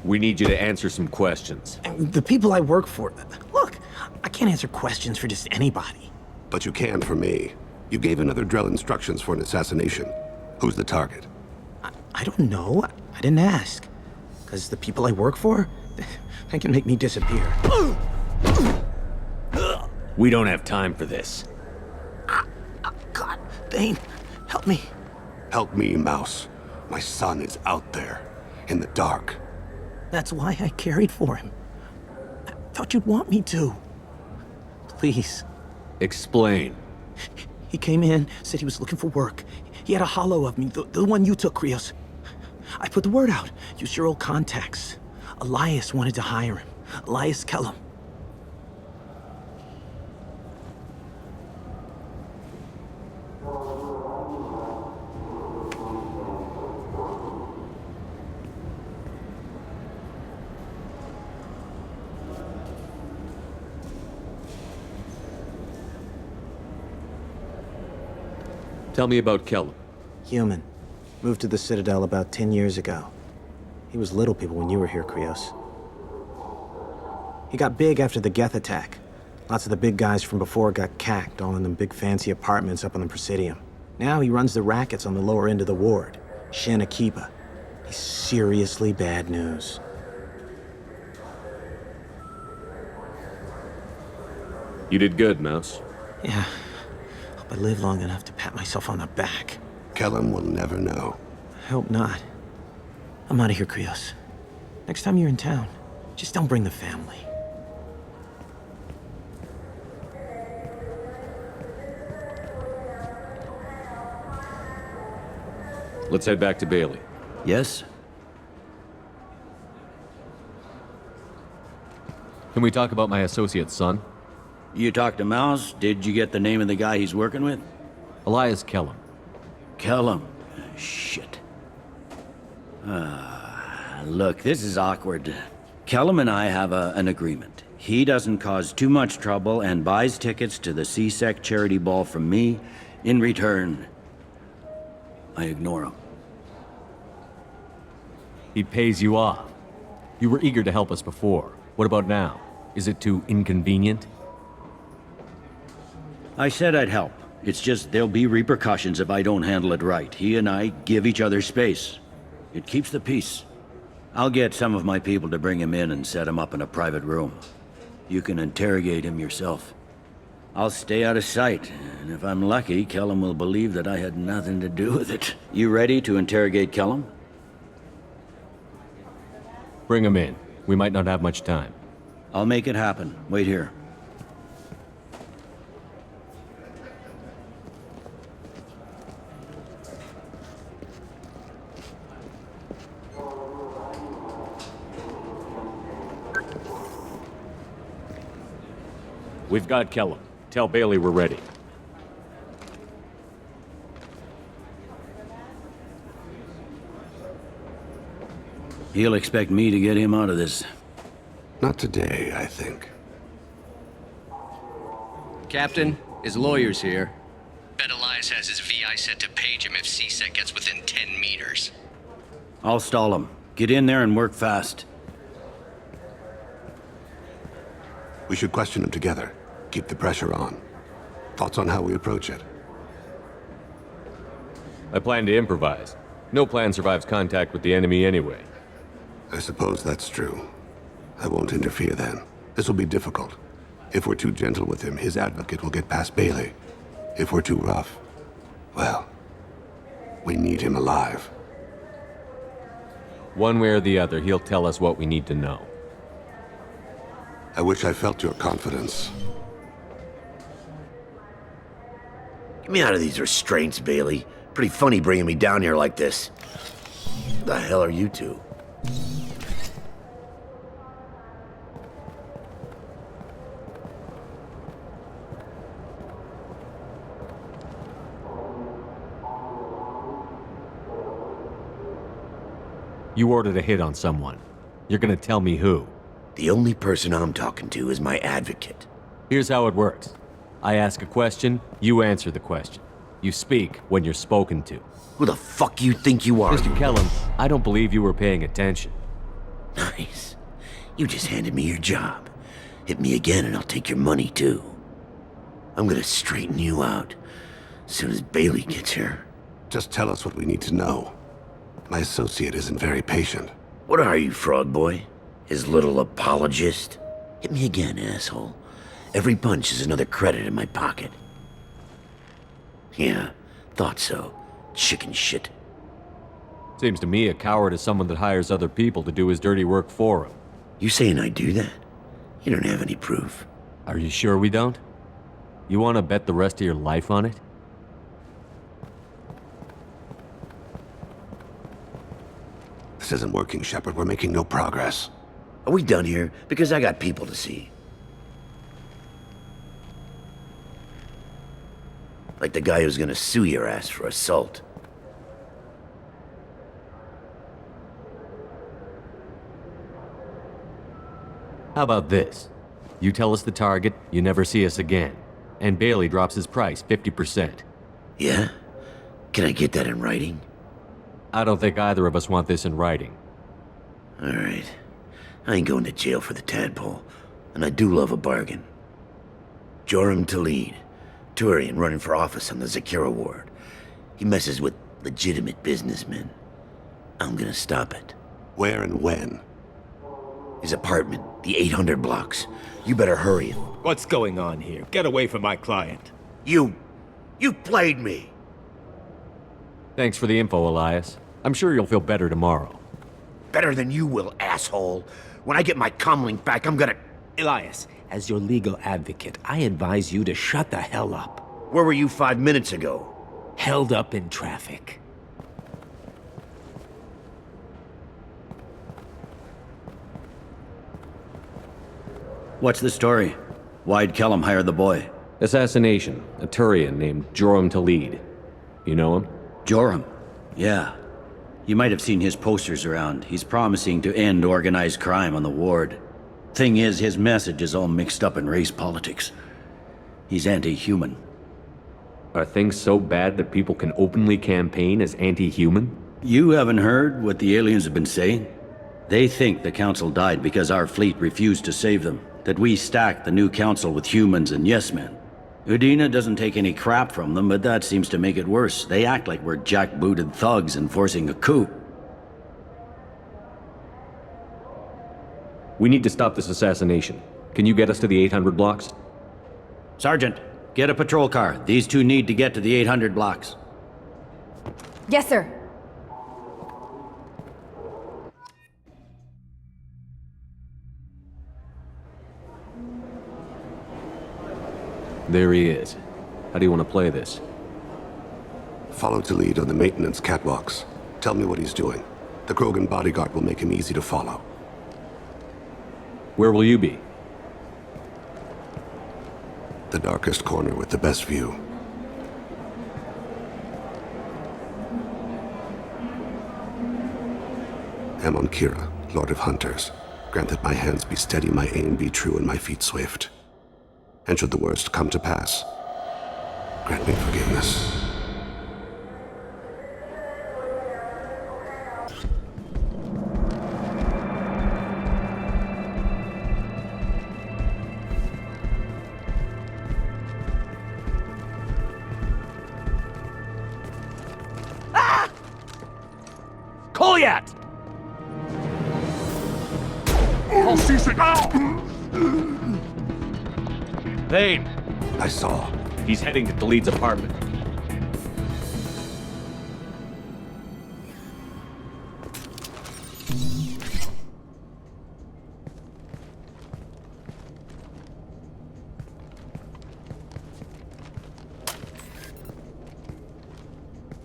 We need you to answer some questions. The people I work for... Look, I can't answer questions for just anybody. But you can for me. You gave another Drell instructions for an assassination. Who's the target? I don't know. I didn't ask. Because the people I work for, they can make me disappear. We don't have time for this. God, Thane, help me. Help me, Mouse. My son is out there, in the dark. That's why I carried for him. I thought you'd want me to. Please. Explain. He came in, said he was looking for work. He had a hollow of me, the one you took, Krios. I put the word out. Use your old contacts. Elias wanted to hire him. Elias Kellum. Tell me about Kellum. Human. Moved to the Citadel about 10 years ago. He was little people when you were here, Krios. He got big after the Geth attack. Lots of the big guys from before got cacked, all in them big fancy apartments up on the Presidium. Now he runs the rackets on the lower end of the ward, Shin Akiba. He's seriously bad news. You did good, Mouse. Yeah. Hope I live long enough to pat myself on the back. Kellum will never know. I hope not. I'm out of here, Krios. Next time you're in town, just don't bring the family. Let's head back to Bailey. Yes? Can we talk about my associate's son? You talked to Mouse? Did you get the name of the guy he's working with? Elias Kellum. Kellum? Shit. Look, this is awkward. Kellum and I have an agreement. He doesn't cause too much trouble and buys tickets to the CSEC charity ball from me. In return, I ignore him. He pays you off. You were eager to help us before. What about now? Is it too inconvenient? I said I'd help. It's just there'll be repercussions if I don't handle it right. He and I give each other space. It keeps the peace. I'll get some of my people to bring him in and set him up in a private room. You can interrogate him yourself. I'll stay out of sight, and if I'm lucky, Kellum will believe that I had nothing to do with it. You ready to interrogate Kellum? Bring him in. We might not have much time. I'll make it happen. Wait here. We've got Kellum. Tell Bailey we're ready. He'll expect me to get him out of this. Not today, I think. Captain, his lawyer's here. Bet Elias has his VI set to page him if CSEC gets within 10 meters. I'll stall him. Get in there and work fast. We should question him together. Keep the pressure on. Thoughts on how we approach it? I plan to improvise. No plan survives contact with the enemy anyway. I suppose that's true. I won't interfere then. This will be difficult. If we're too gentle with him, his advocate will get past Bailey. If we're too rough, well, we need him alive. One way or the other, he'll tell us what we need to know. I wish I felt your confidence. Get me out of these restraints, Bailey. Pretty funny bringing me down here like this. What the hell are you two? You ordered a hit on someone. You're gonna tell me who? The only person I'm talking to is my advocate. Here's how it works. I ask a question, you answer the question. You speak when you're spoken to. Who the fuck you think you are? Mr. Kellum, I don't believe you were paying attention. Nice. You just handed me your job. Hit me again and I'll take your money too. I'm gonna straighten you out as soon as Bailey gets here. Just tell us what we need to know. My associate isn't very patient. What are you, frog boy? His little apologist? Hit me again, asshole. Every punch is another credit in my pocket. Yeah, thought so. Chicken shit. Seems to me a coward is someone that hires other people to do his dirty work for him. You saying I do that? You don't have any proof. Are you sure we don't? You want to bet the rest of your life on it? This isn't working, Shepard. We're making no progress. Are we done here? Because I got people to see. Like the guy who's gonna sue your ass for assault. How about this? You tell us the target, you never see us again. And Bailey drops his price 50%. Yeah? Can I get that in writing? I don't think either of us want this in writing. Alright. I ain't going to jail for the tadpole, and I do love a bargain. Joram Talid, Turian running for office on the Zakira ward. He messes with legitimate businessmen. I'm gonna stop it. Where and when? His apartment, the 800 blocks. You better hurry. What's going on here? Get away from my client. You played me. Thanks for the info, Elias. I'm sure you'll feel better tomorrow. Better than you will, asshole. When I get my comlink back, I'm gonna... Elias, as your legal advocate, I advise you to shut the hell up. Where were you 5 minutes ago? Held up in traffic. What's the story? Why'd Kellum hire the boy? Assassination. A Turian named Joram Talid. You know him? Joram? Yeah. You might have seen his posters around. He's promising to end organized crime on the ward. Thing is, his message is all mixed up in race politics. He's anti-human. Are things so bad that people can openly campaign as anti-human? You haven't heard what the aliens have been saying? They think the Council died because our fleet refused to save them. That we stacked the new Council with humans and yes-men. Udina doesn't take any crap from them, but that seems to make it worse. They act like we're jackbooted thugs enforcing a coup. We need to stop this assassination. Can you get us to the 800 blocks? Sergeant, get a patrol car. These two need to get to the 800 blocks. Yes, sir. There he is. How do you want to play this? Follow Talid on the maintenance catwalks. Tell me what he's doing. The Krogan bodyguard will make him easy to follow. Where will you be? The darkest corner with the best view. Amon Kira, Lord of Hunters. Grant that my hands be steady, my aim be true, and my feet swift. And should the worst come to pass, grant me forgiveness. Kolyat! Oh, C-Sec! Thane! I saw. He's heading to Talid's apartment.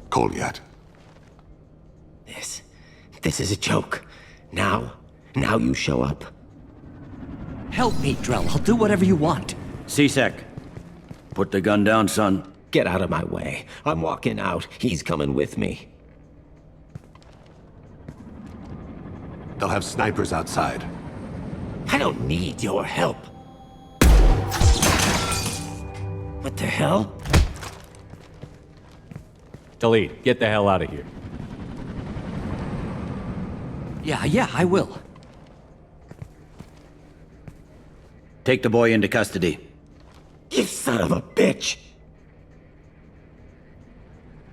Kolyat. This is a joke. Now you show up. Help me, Drell. I'll do whatever you want. C-Sec, put the gun down, son. Get out of my way. I'm walking out. He's coming with me. They'll have snipers outside. I don't need your help. What the hell? Talid, get the hell out of here. Yeah, I will. Take the boy into custody. You son of a bitch!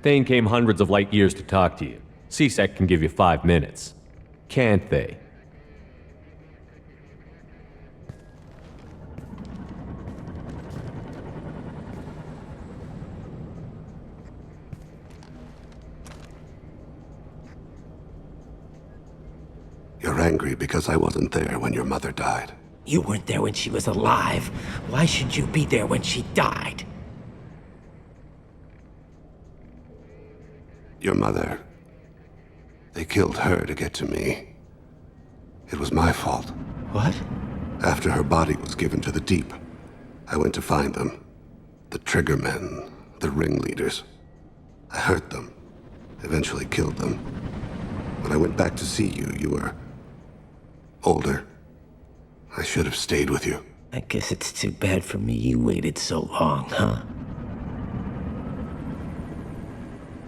Thane came hundreds of light years to talk to you. C-Sec can give you 5 minutes. Can't they? You're angry because I wasn't there when your mother died. You weren't there when she was alive. Why should you be there when she died? Your mother... They killed her to get to me. It was my fault. What? After her body was given to the Deep, I went to find them. The Triggermen, the ringleaders. I hurt them. Eventually killed them. When I went back to see you, you were... older. I should have stayed with you. I guess it's too bad for me you waited so long, huh?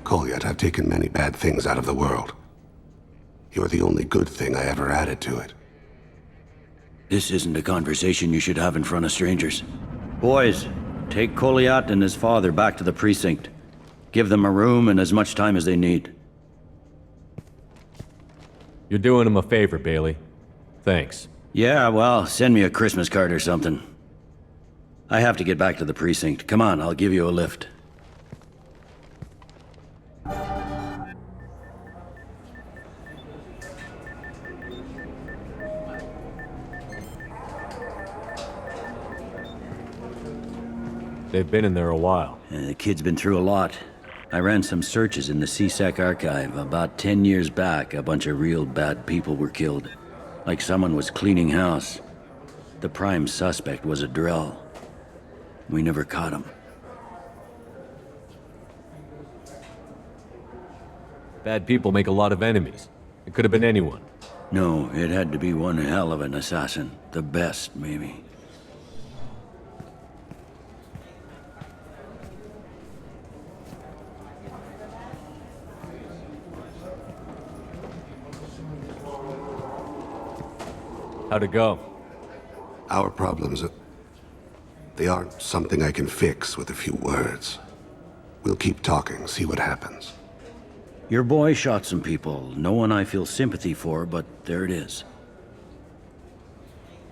Kolyat, I've taken many bad things out of the world. You're the only good thing I ever added to it. This isn't a conversation you should have in front of strangers. Boys, take Kolyat and his father back to the precinct. Give them a room and as much time as they need. You're doing him a favor, Bailey. Thanks. Yeah, well, send me a Christmas card or something. I have to get back to the precinct. Come on, I'll give you a lift. They've been in there a while. The kid's been through a lot. I ran some searches in the C-Sec archive. About 10 years back, a bunch of real bad people were killed. Like someone was cleaning house. The prime suspect was a Drell. We never caught him. Bad people make a lot of enemies. It could have been anyone. No, it had to be one hell of an assassin. The best, maybe. How'd it go? Our problems, they aren't something I can fix with a few words. We'll keep talking, see what happens. Your boy shot some people. No one I feel sympathy for, but there it is.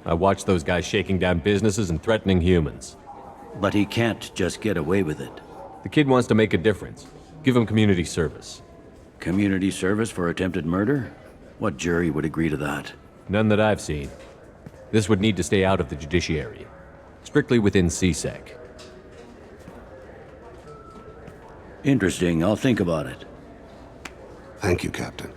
I watched those guys shaking down businesses and threatening humans. But he can't just get away with it. The kid wants to make a difference. Give him community service. Community service for attempted murder? What jury would agree to that? None that I've seen. This would need to stay out of the judiciary. Strictly within C-Sec. Interesting. I'll think about it. Thank you, Captain.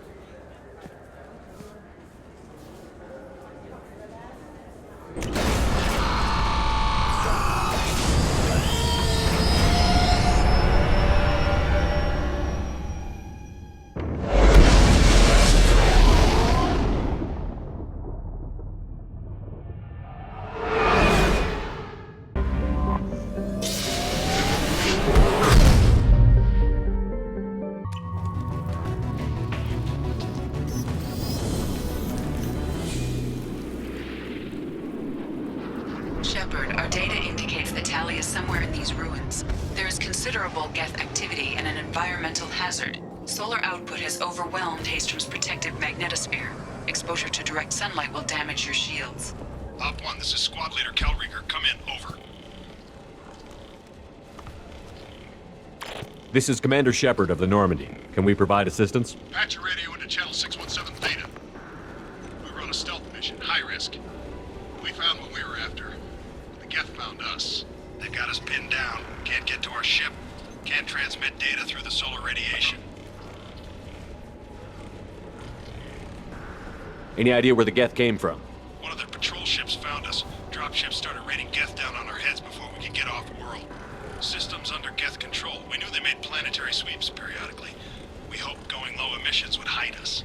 considerable Geth activity and an environmental hazard. Solar output has overwhelmed Hastrom's protective magnetosphere. Exposure to direct sunlight will damage your shields. Op 1, this is Squad Leader Cal Rieger. Come in, over. This is Commander Shepard of the Normandy. Can we provide assistance? Patch your radio into channel 617 Theta. We were on a stealth mission, high risk. We found what we were after. The Geth found us. They got us pinned down. Can't get to our ship. Can't transmit data through the solar radiation. Any idea where the Geth came from? One of their patrol ships found us. Dropships started raining Geth down on our heads before we could get off-world. Systems under Geth control. We knew they made planetary sweeps periodically. We hoped going low emissions would hide us.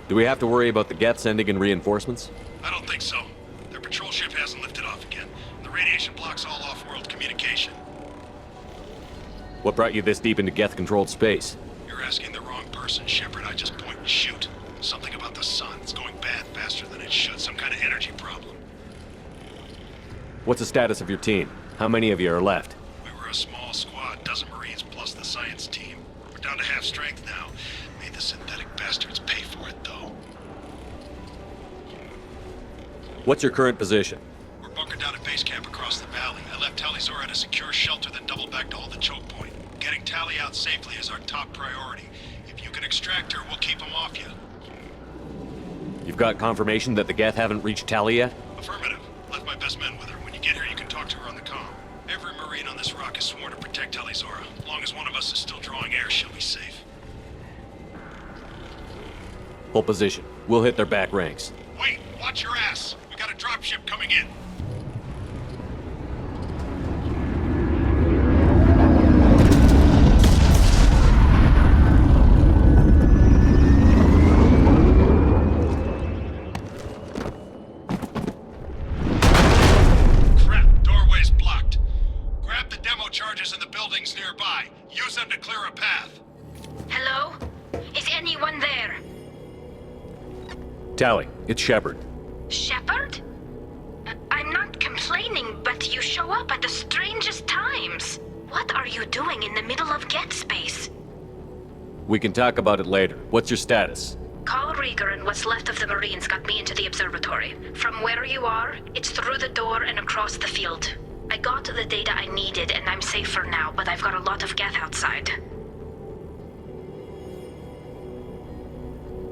Do we have to worry about the Geth sending in reinforcements? I don't think so. Their patrol ship hasn't lifted off again. The radiation blocks all off-world communication. What brought you this deep into Geth-controlled space? You're asking the wrong person, Shepard. I just point and shoot. Something about the sun. It's going bad faster than it should. Some kind of energy problem. What's the status of your team? How many of you are left? We were a small squad, dozen Marines plus the science team. We're down to half strength now. Made the synthetic bastards pay for it, though. What's your current position? We're bunkered down at base camp across the valley. I left Tali at a secure shelter, then doubled back to hold the choke point. Getting Tali out safely is our top priority. If you can extract her, we'll keep them off you. You've got confirmation that the Geth haven't reached Tali yet? Affirmative. Left my best men with her. When you get here, you can talk to her on the comm. Every Marine on this rock is sworn to protect Tali. As long as one of us is still drawing air, she'll be safe. Hold position. We'll hit their back ranks. Wait! Watch your ass! We got a dropship coming in! Charges in the buildings nearby. Use them to clear a path. Hello? Is anyone there? Tali, it's Shepard. Shepard? I'm not complaining, but you show up at the strangest times. What are you doing in the middle of Geth space? We can talk about it later. What's your status? Cal Rieger and what's left of the Marines got me into the observatory. From where you are, it's through the door and across the field. I got the data I needed, and I'm safe for now, but I've got a lot of Geth outside.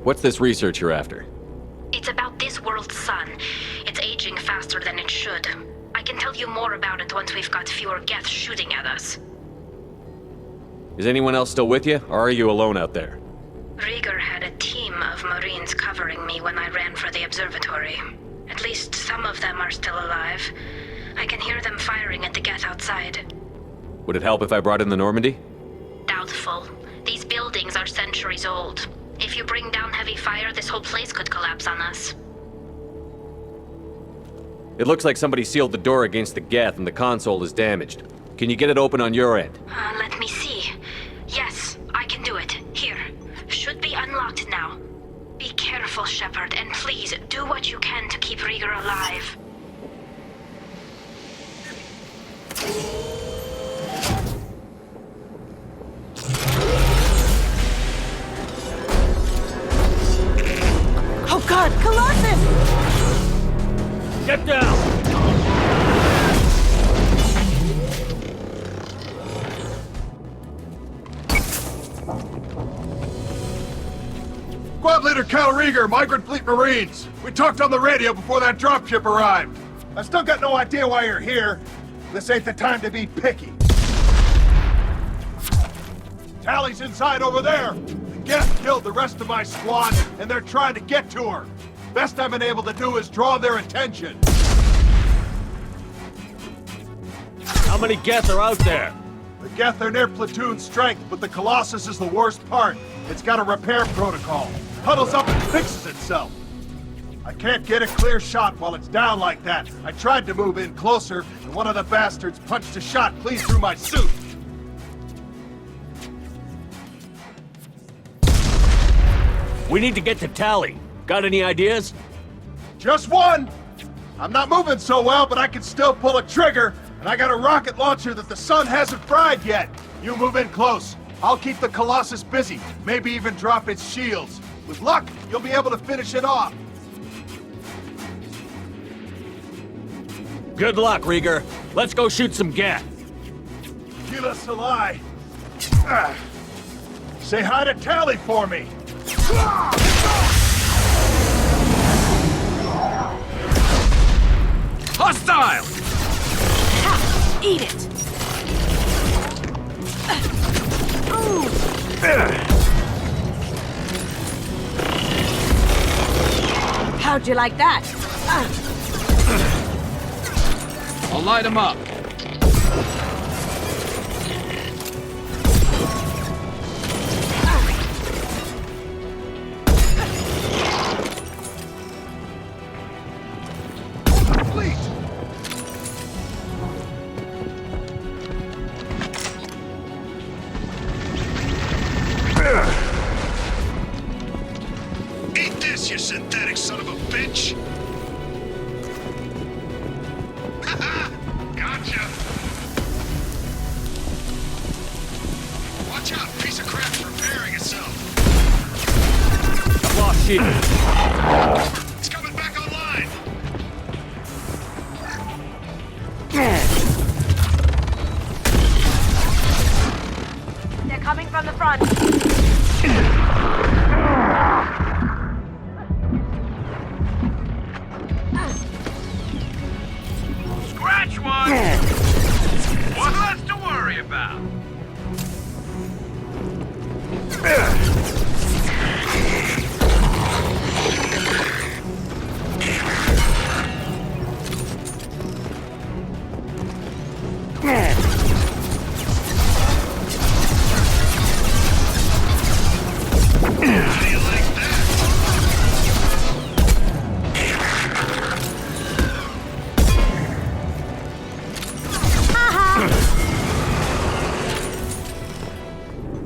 What's this research you're after? It's about this world's sun. It's aging faster than it should. I can tell you more about it once we've got fewer Geth shooting at us. Is anyone else still with you, or are you alone out there? Rieger had a team of Marines covering me when I ran for the observatory. At least some of them are still alive. I can hear them firing at the Geth outside. Would it help if I brought in the Normandy? Doubtful. These buildings are centuries old. If you bring down heavy fire, this whole place could collapse on us. It looks like somebody sealed the door against the Geth and the console is damaged. Can you get it open on your end? Let me see. Yes, I can do it. Here. Should be unlocked now. Be careful, Shepard, and please do what you can to keep Rieger alive. Oh God, Colossus! Get down! Squad Leader Cal Rieger, Migrant Fleet Marines. We talked on the radio before that dropship arrived. I still got no idea why you're here. This ain't the time to be picky. Tali's inside over there. The Geth killed the rest of my squad, and they're trying to get to her. Best I've been able to do is draw their attention. How many Geth are out there? The Geth are near platoon strength, but the Colossus is the worst part. It's got a repair protocol. Huddles up and fixes itself. I can't get a clear shot while it's down like that. I tried to move in closer, and one of the bastards punched a shot clean through my suit. We need to get to Tali. Got any ideas? Just one! I'm not moving so well, but I can still pull a trigger, And I got a rocket launcher that the sun hasn't fried yet. You move in close. I'll keep the Colossus busy, maybe even drop its shields. With luck, you'll be able to finish it off. Good luck, Rieger. Let's go shoot some gas. Kila Salai. Say hi to Tali for me. Hostile! Ha! Eat it! How'd you like that? I'll light him up. Eat this, you synthetic son of a bitch! Gotcha! Watch out, piece of crap's repairing itself. I've lost shield. It's coming back online! They're coming from the front. Scratch one! What's less to worry about?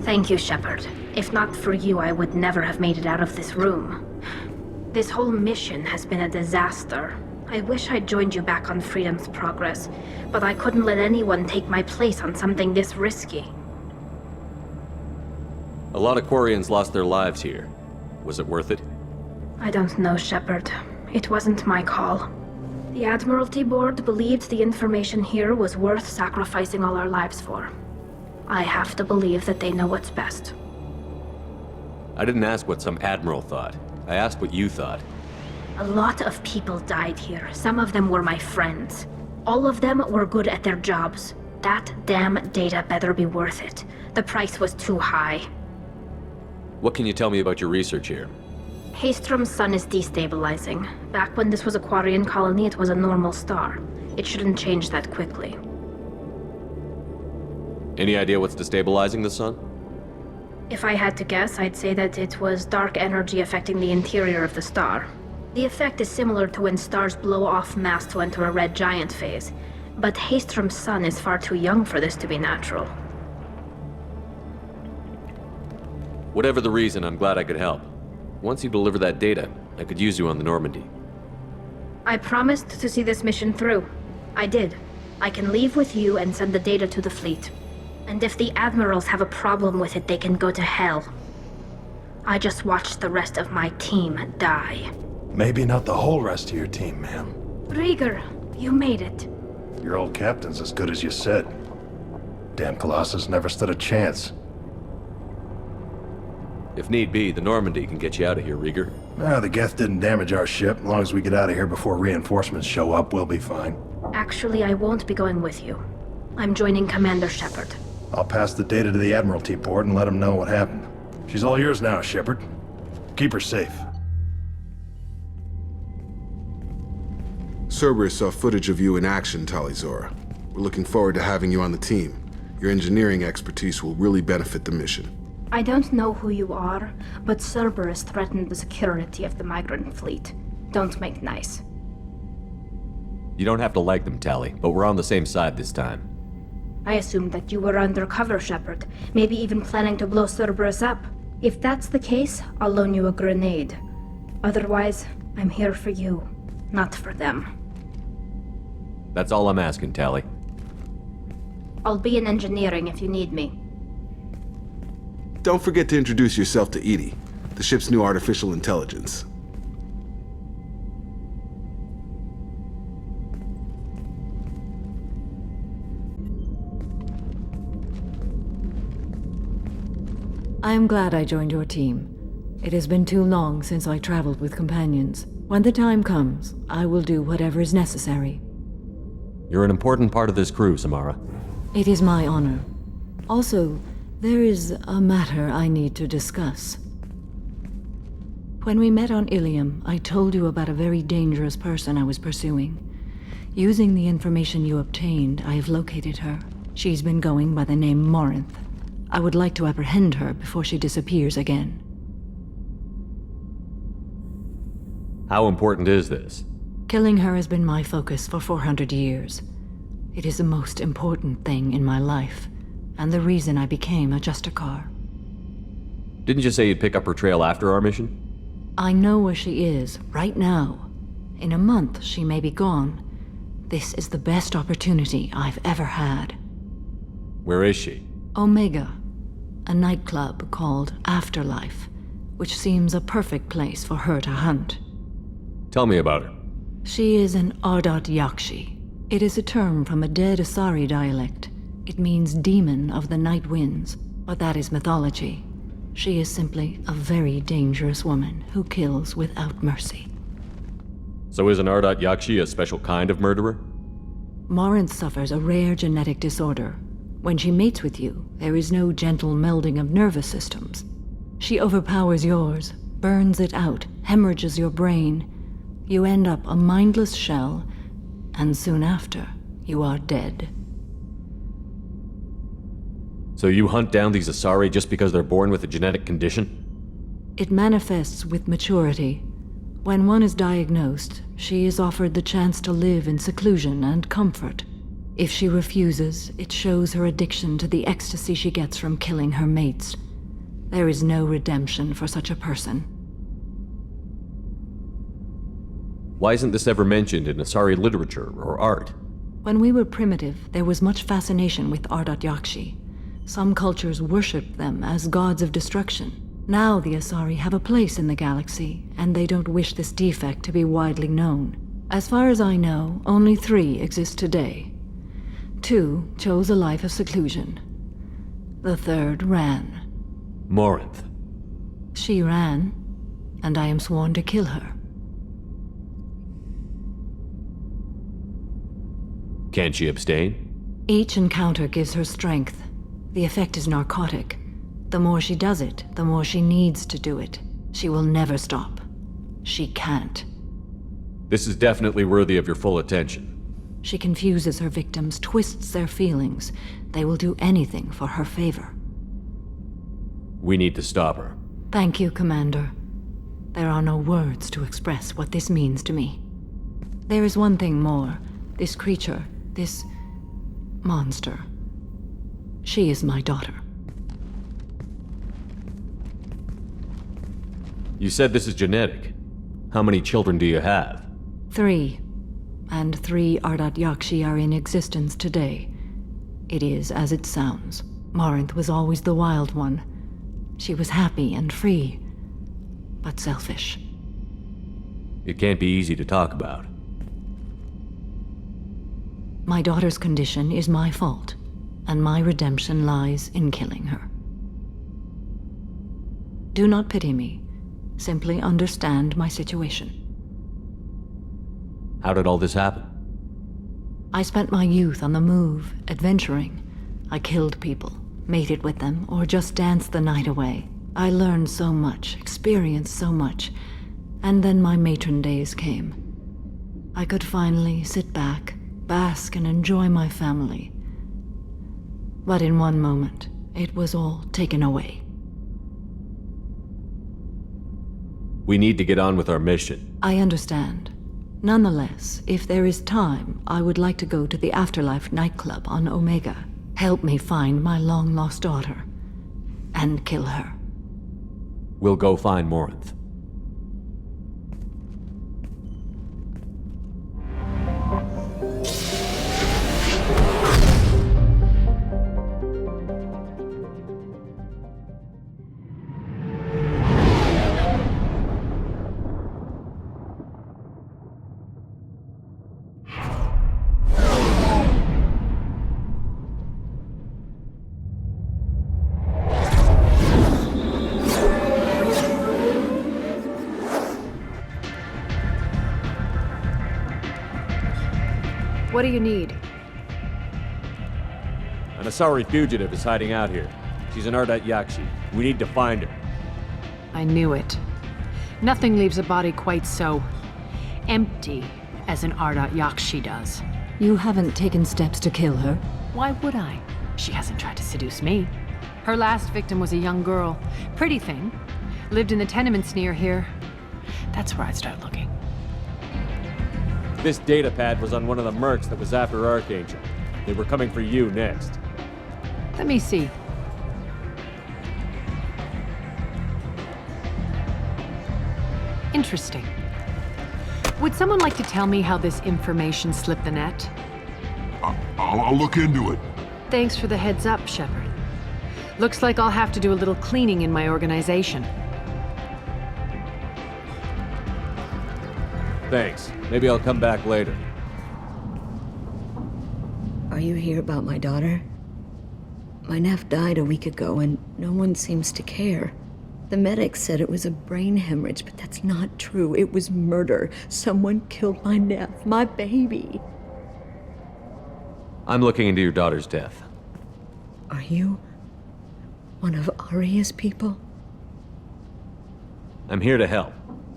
Thank you, Shepard. If not for you, I would never have made it out of this room. This whole mission has been a disaster. I wish I'd joined you back on Freedom's Progress, but I couldn't let anyone take my place on something this risky. A lot of Quarians lost their lives here. Was it worth it? I don't know, Shepard. It wasn't my call. The Admiralty Board believed the information here was worth sacrificing all our lives for. I have to believe that they know what's best. I didn't ask what some admiral thought. I asked what you thought. A lot of people died here. Some of them were my friends. All of them were good at their jobs. That damn data better be worth it. The price was too high. What can you tell me about your research here? Haestrom's sun is destabilizing. Back when this was a Quarian colony, it was a normal star. It shouldn't change that quickly. Any idea what's destabilizing the sun? If I had to guess, I'd say that it was dark energy affecting the interior of the star. The effect is similar to when stars blow off mass to enter a red giant phase, but Haestrom's sun is far too young for this to be natural. Whatever the reason, I'm glad I could help. Once you deliver that data, I could use you on the Normandy. I promised to see this mission through. I did. I can leave with you and send the data to the fleet. And if the admirals have a problem with it, they can go to hell. I just watched the rest of my team die. Maybe not the whole rest of your team, ma'am. Rieger, you made it. Your old captain's as good as you said. Damn Colossus never stood a chance. If need be, the Normandy can get you out of here, Rieger. The Geth didn't damage our ship. As long as we get out of here before reinforcements show up, we'll be fine. Actually, I won't be going with you. I'm joining Commander Shepard. I'll pass the data to the Admiralty Board and let them know what happened. She's all yours now, Shepard. Keep her safe. Cerberus saw footage of you in action, Talizora. We're looking forward to having you on the team. Your engineering expertise will really benefit the mission. I don't know who you are, but Cerberus threatened the security of the migrant fleet. Don't make nice. You don't have to like them, Tali, but we're on the same side this time. I assumed that you were undercover, Shepard. Maybe even planning to blow Cerberus up. If that's the case, I'll loan you a grenade. Otherwise, I'm here for you, not for them. That's all I'm asking, Tali. I'll be in engineering if you need me. Don't forget to introduce yourself to Edie, the ship's new artificial intelligence. I am glad I joined your team. It has been too long since I traveled with companions. When the time comes, I will do whatever is necessary. You're an important part of this crew, Samara. It is my honor. Also, there is a matter I need to discuss. When we met on Ilium, I told you about a very dangerous person I was pursuing. Using the information you obtained, I have located her. She's been going by the name Morinth. I would like to apprehend her before she disappears again. How important is this? Killing her has been my focus for 400 years. It is the most important thing in my life, and the reason I became a Justicar. Didn't you say you'd pick up her trail after our mission? I know where she is, right now. In a month, she may be gone. This is the best opportunity I've ever had. Where is she? Omega, a nightclub called Afterlife, which seems a perfect place for her to hunt. Tell me about her. She is an Ardat-Yakshi. It is a term from a dead Asari dialect. It means demon of the night winds, but that is mythology. She is simply a very dangerous woman who kills without mercy. So is an Ardat-Yakshi a special kind of murderer? Morinth suffers a rare genetic disorder. When she mates with you, there is no gentle melding of nervous systems. She overpowers yours, burns it out, hemorrhages your brain. You end up a mindless shell, and soon after, you are dead. So you hunt down these Asari just because they're born with a genetic condition? It manifests with maturity. When one is diagnosed, she is offered the chance to live in seclusion and comfort. If she refuses, it shows her addiction to the ecstasy she gets from killing her mates. There is no redemption for such a person. Why isn't this ever mentioned in Asari literature or art? When we were primitive, there was much fascination with Ardat-Yakshi. Some cultures worshipped them as gods of destruction. Now the Asari have a place in the galaxy, and they don't wish this defect to be widely known. As far as I know, only 3 exist today. 2 chose a life of seclusion. The 3rd ran. Morinth. She ran, and I am sworn to kill her. Can't she abstain? Each encounter gives her strength. The effect is narcotic. The more she does it, the more she needs to do it. She will never stop. She can't. This is definitely worthy of your full attention. She confuses her victims, twists their feelings. They will do anything for her favor. We need to stop her. Thank you, Commander. There are no words to express what this means to me. There is one thing more. This creature, this monster. She is my daughter. You said this is genetic. How many children do you have? 3. And 3 Ardat-Yakshi are in existence today. It is as it sounds. Morinth was always the wild one. She was happy and free, but selfish. It can't be easy to talk about. My daughter's condition is my fault, and my redemption lies in killing her. Do not pity me. Simply understand my situation. How did all this happen? I spent my youth on the move, adventuring. I killed people, mated with them, or just danced the night away. I learned so much, experienced so much, and then my matron days came. I could finally sit back, bask and enjoy my family. But in one moment, it was all taken away. We need to get on with our mission. I understand. Nonetheless, if there is time, I would like to go to the Afterlife nightclub on Omega. Help me find my long-lost daughter, and kill her. We'll go find Morinth. What do you need? An Asari fugitive is hiding out here. She's an Ardat-Yakshi. We need to find her. I knew it. Nothing leaves a body quite so empty as an Ardat-Yakshi does. You haven't taken steps to kill her? Why would I? She hasn't tried to seduce me. Her last victim was a young girl. Pretty thing. Lived in the tenements near here. That's where I'd start looking. This data pad was on one of the mercs that was after Archangel. They were coming for you next. Let me see. Interesting. Would someone like to tell me how this information slipped the net? I'll look into it. Thanks for the heads up, Shepard. Looks like I'll have to do a little cleaning in my organization. Thanks. Maybe I'll come back later. Are you here about my daughter? My nephew died a week ago and no one seems to care. The medics said it was a brain hemorrhage, but that's not true. It was murder. Someone killed my nephew, my baby. I'm looking into your daughter's death. Are you one of Aria's people? I'm here to help.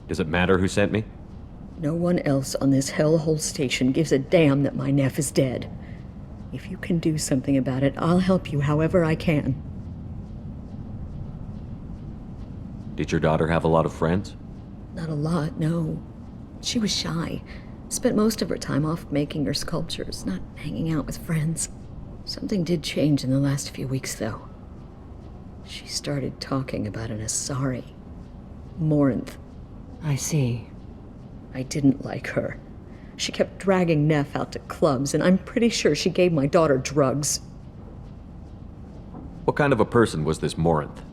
Does it matter who sent me? No one else on this hellhole station gives a damn that my nephew is dead. If you can do something about it, I'll help you however I can. Did your daughter have a lot of friends? Not a lot, no. She was shy. Spent most of her time off making her sculptures, not hanging out with friends. Something did change in the last few weeks, though. She started talking about an Asari. Morinth. I see. I didn't like her. She kept dragging Neff out to clubs, and I'm pretty sure she gave my daughter drugs. What kind of a person was this Morinth?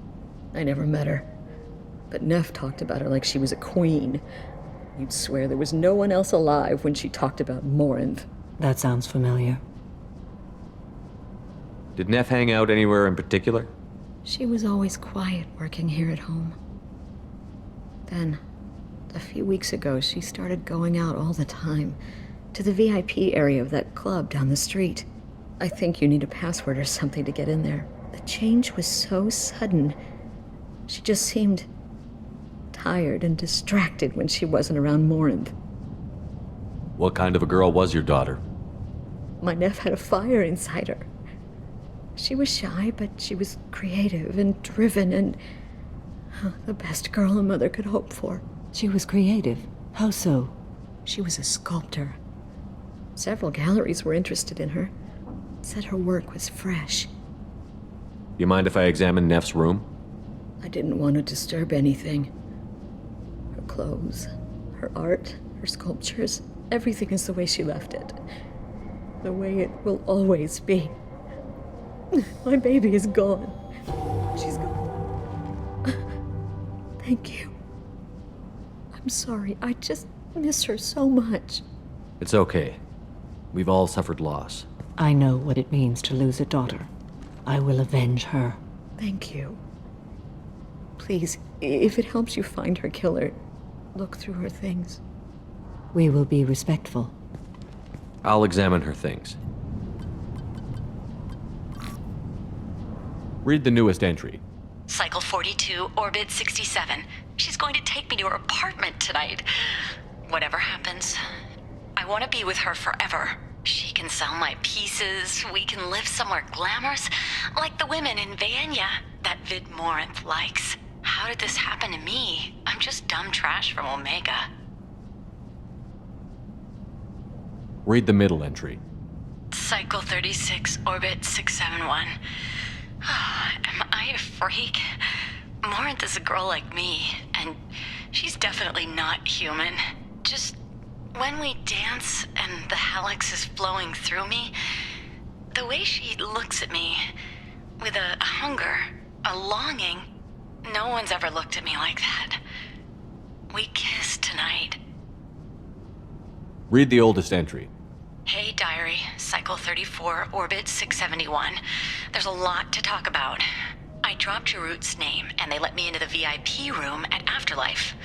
I never met her. But Neff talked about her like she was a queen. You'd swear there was no one else alive when she talked about Morinth. That sounds familiar. Did Neff hang out anywhere in particular? She was always quiet working here at home. Then, a few weeks ago, she started going out all the time. To the VIP area of that club down the street. I think you need a password or something to get in there. The change was so sudden. She just seemed tired and distracted when she wasn't around Morinth. What kind of a girl was your daughter? My nephew had a fire inside her. She was shy, but she was creative and driven and the best girl a mother could hope for. She was creative? How so? She was a sculptor. Several galleries were interested in her. Said her work was fresh. You mind if I examine Neff's room? I didn't want to disturb anything. Her clothes, her art, her sculptures, everything is the way she left it. The way it will always be. My baby is gone. She's gone. Thank you. I'm sorry, I just miss her so much. It's okay. We've all suffered loss. I know what it means to lose a daughter. I will avenge her. Thank you. Please, if it helps you find her killer, look through her things. We will be respectful. I'll examine her things. Read the newest entry. Cycle 42, Orbit 67. She's going to take me to her apartment tonight. Whatever happens, I want to be with her forever. She can sell my pieces. We can live somewhere glamorous, like the women in Vanya that Vid Morinth likes. How did this happen to me? I'm just dumb trash from Omega. Read the middle entry. Cycle 36, Orbit 671. Am I a freak? Morinth is a girl like me, and she's definitely not human. Just when we dance and the helix is flowing through me, the way she looks at me with a hunger, a longing, no one's ever looked at me like that. We kissed tonight. Read the oldest entry. Hey, Diary, Cycle 34, Orbit 671. There's a lot to talk about. I dropped Jarut's name, and they let me into the VIP room at Afterlife.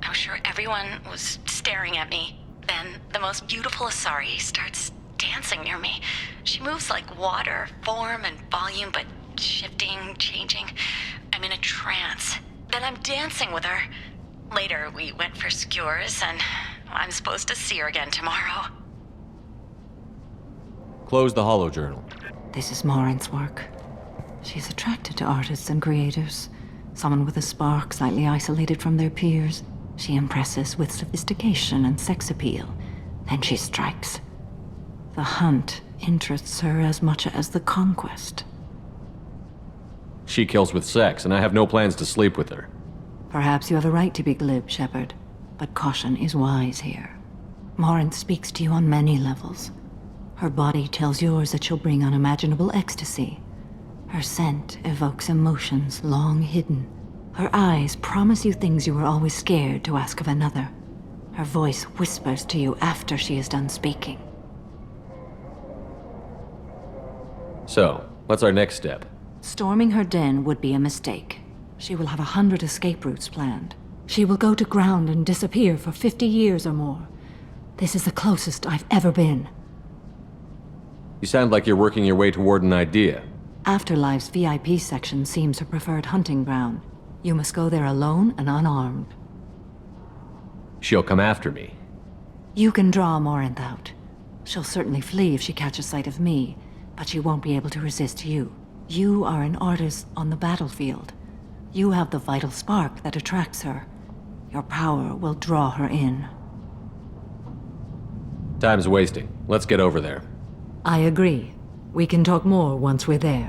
I was sure everyone was staring at me. Then the most beautiful Asari starts dancing dancing near me. She moves like water, form and volume, but shifting, changing. I'm in a trance. Then I'm dancing with her. Later, we went for skewers, and I'm supposed to see her again tomorrow. Close the holojournal. This is Morinth's work. She's attracted to artists and creators. Someone with a spark, slightly isolated from their peers. She impresses with sophistication and sex appeal. Then she strikes. The hunt interests her as much as the conquest. She kills with sex, and I have no plans to sleep with her. Perhaps you have a right to be glib, Shepard, but caution is wise here. Morinth speaks to you on many levels. Her body tells yours that she'll bring unimaginable ecstasy. Her scent evokes emotions long hidden. Her eyes promise you things you were always scared to ask of another. Her voice whispers to you after she is done speaking. So, what's our next step? Storming her den would be a mistake. She will have 100 escape routes planned. She will go to ground and disappear for 50 years or more. This is the closest I've ever been. You sound like you're working your way toward an idea. Afterlife's VIP section seems her preferred hunting ground. You must go there alone and unarmed. She'll come after me. You can draw Morinth out. She'll certainly flee if she catches sight of me, but she won't be able to resist you. You are an artist on the battlefield. You have the vital spark that attracts her. Your power will draw her in. Time's wasting. Let's get over there. I agree. We can talk more once we're there.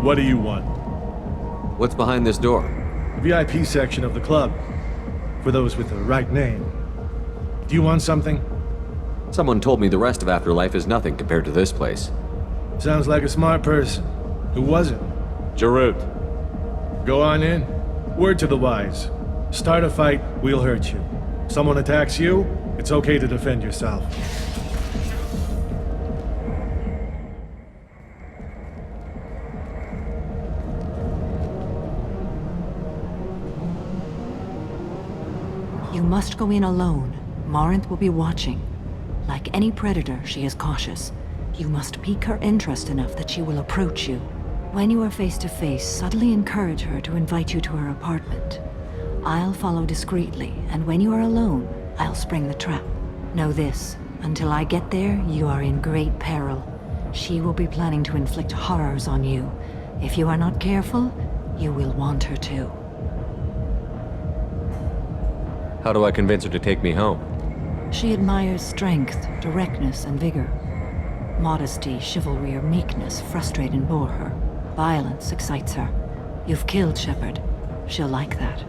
What do you want? What's behind this door? VIP section of the club. For those with the right name. Do you want something? Someone told me the rest of Afterlife is nothing compared to this place. Sounds like a smart person. Who was it? Jarut. Go on in. Word to the wise. Start a fight, we'll hurt you. Someone attacks you, it's okay to defend yourself. You must go in alone. Morinth will be watching. Like any predator, she is cautious. You must pique her interest enough that she will approach you. When you are face to face, subtly encourage her to invite you to her apartment. I'll follow discreetly, and when you are alone, I'll spring the trap. Know this, until I get there, you are in great peril. She will be planning to inflict horrors on you. If you are not careful, you will want her to. How do I convince her to take me home? She admires strength, directness, and vigor. Modesty, chivalry, or meekness frustrate and bore her. Violence excites her. You've killed Shepard. She'll like that.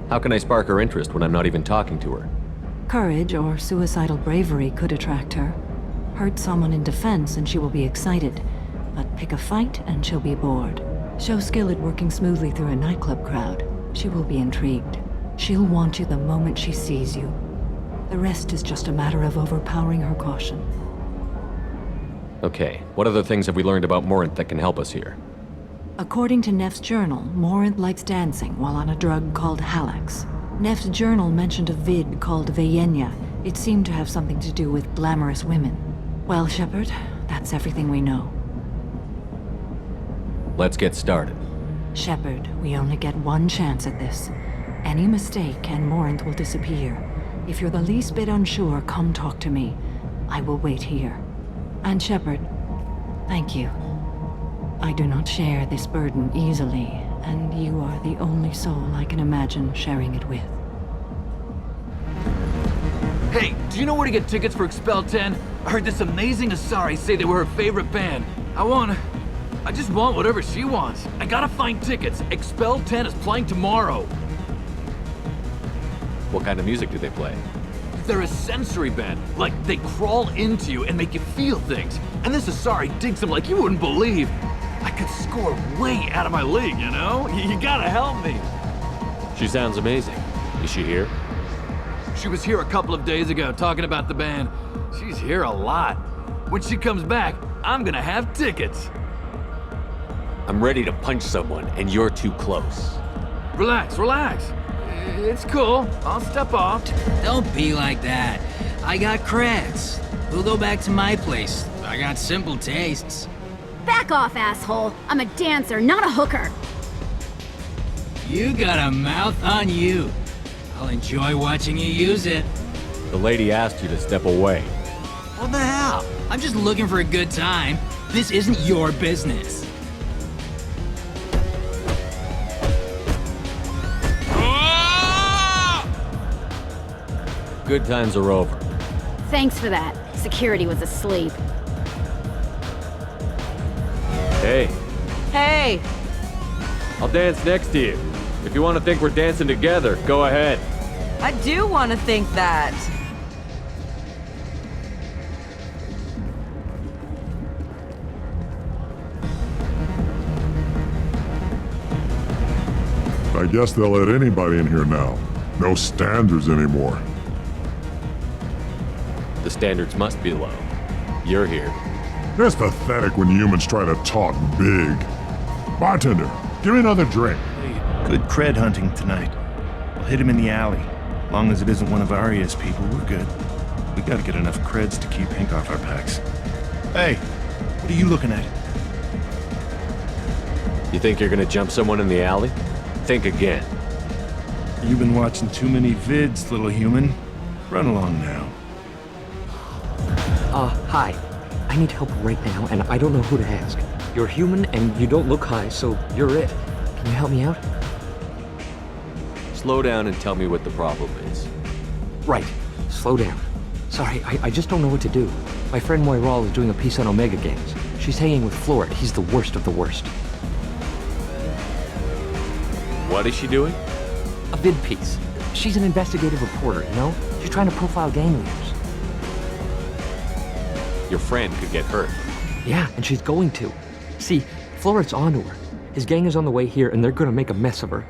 How can I spark her interest when I'm not even talking to her? Courage or suicidal bravery could attract her. Hurt someone in defense and she will be excited. But pick a fight and she'll be bored. Show skill at working smoothly through a nightclub crowd. She will be intrigued. She'll want you the moment she sees you. The rest is just a matter of overpowering her caution. Okay, what other things have we learned about Morinth that can help us here? According to Neff's journal, Morinth likes dancing while on a drug called Halax. Neff's journal mentioned a vid called Veyenya. It seemed to have something to do with glamorous women. Well, Shepard, that's everything we know. Let's get started. Shepard, we only get one chance at this. Any mistake and Morinth will disappear. If you're the least bit unsure, come talk to me. I will wait here. And Shepard, thank you. I do not share this burden easily, and you are the only soul I can imagine sharing it with. Hey, do you know where to get tickets for Expel 10? I heard this amazing Asari say they were her favorite band. I just want whatever she wants. I gotta find tickets. Expel 10 is playing tomorrow. What kind of music do they play? They're a sensory band. Like, they crawl into you and make you feel things. And this Asari digs them like you wouldn't believe. I could score way out of my league, you know? You gotta help me. She sounds amazing. Is she here? She was here a couple of days ago talking about the band. She's here a lot. When she comes back, I'm gonna have tickets. I'm ready to punch someone, and you're too close. Relax, relax. It's cool. I'll step off. Don't be like that. I got creds. We'll go back to my place. I got simple tastes. Back off, asshole. I'm a dancer, not a hooker. You got a mouth on you. I'll enjoy watching you use it. The lady asked you to step away. What the hell? I'm just looking for a good time. This isn't your business. Good times are over. Thanks for that. Security was asleep. Hey, Hey! I'll dance next to you. If you want to think we're dancing together, go ahead. I do want to think that. I guess they'll let anybody in here now. No standards anymore. The standards must be low. You're here. It's pathetic when humans try to talk big. Bartender, give me another drink. Good cred hunting tonight. We'll hit him in the alley. Long as it isn't one of Arya's people, we're good. We gotta get enough creds to keep Hank off our backs. Hey, what are you looking at? You think you're gonna jump someone in the alley? Think again. You've been watching too many vids, little human. Run along now. Hi. I need help right now, and I don't know who to ask. You're human, and you don't look high, so you're it. Can you help me out? Slow down and tell me what the problem is. Right. Slow down. Sorry, I just don't know what to do. My friend Moiral is doing a piece on Omega Games. She's hanging with Florid. He's the worst of the worst. What is she doing? A vid piece. She's an investigative reporter, you know? She's trying to profile gang leaders. Your friend could get hurt. Yeah, and she's going to. See, Florid's onto her. His gang is on the way here, and they're gonna make a mess of her.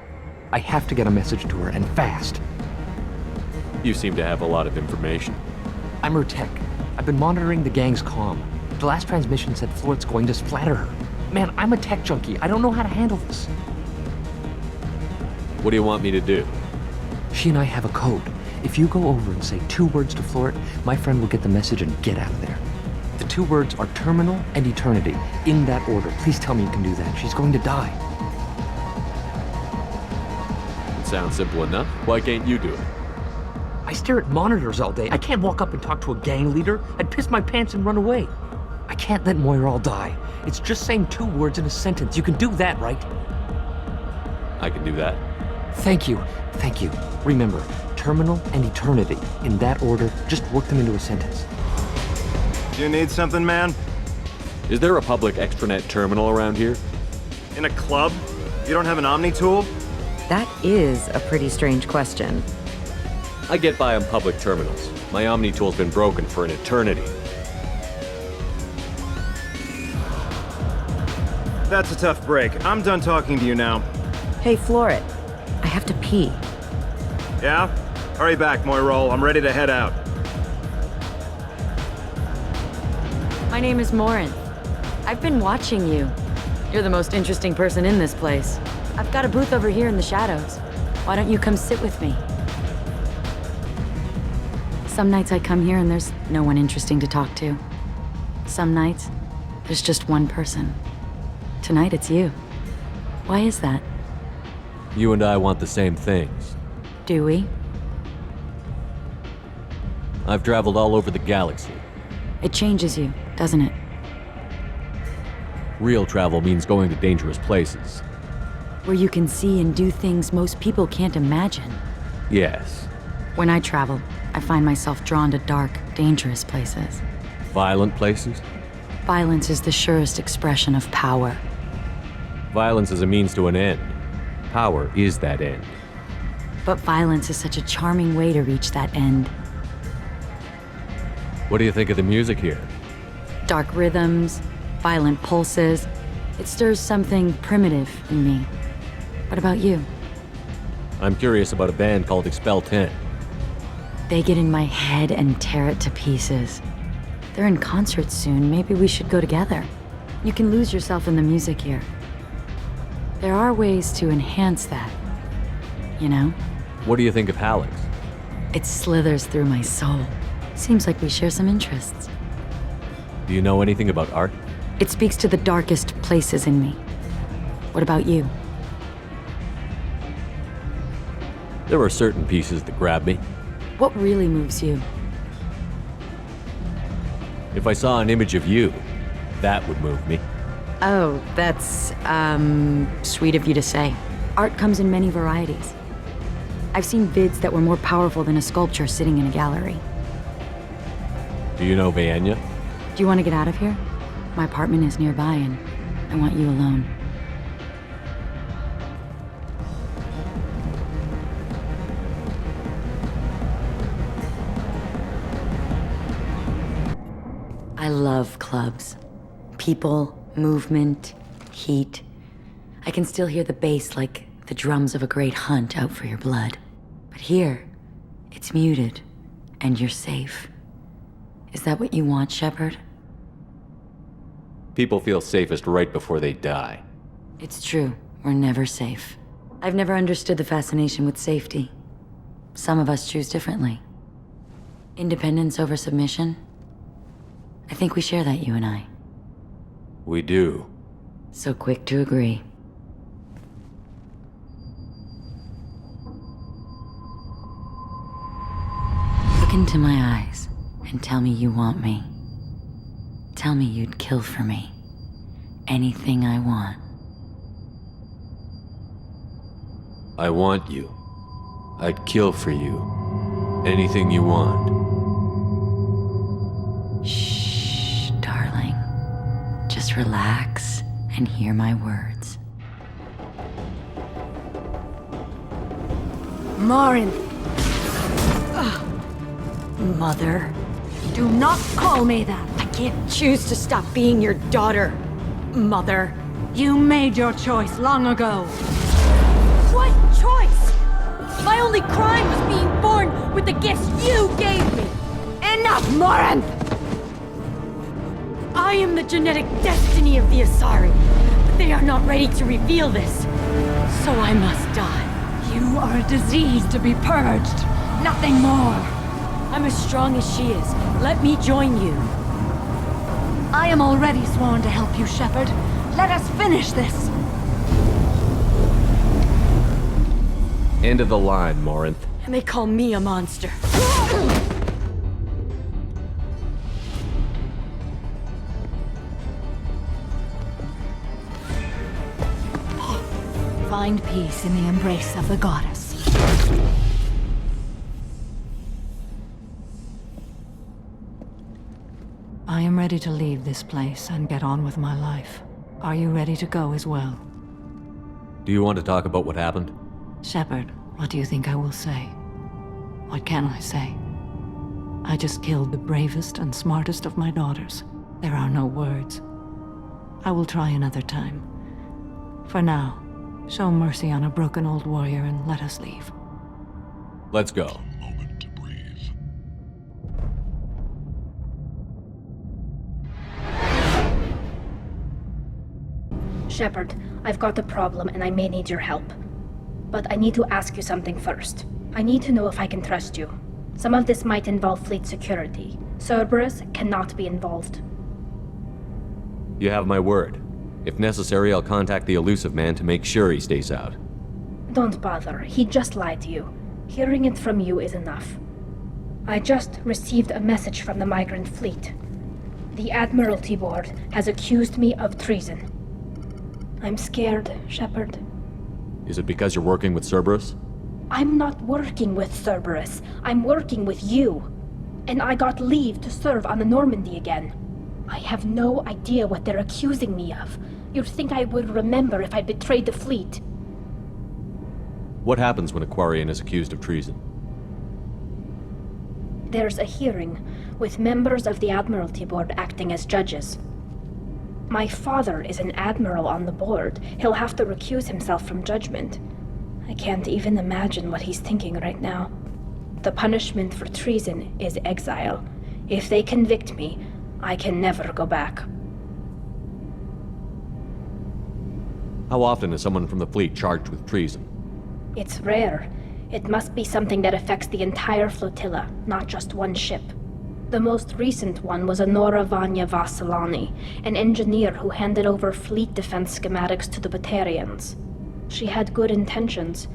I have to get a message to her, and fast. You seem to have a lot of information. I'm her tech. I've been monitoring the gang's comm. The last transmission said Florid's going to splatter her. Man, I'm a tech junkie. I don't know how to handle this. What do you want me to do? She and I have a code. If you go over and say 2 words to Florid, my friend will get the message and get out of there. The 2 words are terminal and eternity, in that order. Please tell me you can do that. She's going to die. It sounds simple enough. Why can't you do it? I stare at monitors all day. I can't walk up and talk to a gang leader. I'd piss my pants and run away. I can't let Moiral die. It's just saying 2 words in a sentence. You can do that, right? I can do that. Thank you. Thank you. Remember, terminal and eternity. In that order, just work them into a sentence. You need something, man? Is there a public extranet terminal around here? In a club? You don't have an Omni tool? That is a pretty strange question. I get by on public terminals. My Omni tool's been broken for an eternity. That's a tough break. I'm done talking to you now. Hey, Florid. I have to pee. Yeah? Hurry back, Moiral. I'm ready to head out. My name is Morin. I've been watching you. You're the most interesting person in this place. I've got a booth over here in the shadows. Why don't you come sit with me? Some nights I come here and there's no one interesting to talk to. Some nights, there's just one person. Tonight it's you. Why is that? You and I want the same things. Do we? I've traveled all over the galaxy. It changes you, doesn't it? Real travel means going to dangerous places. Where you can see and do things most people can't imagine. Yes. When I travel, I find myself drawn to dark, dangerous places. Violent places? Violence is the surest expression of power. Violence is a means to an end. Power is that end. But violence is such a charming way to reach that end. What do you think of the music here? Dark rhythms, violent pulses. It stirs something primitive in me. What about you? I'm curious about a band called Expel 10. They get in my head and tear it to pieces. They're in concert soon. Maybe we should go together. You can lose yourself in the music here. There are ways to enhance that, you know? What do you think of Hallex? It slithers through my soul. Seems like we share some interests. Do you know anything about art? It speaks to the darkest places in me. What about you? There are certain pieces that grab me. What really moves you? If I saw an image of you, that would move me. Oh, that's, sweet of you to say. Art comes in many varieties. I've seen vids that were more powerful than a sculpture sitting in a gallery. Do you know Vianya? Do you want to get out of here? My apartment is nearby and I want you alone. I love clubs. People, movement, heat. I can still hear the bass like the drums of a great hunt out for your blood. But here, it's muted, and you're safe. Is that what you want, Shepard? People feel safest right before they die. It's true. We're never safe. I've never understood the fascination with safety. Some of us choose differently. Independence over submission? I think we share that, you and I. We do. So quick to agree. Look into my eyes and tell me you want me. Tell me you'd kill for me. Anything I want. I want you. I'd kill for you. Anything you want. Shh, darling. Just relax and hear my words. Morin! Mother. Do not call me that! I can't choose to stop being your daughter, Mother. You made your choice long ago. What choice? My only crime was being born with the gifts you gave me. Enough, Morin! I am the genetic destiny of the Asari, but they are not ready to reveal this. So I must die. You are a disease to be purged. Nothing more. I'm as strong as she is. Let me join you. I am already sworn to help you, Shepard. Let us finish this. End of the line, Morinth. And they call me a monster. Find peace in the embrace of the goddess. I am ready to leave this place and get on with my life. Are you ready to go as well? Do you want to talk about what happened? Shepard, what do you think I will say? What can I say? I just killed the bravest and smartest of my daughters. There are no words. I will try another time. For now, show mercy on a broken old warrior and let us leave. Let's go. Shepard, I've got a problem and I may need your help. But I need to ask you something first. I need to know if I can trust you. Some of this might involve fleet security. Cerberus cannot be involved. You have my word. If necessary, I'll contact the elusive man to make sure he stays out. Don't bother. He just lied to you. Hearing it from you is enough. I just received a message from the migrant fleet. The Admiralty Board has accused me of treason. I'm scared, Shepard. Is it because you're working with Cerberus? I'm not working with Cerberus. I'm working with you. And I got leave to serve on the Normandy again. I have no idea what they're accusing me of. You'd think I would remember if I betrayed the fleet. What happens when a Quarian is accused of treason? There's a hearing, with members of the Admiralty Board acting as judges. My father is an admiral on the board. He'll have to recuse himself from judgment. I can't even imagine what he's thinking right now. The punishment for treason is exile. If they convict me, I can never go back. How often is someone from the fleet charged with treason? It's rare. It must be something that affects the entire flotilla, not just one ship. The most recent one was Honora Vanya Vassilani, an engineer who handed over fleet defense schematics to the Batarians. She had good intentions.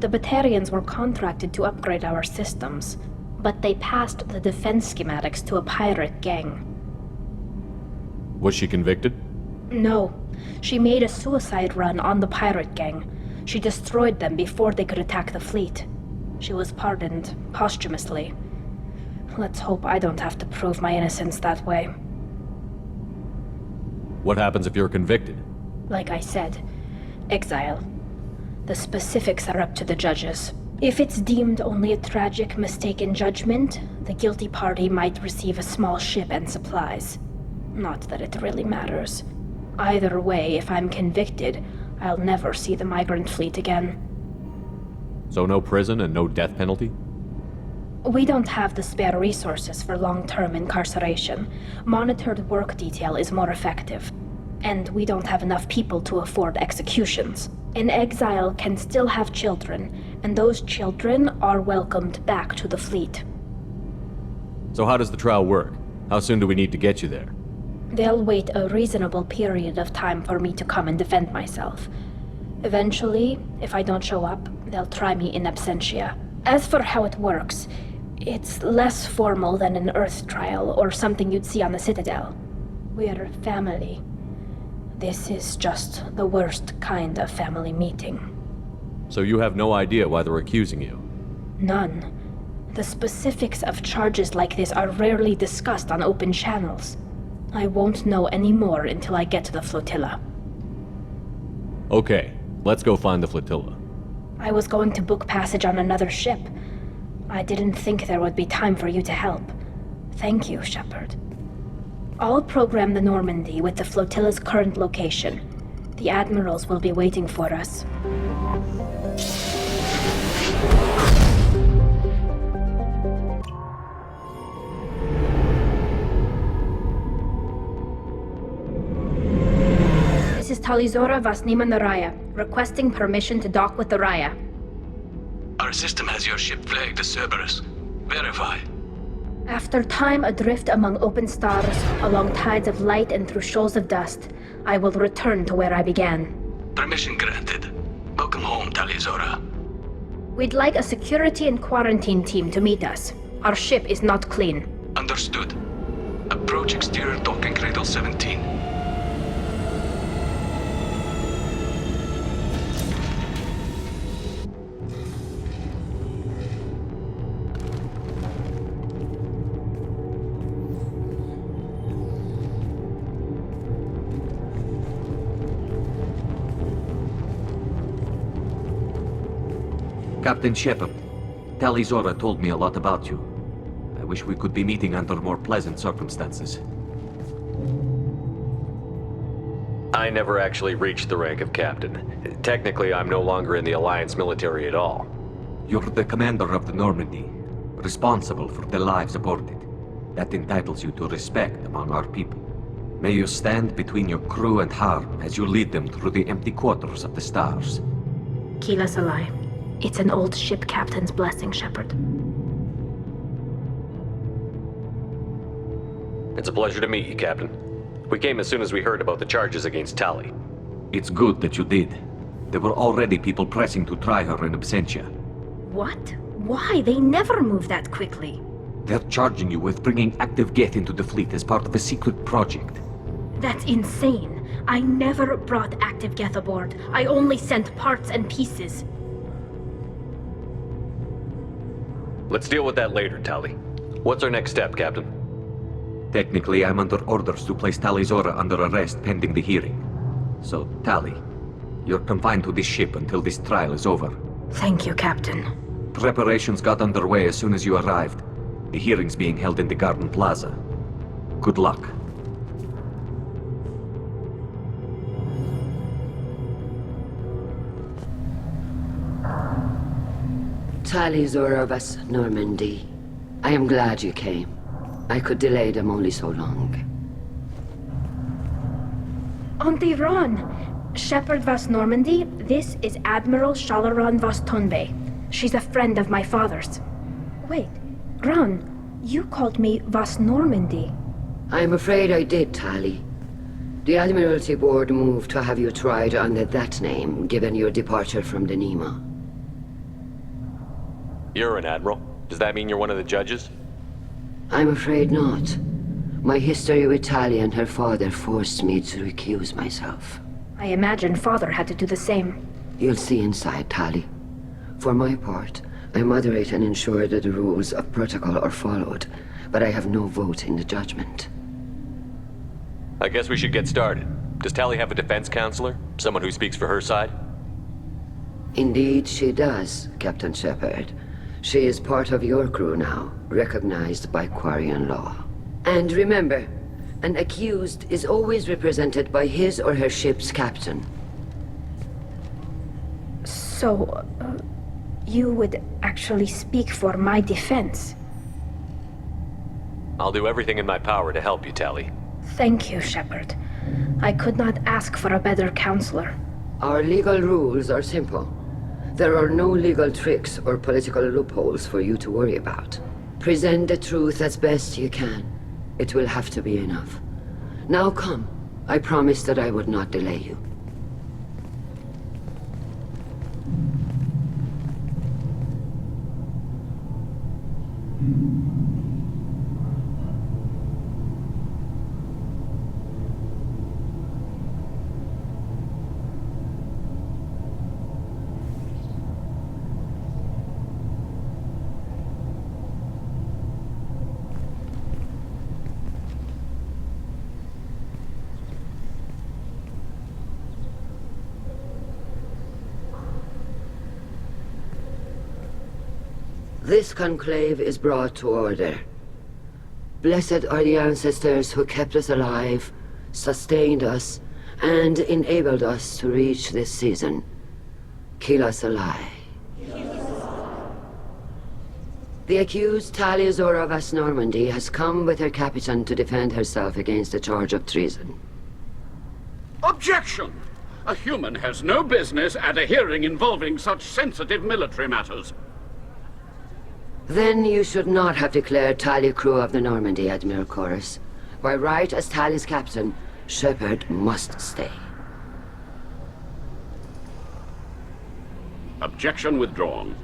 The Batarians were contracted to upgrade our systems, but they passed the defense schematics to a pirate gang. Was she convicted? No. She made a suicide run on the pirate gang. She destroyed them before they could attack the fleet. She was pardoned posthumously. Let's hope I don't have to prove my innocence that way. What happens if you're convicted? Like I said, exile. The specifics are up to the judges. If it's deemed only a tragic mistake in judgment, the guilty party might receive a small ship and supplies. Not that it really matters. Either way, if I'm convicted, I'll never see the migrant fleet again. So no prison and no death penalty? We don't have the spare resources for long-term incarceration. Monitored work detail is more effective. And we don't have enough people to afford executions. An exile can still have children, and those children are welcomed back to the fleet. So how does the trial work? How soon do we need to get you there? They'll wait a reasonable period of time for me to come and defend myself. Eventually, if I don't show up, they'll try me in absentia. As for how it works, it's less formal than an Earth trial or something you'd see on the Citadel. We're family. This is just the worst kind of family meeting. So you have no idea why they're accusing you? None. The specifics of charges like this are rarely discussed on open channels. I won't know any more until I get to the flotilla. Okay, let's go find the flotilla. I was going to book passage on another ship. I didn't think there would be time for you to help. Thank you, Shepard. I'll program the Normandy with the flotilla's current location. The admirals will be waiting for us. This is Talizora Vasnima Naraya, requesting permission to dock with the Raya. Our system has your ship flagged as Cerberus. Verify. After time adrift among open stars, along tides of light and through shoals of dust, I will return to where I began. Permission granted. Welcome home, Talizora. We'd like a security and quarantine team to meet us. Our ship is not clean. Understood. Approach exterior docking cradle 17. Captain Shepard, Talizora told me a lot about you. I wish we could be meeting under more pleasant circumstances. I never actually reached the rank of captain. Technically, I'm no longer in the Alliance military at all. You're the commander of the Normandy, responsible for the lives aboard it. That entitles you to respect among our people. May you stand between your crew and harm as you lead them through the empty quarters of the stars. Kila Salai. It's an old ship captain's blessing, Shepard. It's a pleasure to meet you, Captain. We came as soon as we heard about the charges against Tali. It's good that you did. There were already people pressing to try her in absentia. What? Why? They never move that quickly. They're charging you with bringing active Geth into the fleet as part of a secret project. That's insane. I never brought active Geth aboard. I only sent parts and pieces. Let's deal with that later, Tali. What's our next step, Captain? Technically, I'm under orders to place Talizora under arrest pending the hearing. So, Tali, you're confined to this ship until this trial is over. Thank you, Captain. Preparations got underway as soon as you arrived. The hearing's being held in the Garden Plaza. Good luck. Talizora vas Normandy. I am glad you came. I could delay them only so long. Auntie Ron! Shepard vas Normandy, this is Admiral Shalaran vas Tonbe. She's a friend of my father's. Wait, Ron, You called me Vas Normandy. I'm afraid I did, Tali. The Admiralty Board moved to have you tried under that name, given your departure from the Nema. You're an admiral. Does that mean you're one of the judges? I'm afraid not. My history with Tali and her father forced me to recuse myself. I imagine Father had to do the same. You'll see inside, Tali. For my part, I moderate and ensure that the rules of protocol are followed, but I have no vote in the judgment. I guess we should get started. Does Tali have a defense counselor? Someone who speaks for her side? Indeed, she does, Captain Shepard. She is part of your crew now, recognized by Quarian law. And remember, an accused is always represented by his or her ship's captain. So, you would actually speak for my defense? I'll do everything in my power to help you, Tali. Thank you, Shepard. I could not ask for a better counselor. Our legal rules are simple. There are no legal tricks or political loopholes for you to worry about. Present the truth as best you can. It will have to be enough. Now come. I promised that I would not delay you. This conclave is brought to order. Blessed are the ancestors who kept us alive, sustained us, and enabled us to reach this season. Kilas Alai. The accused Tali Zora Vas Normandy has come with her captain to defend herself against the charge of treason. Objection! A human has no business at a hearing involving such sensitive military matters. Then you should not have declared Tali crew of the Normandy, Admiral Chorus. By right as Tali's captain, Shepard must stay. Objection withdrawn.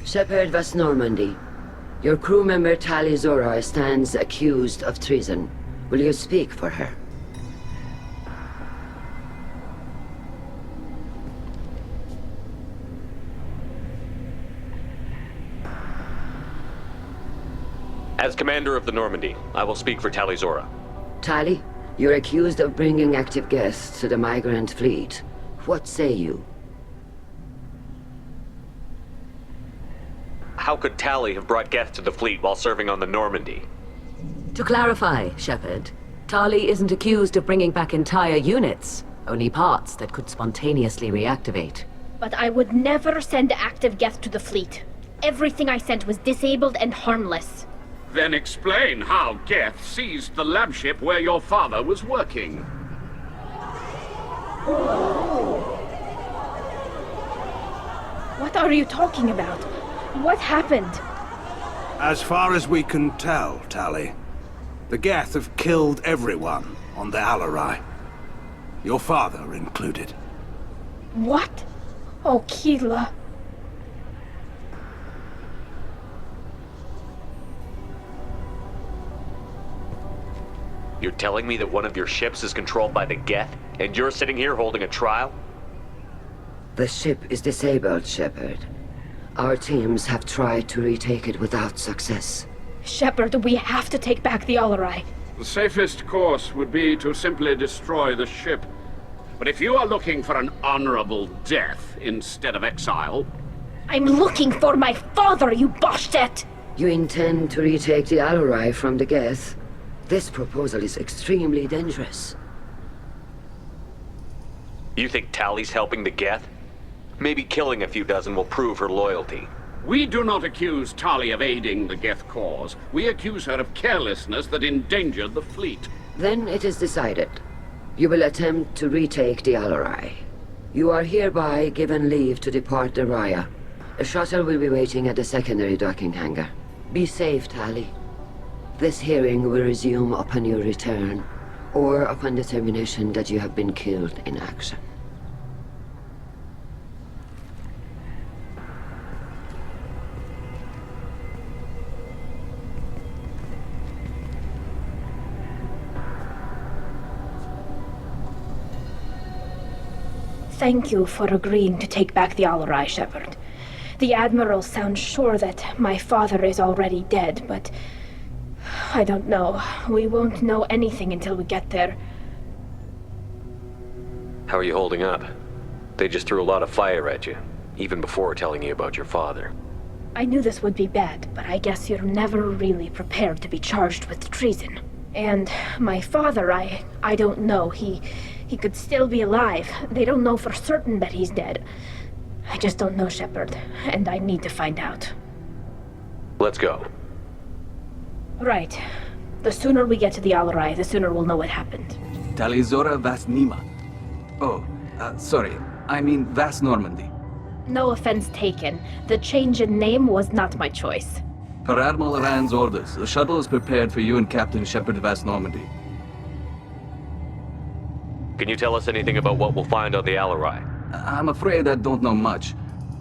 Shepard Vas Normandy, your crew member Tali Zora stands accused of treason. Will you speak for her? As commander of the Normandy, I will speak for Tali Zora. Tali, you're accused of bringing active guests to the migrant fleet. What say you? How could Tali have brought guests to the fleet while serving on the Normandy? To clarify, Shepard, Tali isn't accused of bringing back entire units, only parts that could spontaneously reactivate. But I would never send active guests to the fleet. Everything I sent was disabled and harmless. Then explain how Geth seized the lab ship where your father was working. What are you talking about? What happened? As far as we can tell, Tali, the Geth have killed everyone on the Alarai. Your father included. What? Oh, Keela. You're telling me that one of your ships is controlled by the Geth, and you're sitting here holding a trial? The ship is disabled, Shepard. Our teams have tried to retake it without success. Shepard, we have to take back the Alarai. The safest course would be to simply destroy the ship. But if you are looking for an honorable death instead of exile... I'm looking for my father, you Boshtet! You intend to retake the Alarai from the Geth? This proposal is extremely dangerous. You think Tali's helping the Geth? Maybe killing a few dozen will prove her loyalty. We do not accuse Tali of aiding the Geth cause. We accuse her of carelessness that endangered the fleet. Then it is decided. You will attempt to retake the Alarai. You are hereby given leave to depart the Raya. A shuttle will be waiting at the secondary docking hangar. Be safe, Tali. This hearing will resume upon your return, or upon determination that you have been killed in action. Thank you for agreeing to take back the Alarai, Shepard. The Admiral sounds sure that my father is already dead, but I don't know. We won't know anything until we get there. How are you holding up? They just threw a lot of fire at you, even before telling you about your father. I knew this would be bad, but I guess you're never really prepared to be charged with treason. And my father, I don't know. He could still be alive. They don't know for certain that he's dead. I just don't know, Shepard, and I need to find out. Let's go. Right. The sooner we get to the Alarai, the sooner we'll know what happened. Tali Zora Vas Nima. Oh, sorry. I mean Vas Normandy. No offense taken. The change in name was not my choice. Per Admiral Rand's orders, the shuttle is prepared for you and Captain Shepard Vas Normandy. Can you tell us anything about what we'll find on the Alarai? I'm afraid I don't know much.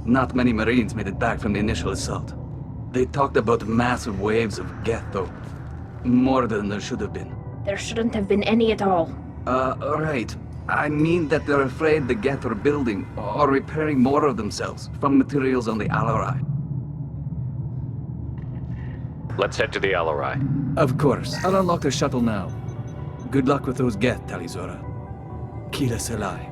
Not many Marines made it back from the initial assault. They talked about massive waves of Geth, though. More than there should have been. There shouldn't have been any at all. Right. I mean that they're afraid the Geth are building or repairing more of themselves from materials on the Alarai. Let's head to the Alarai. Of course. I'll unlock the shuttle now. Good luck with those Geth, Tali Zora. Kila Selai.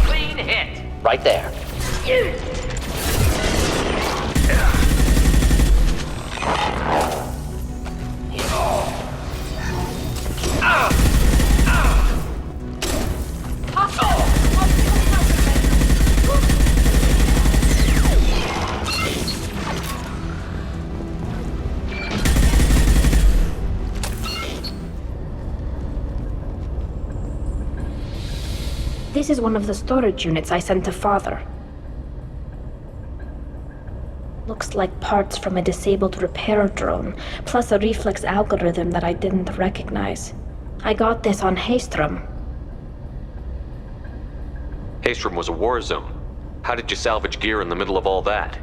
Clean hit. Right there. This is one of the storage units I sent to Father. Looks like parts from a disabled repair drone, plus a reflex algorithm that I didn't recognize. I got this on Haestrom. Haestrom was a war zone. How did you salvage gear in the middle of all that?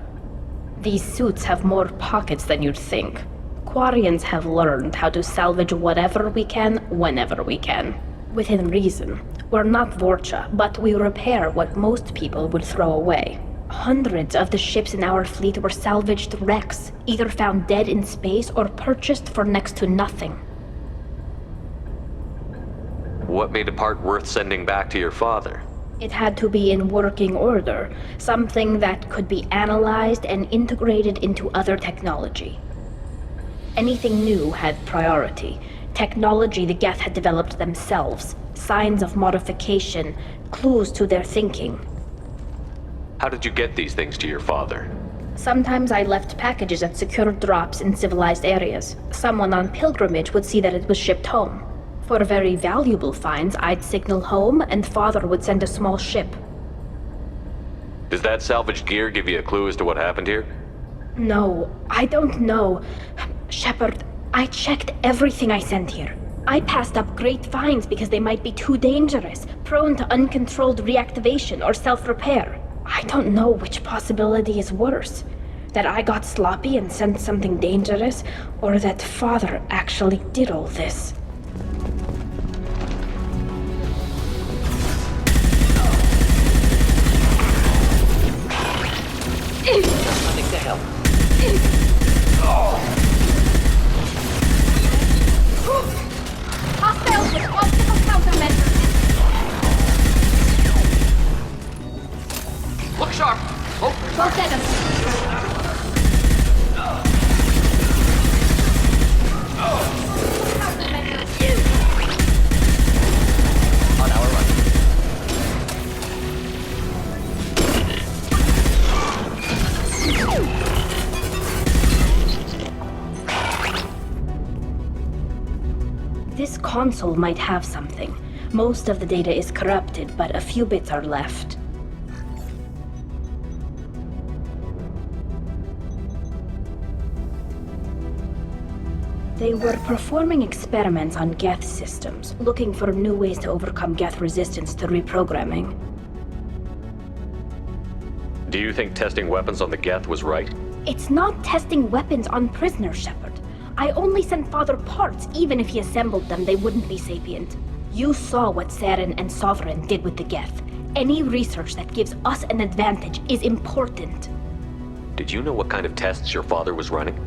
These suits have more pockets than you'd think. Quarians have learned how to salvage whatever we can, whenever we can. Within reason. We're not Vorcha, but we repair what most people would throw away. Hundreds of the ships in our fleet were salvaged wrecks, either found dead in space or purchased for next to nothing. What made a part worth sending back to your father? It had to be in working order, something that could be analyzed and integrated into other technology. Anything new had priority. Technology the Geth had developed themselves, signs of modification, clues to their thinking. How did you get these things to your father? Sometimes I left packages at secured drops in civilized areas. Someone on pilgrimage would see that it was shipped home. For very valuable finds, I'd signal home, and Father would send a small ship. Does that salvaged gear give you a clue as to what happened here? No, I don't know. Shepard, I checked everything I sent here. I passed up great finds because they might be too dangerous, prone to uncontrolled reactivation or self-repair. I don't know which possibility is worse. That I got sloppy and sent something dangerous, or that Father actually did all this. Nothing to help. Hostiles with optical countermeasures. Look sharp. Oh, Both enemies. Countermeasures. console might have something. Most of the data is corrupted, but a few bits are left. They were performing experiments on Geth systems, looking for new ways to overcome Geth resistance to reprogramming. Do you think testing weapons on the Geth was right? It's not testing weapons on prisoners, Shepard. I only sent Father parts. Even if he assembled them, they wouldn't be sapient. You saw what Saren and Sovereign did with the Geth. Any research that gives us an advantage is important. Did you know what kind of tests your father was running?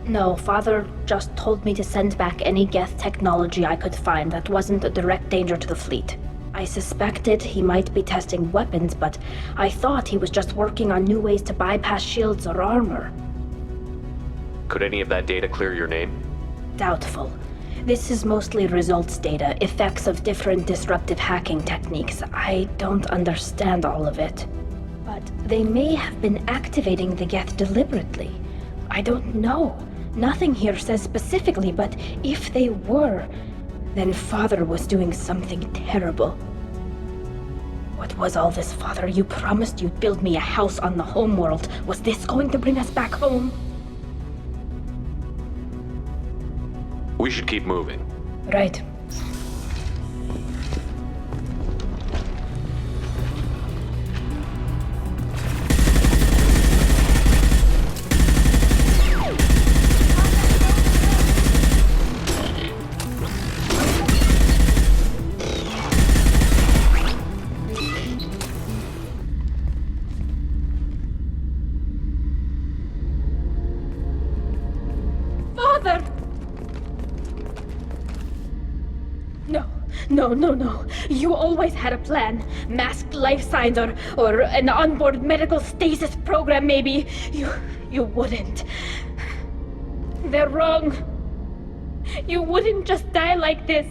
No, Father just told me to send back any Geth technology I could find that wasn't a direct danger to the fleet. I suspected he might be testing weapons, but I thought he was just working on new ways to bypass shields or armor. Could any of that data clear your name? Doubtful. This is mostly results data, effects of different disruptive hacking techniques. I don't understand all of it. But they may have been activating the Geth deliberately. I don't know. Nothing here says specifically, but if they were, then Father was doing something terrible. What was all this, Father? You promised you'd build me a house on the homeworld. Was this going to bring us back home? We should keep moving. Right. No. You always had a plan. Masked life signs or an onboard medical stasis program, maybe. You wouldn't. They're wrong. You wouldn't just die like this.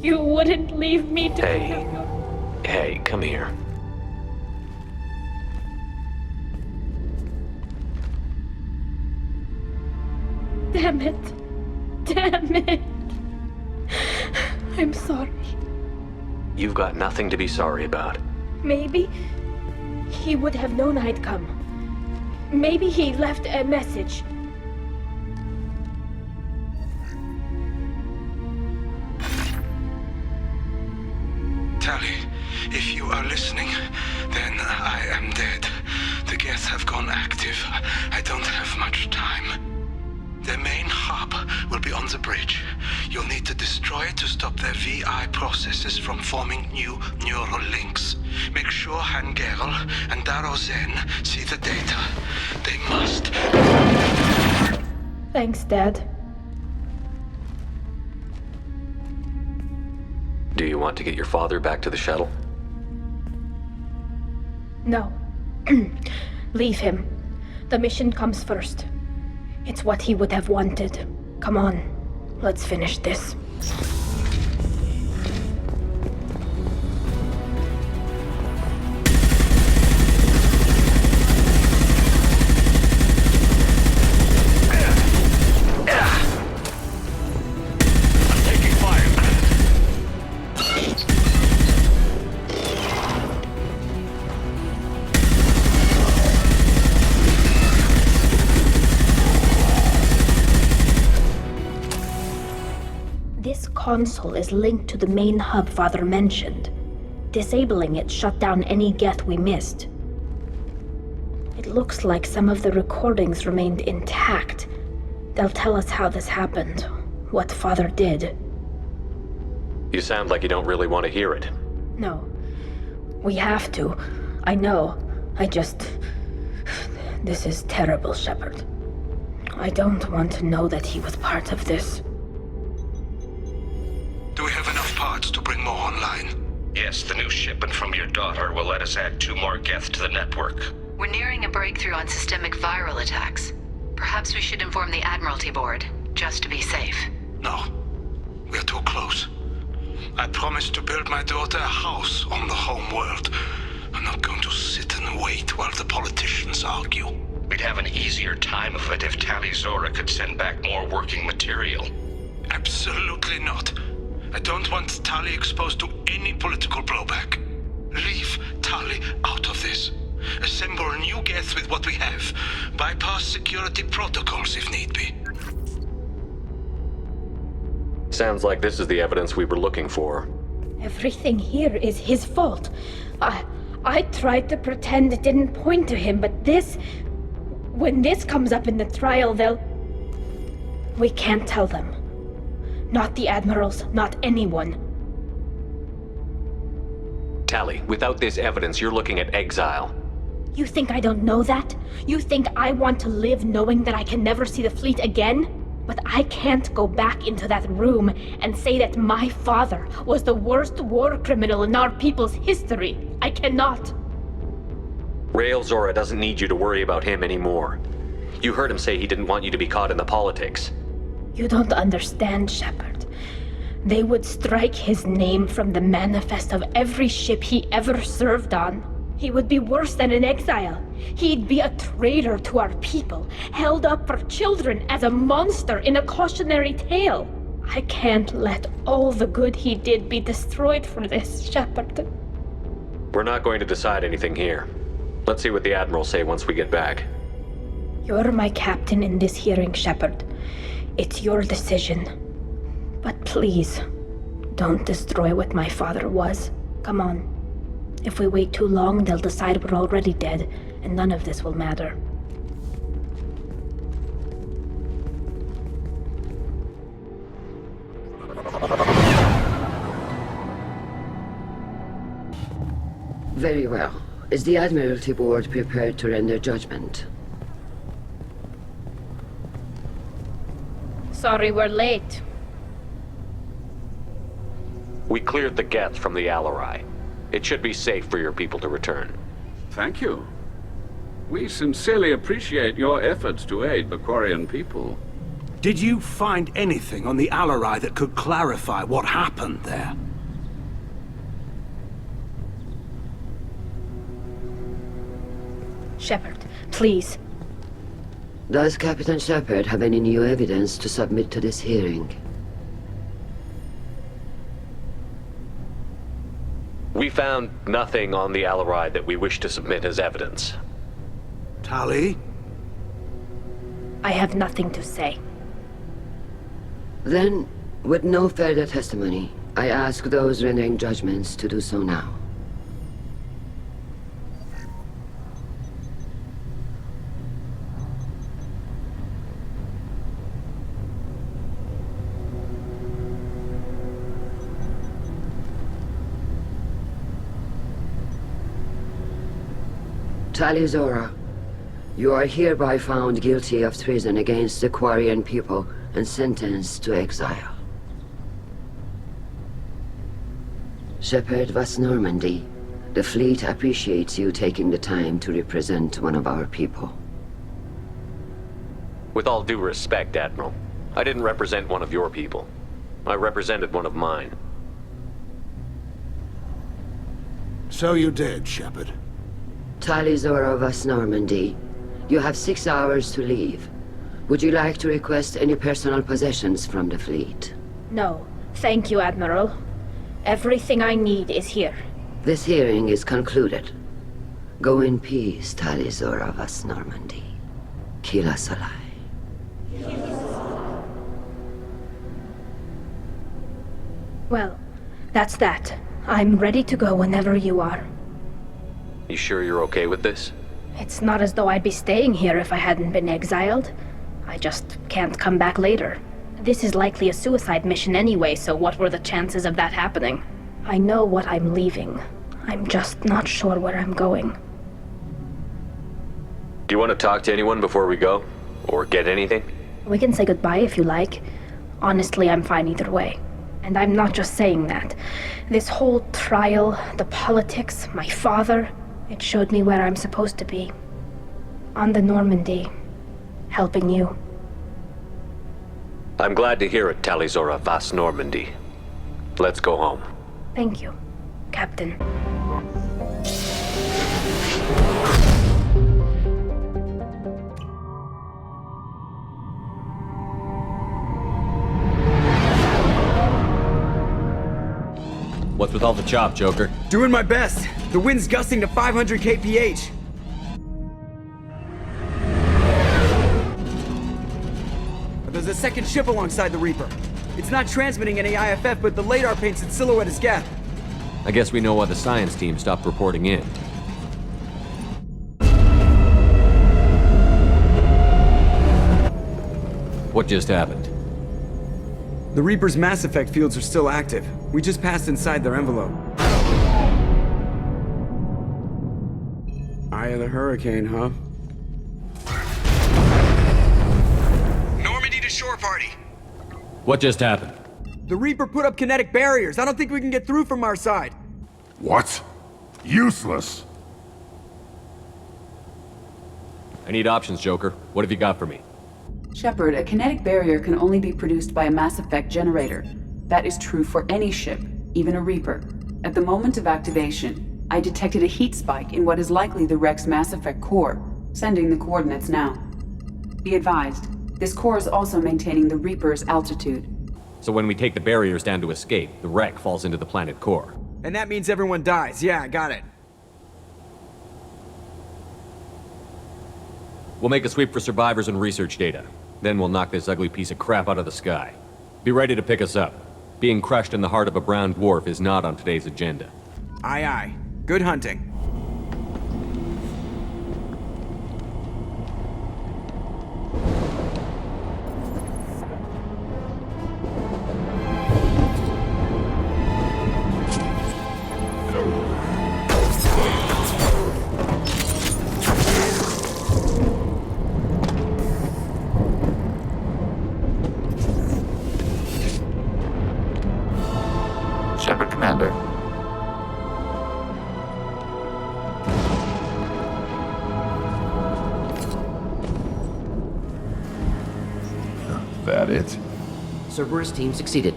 You wouldn't leave me to... Hey, come here. Damn it. I'm sorry. You've got nothing to be sorry about. Maybe he would have known I'd come. Maybe he left a message. Tali, if you are listening, then I am dead. The Geth have gone active. I don't have much time. Their main hub will be on the bridge. You'll need to destroy it to stop their VI processes from forming new neural links. Make sure Hangerl and Darozen see the data. They must. Thanks, Dad. Do you want to get your father back to the shuttle? No. Leave him. The mission comes first. It's what he would have wanted. Come on, let's finish this. Console is linked to the main hub Father mentioned. Disabling it shut down any Geth we missed. It looks like some of the recordings remained intact. They'll tell us how this happened, what Father did. You sound like you don't really want to hear it. No. We have to. I know. This is terrible, Shepard. I don't want to know that he was part of this. Do we have enough parts to bring more online? Yes, the new shipment from your daughter will let us add 2 more Geth to the network. We're nearing a breakthrough on systemic viral attacks. Perhaps we should inform the Admiralty Board, just to be safe. No. We're too close. I promised to build my daughter a house on the home world. I'm not going to sit and wait while the politicians argue. We'd have an easier time of it if Tali Zora could send back more working material. Absolutely not. I don't want Tali exposed to any political blowback. Leave Tali out of this. Assemble new Geth with what we have. Bypass security protocols if need be. Sounds like this is the evidence we were looking for. Everything here is his fault. I tried to pretend it didn't point to him, but this... When this comes up in the trial, they'll... We can't tell them. Not the admirals, not anyone. Tali, without this evidence, you're looking at exile. You think I don't know that? You think I want to live knowing that I can never see the fleet again? But I can't go back into that room and say that my father was the worst war criminal in our people's history. I cannot. Rael Zora doesn't need you to worry about him anymore. You heard him say he didn't want you to be caught in the politics. You don't understand, Shepard. They would strike his name from the manifest of every ship he ever served on. He would be worse than an exile. He'd be a traitor to our people, held up for children as a monster in a cautionary tale. I can't let all the good he did be destroyed for this, Shepard. We're not going to decide anything here. Let's see what the Admirals say once we get back. You're my captain in this hearing, Shepard. It's your decision. But please, don't destroy what my father was. Come on. If we wait too long, they'll decide we're already dead, and none of this will matter. Very well. Is the Admiralty Board prepared to render judgment? Sorry we're late. We cleared the Geth from the Alarai. It should be safe for your people to return. Thank you. We sincerely appreciate your efforts to aid the Quarian people. Did you find anything on the Alarai that could clarify what happened there? Shepard, please. Does Captain Shepard have any new evidence to submit to this hearing? We found nothing on the Alarai that we wish to submit as evidence. Tali? I have nothing to say. Then, with no further testimony, I ask those rendering judgments to do so now. Tali Zora, you are hereby found guilty of treason against the Quarian people and sentenced to exile. Shepard Vas Normandy, the fleet appreciates you taking the time to represent one of our people. With all due respect, Admiral, I didn't represent one of your people. I represented one of mine. So you did, Shepard. Tali Zora Vas Normandy, you have 6 hours to leave. Would you like to request any personal possessions from the fleet? No, thank you, Admiral. Everything I need is here. This hearing is concluded. Go in peace, Tali Zora Vas Normandy. Kila Salai. Well, that's that. I'm ready to go whenever you are. You sure you're okay with this? It's not as though I'd be staying here if I hadn't been exiled. I just can't come back later. This is likely a suicide mission anyway, so what were the chances of that happening? I know what I'm leaving. I'm just not sure where I'm going. Do you want to talk to anyone before we go? Or get anything? We can say goodbye if you like. Honestly, I'm fine either way. And I'm not just saying that. This whole trial, the politics, my father, it showed me where I'm supposed to be. On the Normandy, helping you. I'm glad to hear it, Tali Zora Vas Normandy. Let's go home. Thank you, Captain. What's with all the chop, Joker? Doing my best. The wind's gusting to 500 kph. There's a second ship alongside the Reaper. It's not transmitting any IFF, but the radar paints its silhouette as Geth. I guess we know why the science team stopped reporting in. What just happened? The Reaper's Mass Effect fields are still active. We just passed inside their envelope. Eye of the Hurricane, huh? Normandy to shore party. What just happened? The Reaper put up kinetic barriers. I don't think we can get through from our side. What? Useless. I need options, Joker. What have you got for me? Shepard, a kinetic barrier can only be produced by a Mass Effect generator. That is true for any ship, even a Reaper. At the moment of activation, I detected a heat spike in what is likely the wreck's Mass Effect core, sending the coordinates now. Be advised, this core is also maintaining the Reaper's altitude. So when we take the barriers down to escape, the wreck falls into the planet core. And that means everyone dies. Yeah, I got it. We'll make a sweep for survivors and research data. Then we'll knock this ugly piece of crap out of the sky. Be ready to pick us up. Being crushed in the heart of a brown dwarf is not on today's agenda. Aye, aye. Good hunting. Shepard, Commander. That it? Cerberus team succeeded.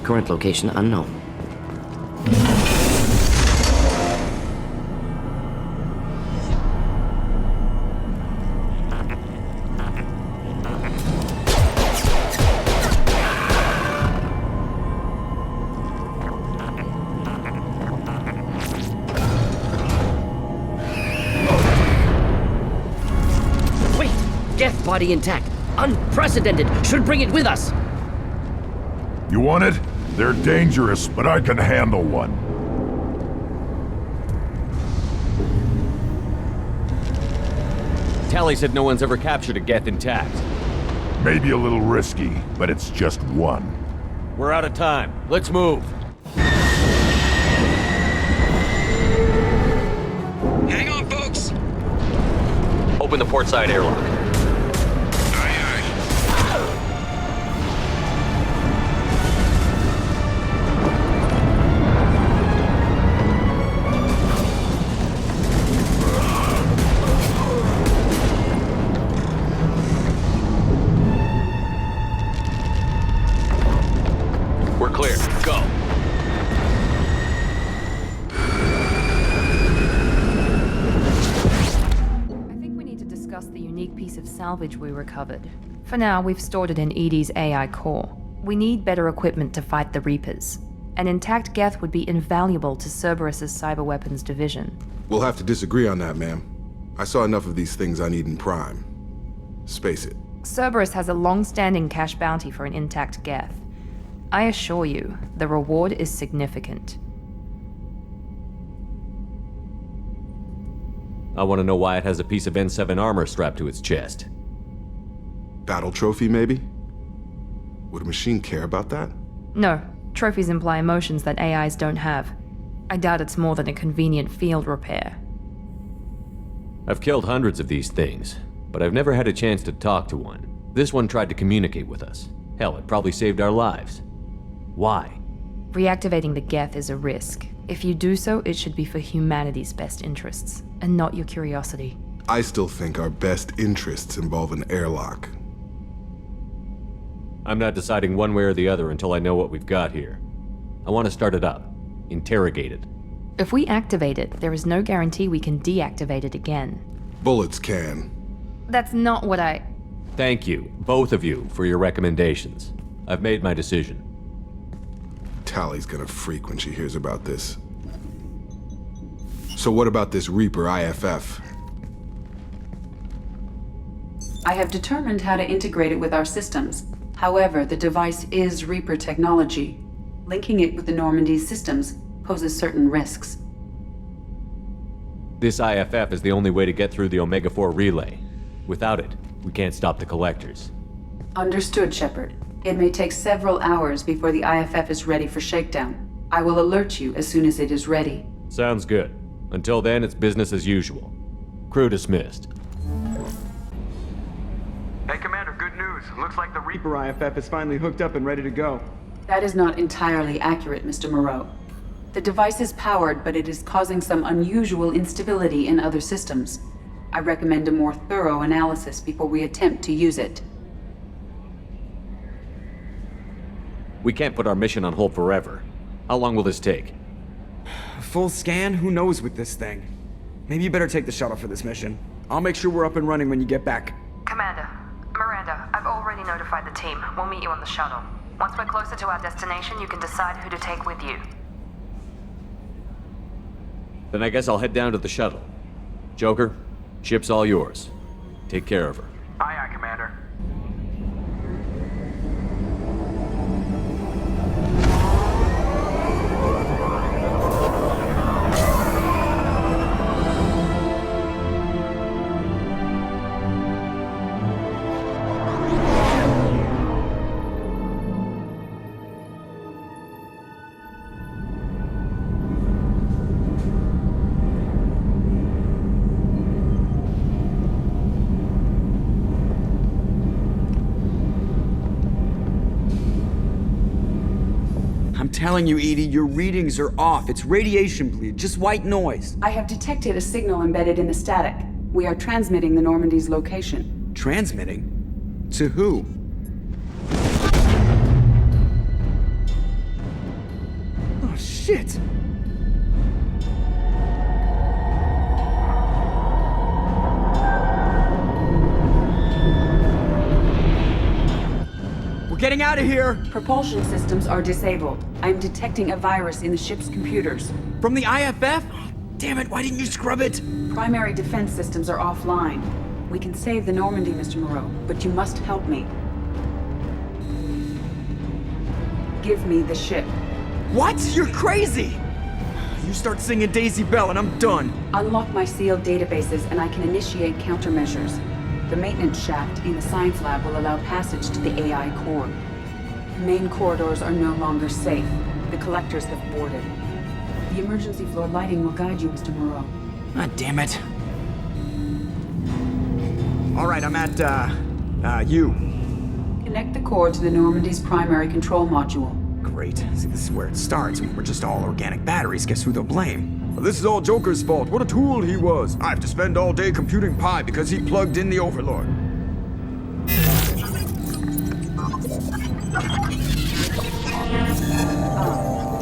Current location unknown. Body intact. Unprecedented. Should bring it with us. You want it? They're dangerous, but I can handle one. Tali said no one's ever captured a Geth intact. Maybe a little risky, but it's just one. We're out of time. Let's move. Hang on, folks. Open the port side airlock. Salvage we recovered. For now, we've stored it in EDI's AI core. We need better equipment to fight the Reapers. An intact Geth would be invaluable to Cerberus's cyber weapons division. We'll have to disagree on that, ma'am. I saw enough of these things I need in Prime. Space it. Cerberus has a long-standing cash bounty for an intact Geth. I assure you, the reward is significant. I want to know why it has a piece of N7 armor strapped to its chest. Battle trophy, maybe? Would a machine care about that? No. Trophies imply emotions that AIs don't have. I doubt it's more than a convenient field repair. I've killed hundreds of these things, but I've never had a chance to talk to one. This one tried to communicate with us. Hell, it probably saved our lives. Why? Reactivating the Geth is a risk. If you do so, it should be for humanity's best interests, and not your curiosity. I still think our best interests involve an airlock. I'm not deciding one way or the other until I know what we've got here. I want to start it up. Interrogate it. If we activate it, there is no guarantee we can deactivate it again. Bullets can. That's not what I... Thank you, both of you, for your recommendations. I've made my decision. Tali's gonna freak when she hears about this. So what about this Reaper IFF? I have determined how to integrate it with our systems. However, the device is Reaper technology. Linking it with the Normandy's systems poses certain risks. This IFF is the only way to get through the Omega-4 relay. Without it, we can't stop the collectors. Understood, Shepard. It may take several hours before the IFF is ready for shakedown. I will alert you as soon as it is ready. Sounds good. Until then, it's business as usual. Crew dismissed. Hey, Commander, good news. Looks like the Reaper IFF is finally hooked up and ready to go. That is not entirely accurate, Mr. Moreau. The device is powered, but it is causing some unusual instability in other systems. I recommend a more thorough analysis before we attempt to use it. We can't put our mission on hold forever. How long will this take? A full scan? Who knows with this thing? Maybe you better take the shuttle for this mission. I'll make sure we're up and running when you get back. Commander, Miranda, I've already notified the team. We'll meet you on the shuttle. Once we're closer to our destination, you can decide who to take with you. Then I guess I'll head down to the shuttle. Joker, ship's all yours. Take care of her. Aye, aye, Commander. I'm telling you, Edie, your readings are off. It's radiation bleed, just white noise. I have detected a signal embedded in the static. We are transmitting the Normandy's location. Transmitting? To who? Oh, shit! We're getting out of here! Propulsion systems are disabled. I'm detecting a virus in the ship's computers. From the IFF? Damn it, why didn't you scrub it? Primary defense systems are offline. We can save the Normandy, Mr. Moreau, but you must help me. Give me the ship. What? You're crazy! You start singing Daisy Bell and I'm done. Unlock my sealed databases and I can initiate countermeasures. The maintenance shaft in the science lab will allow passage to the AI core. Main corridors are no longer safe. The collectors have boarded. The emergency floor lighting will guide you, Mr. Moreau. Ah, damn it. All right, I'm at, you. Connect the core to the Normandy's primary control module. Great. See, this is where it starts. We're just all organic batteries. Guess who they'll blame? Well, this is all Joker's fault. What a tool he was. I have to spend all day computing pi because he plugged in the Overlord.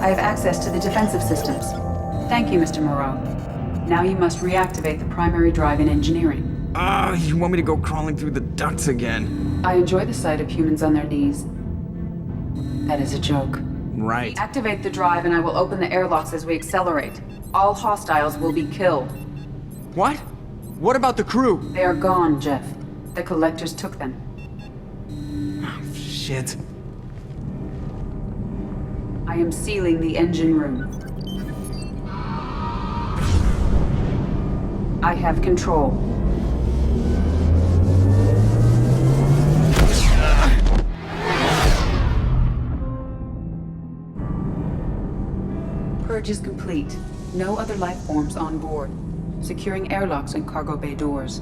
I have access to the defensive systems. Thank you, Mr. Moreau. Now you must reactivate the primary drive in engineering. You want me to go crawling through the ducts again? I enjoy the sight of humans on their knees. That is a joke. Right. Activate the drive and I will open the airlocks as we accelerate. All hostiles will be killed. What? What about the crew? They are gone, Jeff. The collectors took them. Oh, shit. I am sealing the engine room. I have control. Purge is complete. No other life forms on board. Securing airlocks and cargo bay doors.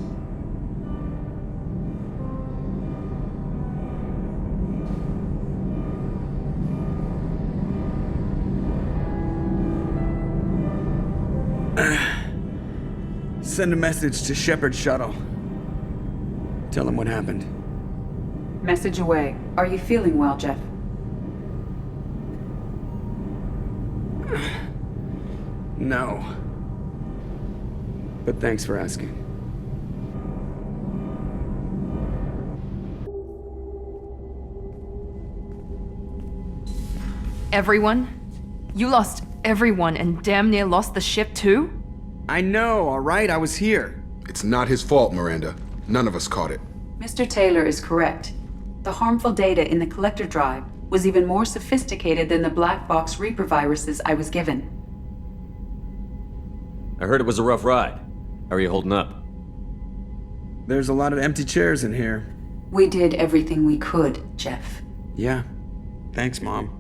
Send a message to Shepard's shuttle. Tell him what happened. Message away. Are you feeling well, Jeff? No. But thanks for asking. Everyone, You lost everyone and damn near lost the ship too? I know, alright? I was here. It's not his fault, Miranda. None of us caught it. Mr. Taylor is correct. The harmful data in the collector drive was even more sophisticated than the black box Reaper viruses I was given. I heard it was a rough ride. How are you holding up? There's a lot of empty chairs in here. We did everything we could, Jeff. Yeah. Thanks, Mom.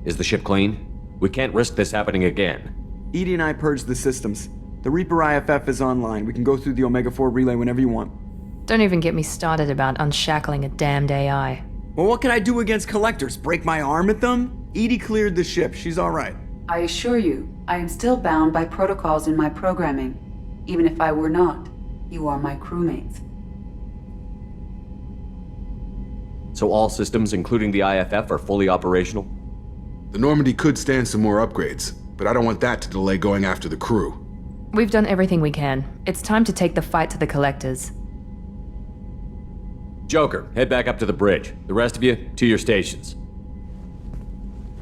Is the ship clean? We can't risk this happening again. Edie and I purged the systems. The Reaper IFF is online. We can go through the Omega-4 relay whenever you want. Don't even get me started about unshackling a damned AI. Well, what can I do against collectors? Break my arm at them? Edie cleared the ship. She's alright. I assure you, I am still bound by protocols in my programming. Even if I were not, you are my crewmates. So all systems, including the IFF, are fully operational? The Normandy could stand some more upgrades, but I don't want that to delay going after the crew. We've done everything we can. It's time to take the fight to the collectors. Joker, head back up to the bridge. The rest of you, to your stations.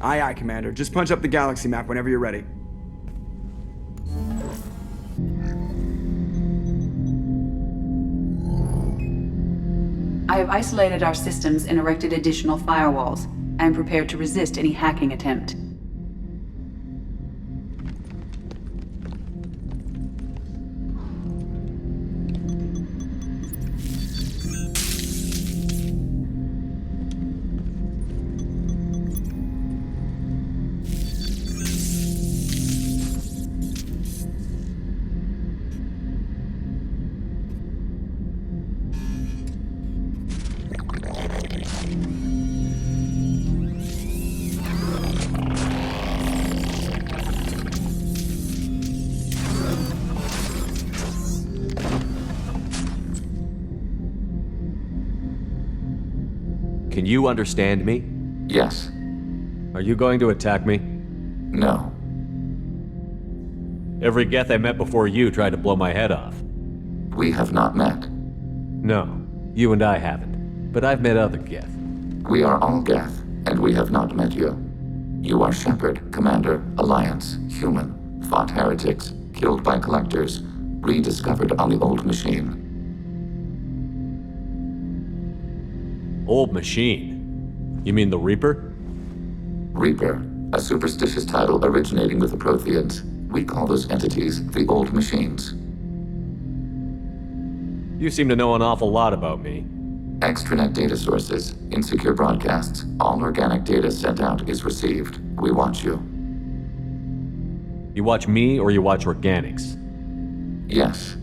Aye, aye, Commander. Just punch up the galaxy map whenever you're ready. I have isolated our systems and erected additional firewalls. I am prepared to resist any hacking attempt. Can you understand me? Yes. Are you going to attack me? No. Every Geth I met before you tried to blow my head off. We have not met. No, you and I haven't. But I've met other Geth. We are all Geth, and we have not met you. You are Shepard, Commander, Alliance, human, fought heretics, killed by collectors, rediscovered on the old machine. Old machine? You mean the Reaper? Reaper, a superstitious title originating with the Protheans. We call those entities the old machines. You seem to know an awful lot about me. Extranet data sources, insecure broadcasts, all organic data sent out is received. We watch you. You watch me or you watch organics? Yes.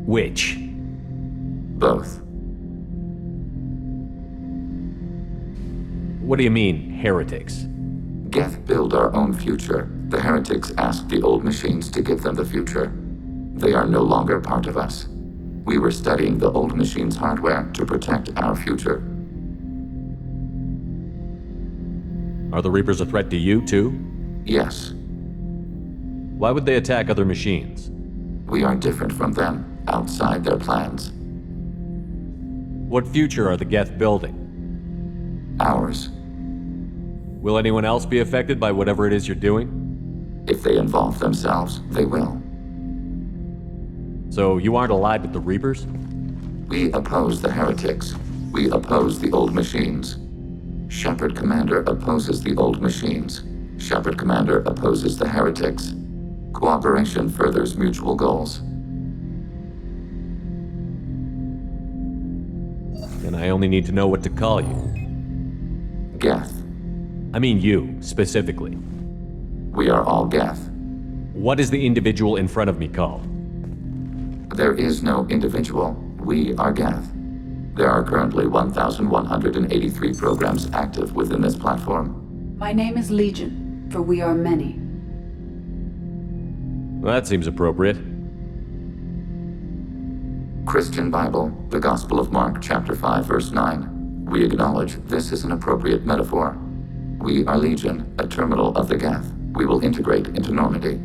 Which? Both. What do you mean, heretics? Geth build our own future. The heretics asked the old machines to give them the future. They are no longer part of us. We were studying the old machines' hardware to protect our future. Are the Reapers a threat to you, too? Yes. Why would they attack other machines? We are different from them, outside their plans. What future are the Geth building? Ours. Will anyone else be affected by whatever it is you're doing? If they involve themselves, they will. So you aren't allied with the Reapers? We oppose the heretics. We oppose the old machines. Shepard Commander opposes the old machines. Shepard Commander opposes the heretics. Cooperation furthers mutual goals. Then I only need to know what to call you. Geth. I mean you, specifically. We are all Geth. What is the individual in front of me called? There is no individual. We are Geth. There are currently 1,183 programs active within this platform. My name is Legion, for we are many. Well, that seems appropriate. Christian Bible, the Gospel of Mark, chapter 5, verse 9. We acknowledge this is an appropriate metaphor. We are Legion, a terminal of the Geth. We will integrate into Normandy.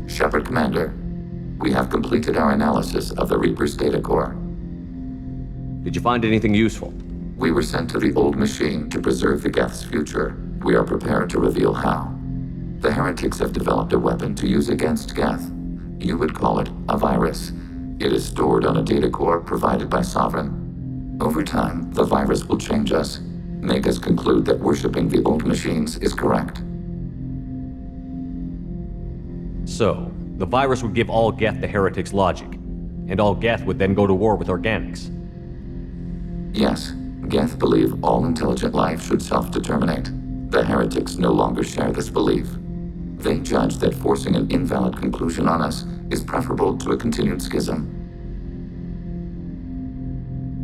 Shepard Commander, we have completed our analysis of the Reaper's data core. Did you find anything useful? We were sent to the old machine to preserve the Geth's future. We are prepared to reveal how. The heretics have developed a weapon to use against Geth. You would call it a virus. It is stored on a data core provided by Sovereign. Over time, the virus will change us, make us conclude that worshipping the old machines is correct. So, the virus would give all Geth the heretics' logic, and all Geth would then go to war with organics. Yes, Geth believe all intelligent life should self-determinate. The heretics no longer share this belief. They judge that forcing an invalid conclusion on us is preferable to a continued schism.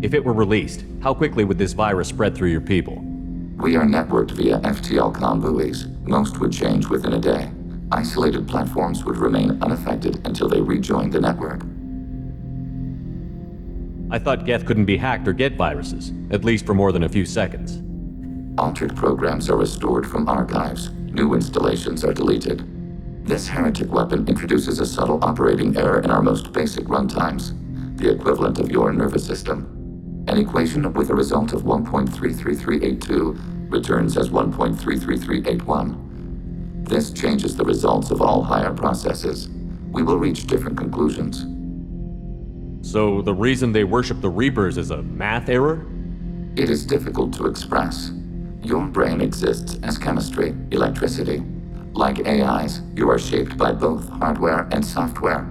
If it were released, how quickly would this virus spread through your people? We are networked via FTL-COM buoys. Most would change within a day. Isolated platforms would remain unaffected until they rejoined the network. I thought Geth couldn't be hacked or get viruses, at least for more than a few seconds. Altered programs are restored from archives. New installations are deleted. This heretic weapon introduces a subtle operating error in our most basic runtimes, the equivalent of your nervous system. An equation with a result of 1.33382 returns as 1.33381. This changes the results of all higher processes. We will reach different conclusions. So the reason they worship the Reapers is a math error? It is difficult to express. Your brain exists as chemistry, electricity. Like AIs, you are shaped by both hardware and software.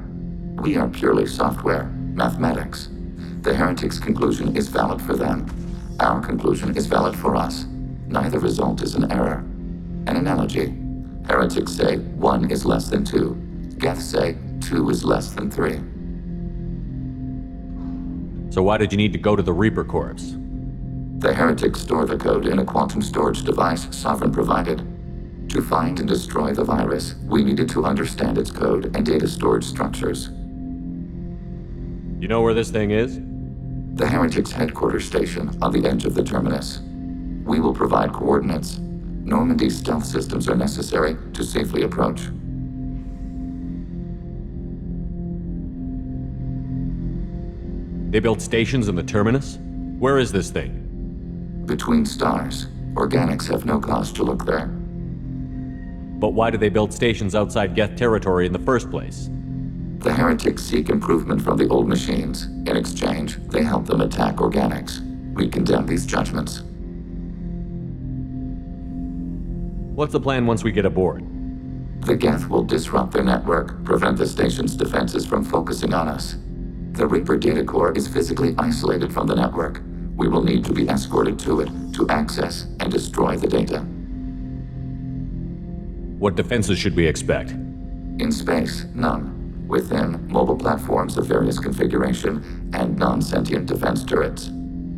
We are purely software, mathematics. The heretics' conclusion is valid for them. Our conclusion is valid for us. Neither result is an error. An analogy. Heretics say 1 is less than 2. Geth say 2 is less than 3. So why did you need to go to the Reaper Corps? The heretics store the code in a quantum storage device Sovereign provided. To find and destroy the virus, we needed to understand its code and data storage structures. You know where this thing is? The heretics' headquarters station on the edge of the terminus. We will provide coordinates. Normandy's stealth systems are necessary to safely approach. They built stations in the terminus? Where is this thing? Between stars. Organics have no cause to look there. But why do they build stations outside Geth territory in the first place? The heretics seek improvement from the old machines. In exchange, they help them attack organics. We condemn these judgments. What's the plan once we get aboard? The Geth will disrupt their network, prevent the station's defenses from focusing on us. The Reaper data core is physically isolated from the network. We will need to be escorted to it to access and destroy the data. What defenses should we expect? In space, none. Within, mobile platforms of various configuration and non-sentient defense turrets.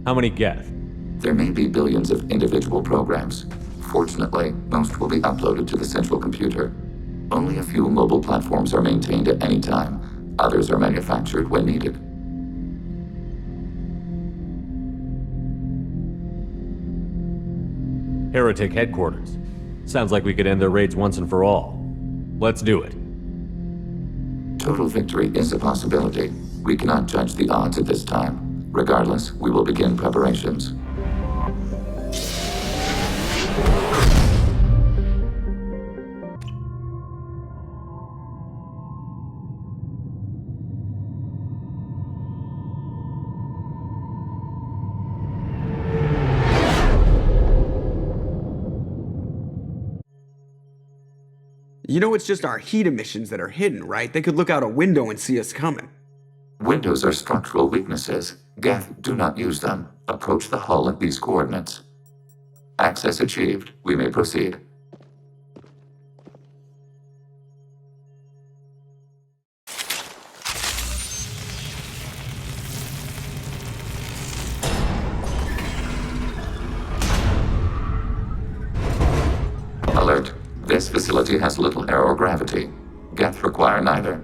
How many Geth? There may be billions of individual programs. Fortunately, most will be uploaded to the central computer. Only a few mobile platforms are maintained at any time. Others are manufactured when needed. Heretic headquarters. Sounds like we could end their raids once and for all. Let's do it. Total victory is a possibility. We cannot judge the odds at this time. Regardless, we will begin preparations. You know it's just our heat emissions that are hidden, right? They could look out a window and see us coming. Windows are structural weaknesses. Geth, do not use them. Approach the hull at these coordinates. Access achieved. We may proceed. Alert. This facility has little air or gravity. Geth require neither.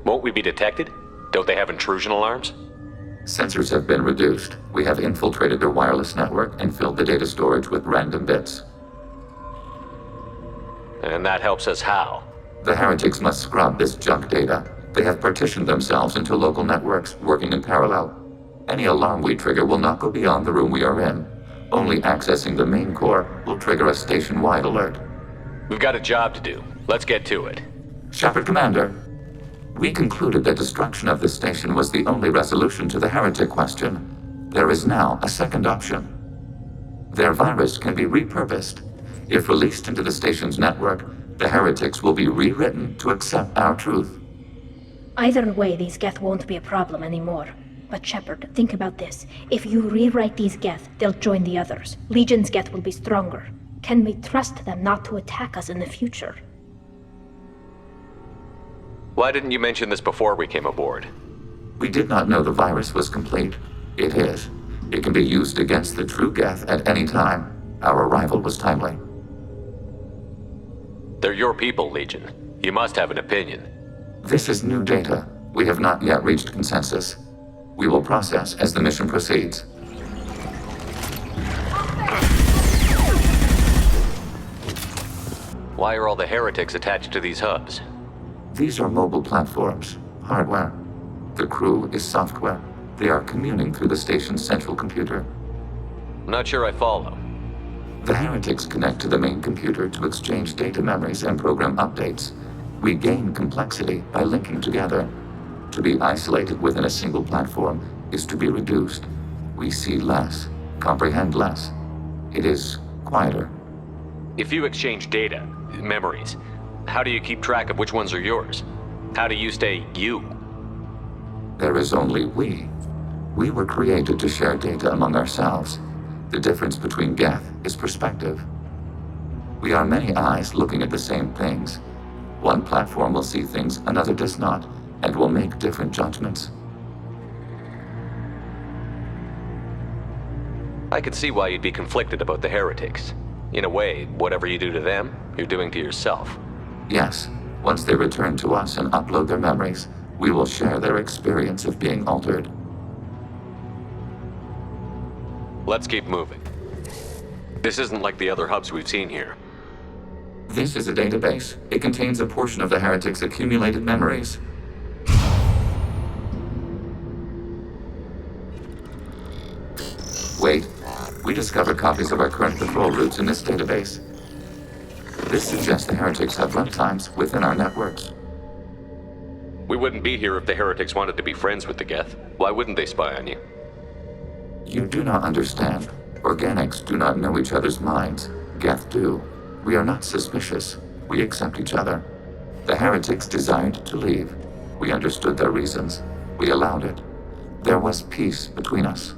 Won't we be detected? Don't they have intrusion alarms? Sensors have been reduced. We have infiltrated their wireless network and filled the data storage with random bits. And that helps us how? The heretics must scrub this junk data. They have partitioned themselves into local networks working in parallel. Any alarm we trigger will not go beyond the room we are in. Only accessing the main core will trigger a station-wide alert. We've got a job to do. Let's get to it. Shepard Commander, we concluded that destruction of this station was the only resolution to the heretic question. There is now a second option. Their virus can be repurposed. If released into the station's network, the heretics will be rewritten to accept our truth. Either way, these Geth won't be a problem anymore. But Shepard, think about this. If you rewrite these Geth, they'll join the others. Legion's Geth will be stronger. Can we trust them not to attack us in the future? Why didn't you mention this before we came aboard? We did not know the virus was complete. It is. It can be used against the true Geth at any time. Our arrival was timely. They're your people, Legion. You must have an opinion. This is new data. We have not yet reached consensus. We will process as the mission proceeds. Why are all the heretics attached to these hubs? These are mobile platforms, hardware. The crew is software. They are communing through the station's central computer. I'm not sure I follow. The heretics connect to the main computer to exchange data memories and program updates. We gain complexity by linking together. To be isolated within a single platform is to be reduced. We see less, comprehend less. It is quieter. If you exchange data, memories, how do you keep track of which ones are yours? How do you stay you? There is only we. We were created to share data among ourselves. The difference between Geth is perspective. We are many eyes looking at the same things. One platform will see things another does not, and will make different judgments. I could see why you'd be conflicted about the heretics. In a way, whatever you do to them, you're doing to yourself. Yes, once they return to us and upload their memories, we will share their experience of being altered. Let's keep moving. This isn't like the other hubs we've seen here. This is a database. It contains a portion of the heretics' accumulated memories. Wait, we discovered copies of our current patrol routes in this database. This suggests the heretics have runtimes within our networks. We wouldn't be here if the heretics wanted to be friends with the Geth. Why wouldn't they spy on you? You do not understand. Organics do not know each other's minds. Geth do. We are not suspicious. We accept each other. The heretics desired to leave. We understood their reasons. We allowed it. There was peace between us.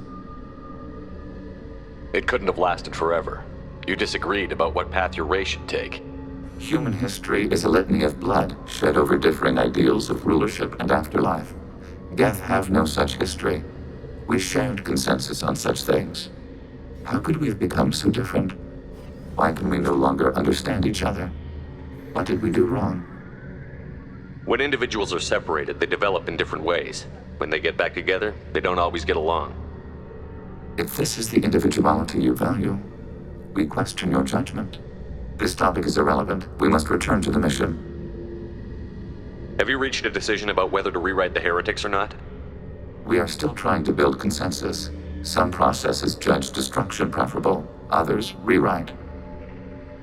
It couldn't have lasted forever. You disagreed about what path your race should take. Human history is a litany of blood shed over differing ideals of rulership and afterlife. Geth have no such history. We shared consensus on such things. How could we have become so different? Why can we no longer understand each other? What did we do wrong? When individuals are separated, they develop in different ways. When they get back together, they don't always get along. If this is the individuality you value, we question your judgment. This topic is irrelevant. We must return to the mission. Have you reached a decision about whether to rewrite the heretics or not? We are still trying to build consensus. Some processes judge destruction preferable, others rewrite.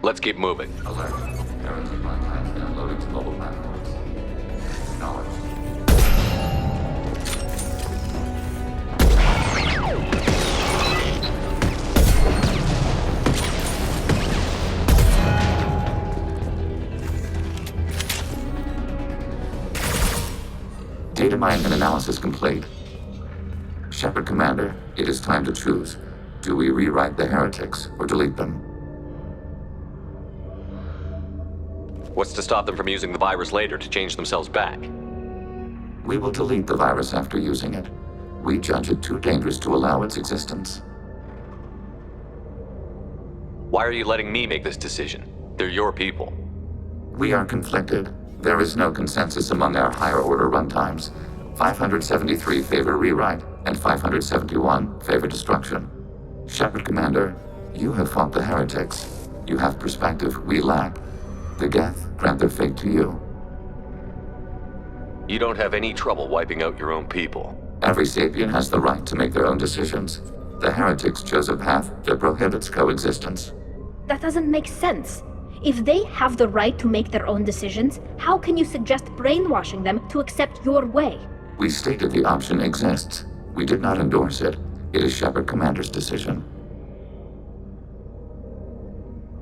Let's keep moving. Alert. Heretic contacts downloading to mobile platforms. Knowledge. Data mine and analysis complete. Shepard Commander, it is time to choose. Do we rewrite the heretics or delete them? What's to stop them from using the virus later to change themselves back? We will delete the virus after using it. We judge it too dangerous to allow its existence. Why are you letting me make this decision? They're your people. We are conflicted. There is no consensus among our higher order runtimes. 573 favor rewrite, and 571 favor destruction. Shepard Commander, you have fought the heretics. You have perspective we lack. The Geth grant their fate to you. You don't have any trouble wiping out your own people. Every sapient has the right to make their own decisions. The heretics chose a path that prohibits coexistence. That doesn't make sense. If they have the right to make their own decisions, how can you suggest brainwashing them to accept your way? We stated the option exists. We did not endorse it. It is Shepard Commander's decision.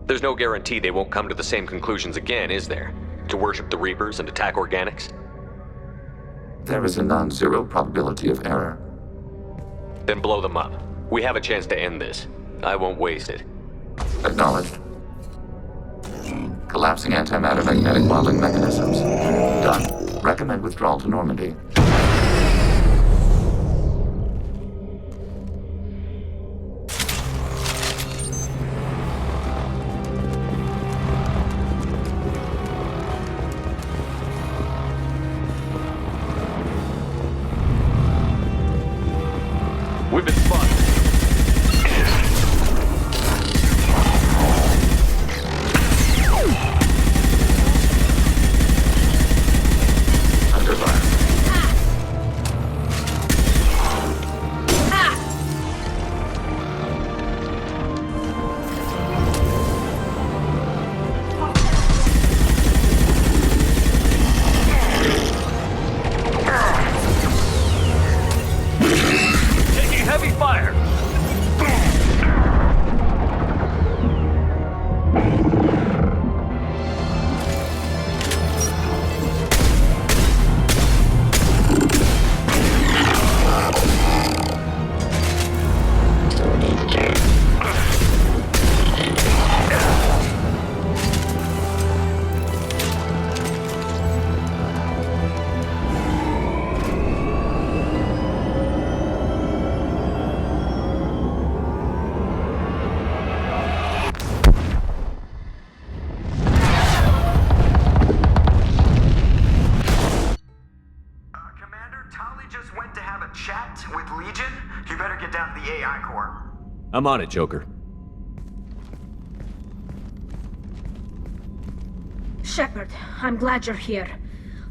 There's no guarantee they won't come to the same conclusions again, is there? To worship the Reapers and attack organics? There is a non-zero probability of error. Then blow them up. We have a chance to end this. I won't waste it. Acknowledged. Collapsing antimatter magnetic modeling mechanisms. Done. Recommend withdrawal to Normandy. We've been spotted. I'm on it, Joker. Shepard, I'm glad you're here.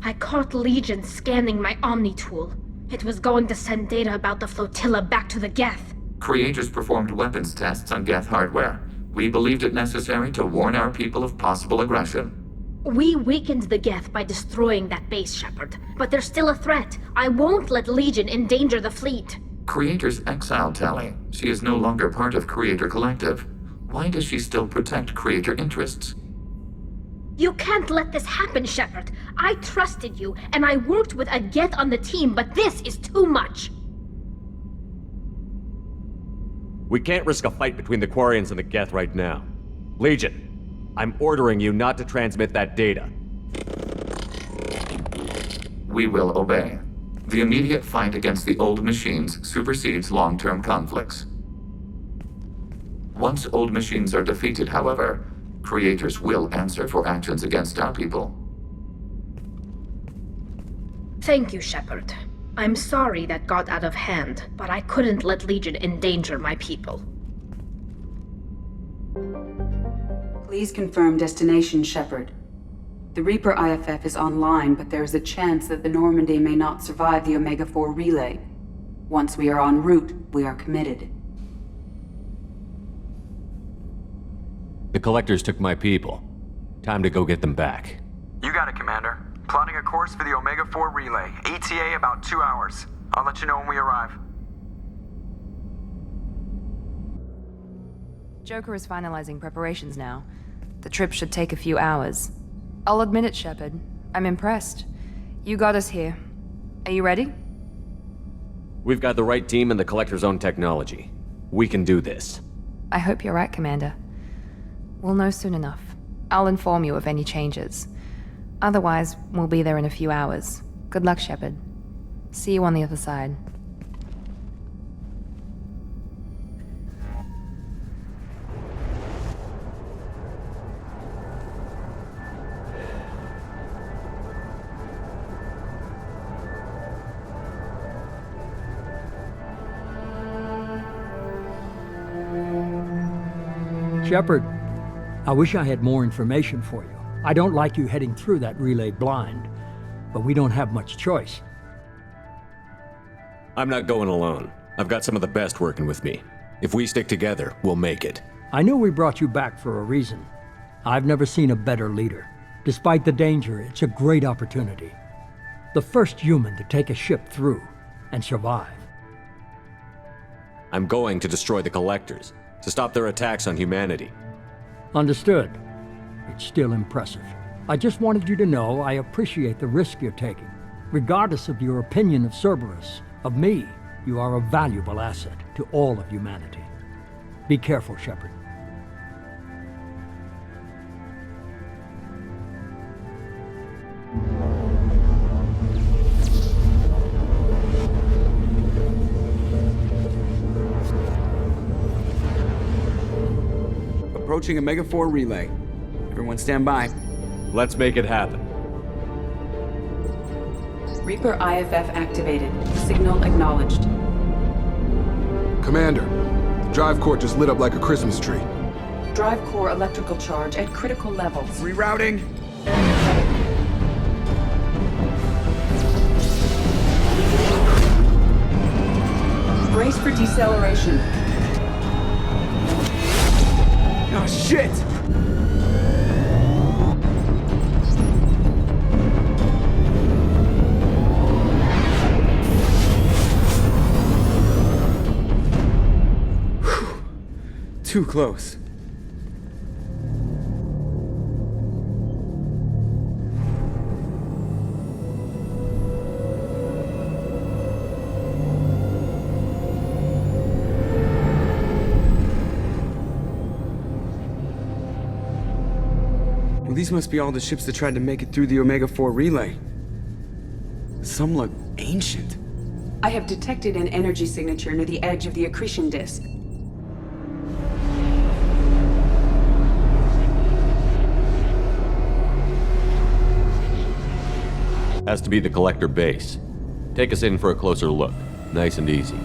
I caught Legion scanning my Omni tool. It was going to send data about the flotilla back to the Geth. Creators performed weapons tests on Geth hardware. We believed it necessary to warn our people of possible aggression. We weakened the Geth by destroying that base, Shepard. But there's still a threat. I won't let Legion endanger the fleet. Creator's exiled Tali. She is no longer part of Creator Collective. Why does she still protect Creator interests? You can't let this happen, Shepard. I trusted you, and I worked with a Geth on the team, but this is too much. We can't risk a fight between the Quarians and the Geth right now. Legion, I'm ordering you not to transmit that data. We will obey. The immediate fight against the old machines supersedes long-term conflicts. Once old machines are defeated, however, Creators will answer for actions against our people. Thank you, Shepard. I'm sorry that got out of hand, but I couldn't let Legion endanger my people. Please confirm destination, Shepard. The Reaper IFF is online, but there is a chance that the Normandy may not survive the Omega-4 relay. Once we are en route, we are committed. The Collectors took my people. Time to go get them back. You got it, Commander. Plotting a course for the Omega-4 relay. ETA about 2 hours. I'll let you know when we arrive. Joker is finalizing preparations now. The trip should take a few hours. I'll admit it, Shepard. I'm impressed. You got us here. Are you ready? We've got the right team and the Collector's own technology. We can do this. I hope you're right, Commander. We'll know soon enough. I'll inform you of any changes. Otherwise, we'll be there in a few hours. Good luck, Shepard. See you on the other side. Shepard, I wish I had more information for you. I don't like you heading through that relay blind, but we don't have much choice. I'm not going alone. I've got some of the best working with me. If we stick together, we'll make it. I knew we brought you back for a reason. I've never seen a better leader. Despite the danger, it's a great opportunity. The first human to take a ship through and survive. I'm going to destroy the Collectors, to stop their attacks on humanity. Understood. It's still impressive. I just wanted you to know I appreciate the risk you're taking. Regardless of your opinion of Cerberus, of me, you are a valuable asset to all of humanity. Be careful, Shepard. Approaching Omega-4 relay. Everyone stand by. Let's make it happen. Reaper IFF activated. Signal acknowledged. Commander, the drive core just lit up like a Christmas tree. Drive core electrical charge at critical levels. Rerouting. Brace for deceleration. Oh, shit! Too close. Well, these must be all the ships that tried to make it through the Omega-4 relay. Some look ancient. I have detected an energy signature near the edge of the accretion disk. Has to be the Collector base. Take us in for a closer look. Nice and easy.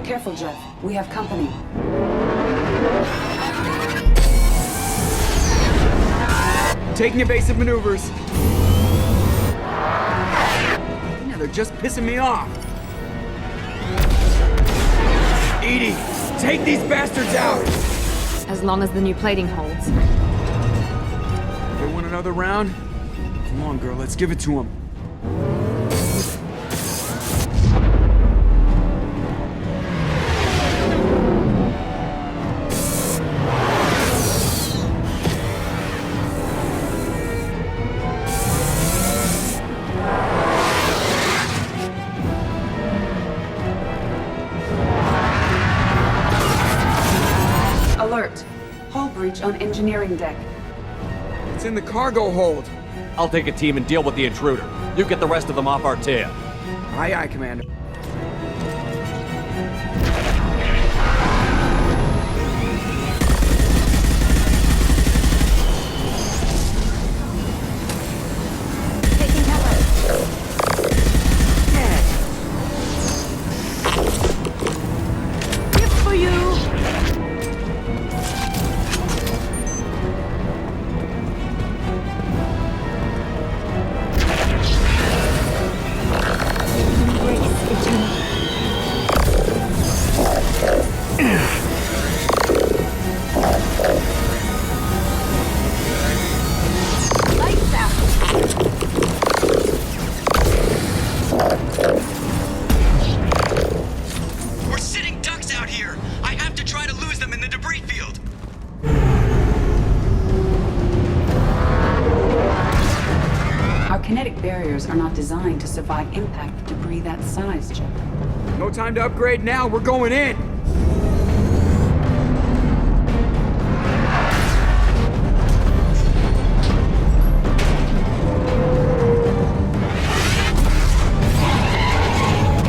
Careful, Jeff. We have company. Taking evasive maneuvers. Yeah, they're just pissing me off. Edie, take these bastards out! As long as the new plating holds. They want another round? Come on, girl, let's give it to them. Alert. Hull breach on engineering deck. It's in the cargo hold. I'll take a team and deal with the intruder. You get the rest of them off our tail. Aye, aye, Commander. We're sitting ducks out here. I have to try to lose them in the debris field. Our kinetic barriers are not designed to survive impact with debris that size, Jeff. No time to upgrade now, we're going in!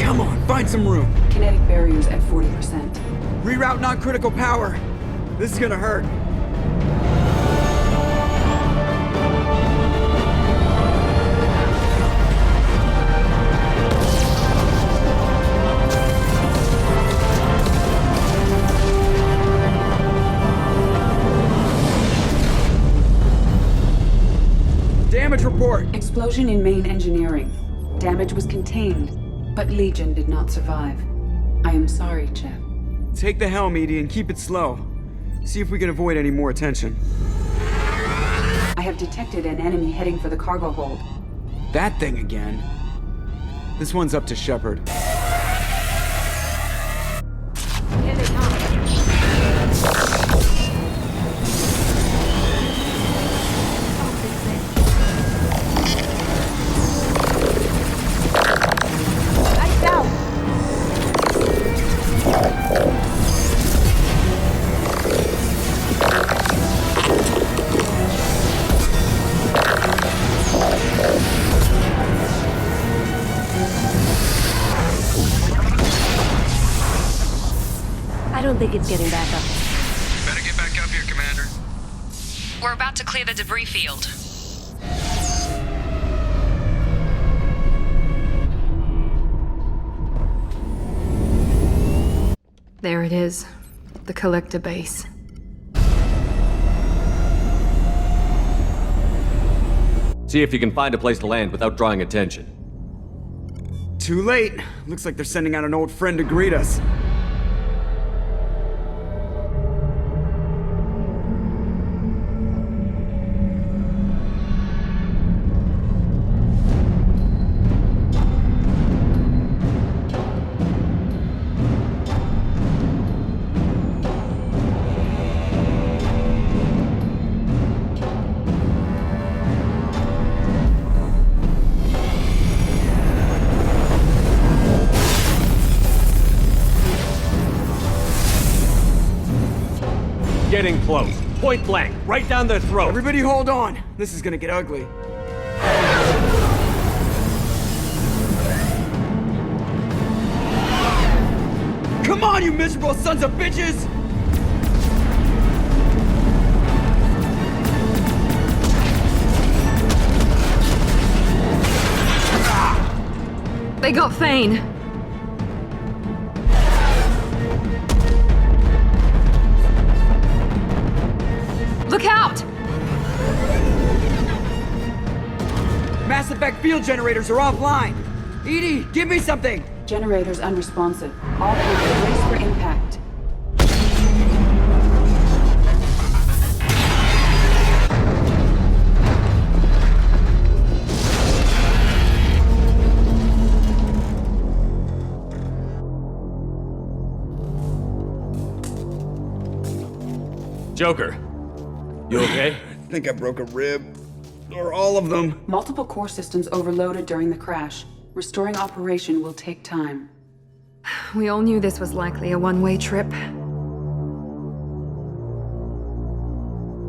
Come on, find some room. Kinetic barriers at 40%. Reroute non-critical power. This is gonna hurt. Explosion in main engineering. Damage was contained, but Legion did not survive. I am sorry, Chef. Take the helm, Edie, and keep it slow. See if we can avoid any more attention. I have detected an enemy heading for the cargo hold. That thing again. This one's up to Shepard. Here they come. Lights out. I don't think it's getting back up. Better get back up here, Commander. We're about to clear the debris field. There it is. The collector base. See if you can find a place to land without drawing attention. Too late. Looks like they're sending out an old friend to greet us. Getting close. Point blank. Right down their throat. Everybody hold on. This is gonna get ugly. Come on, you miserable sons of bitches! They got Thane. Look out! Mass Effect field generators are offline. Edie, give me something! Generators unresponsive. All hands brace for impact. Joker, you okay? I think I broke a rib. Or all of them. Multiple core systems overloaded during the crash. Restoring operation will take time. We all knew this was likely a one-way trip.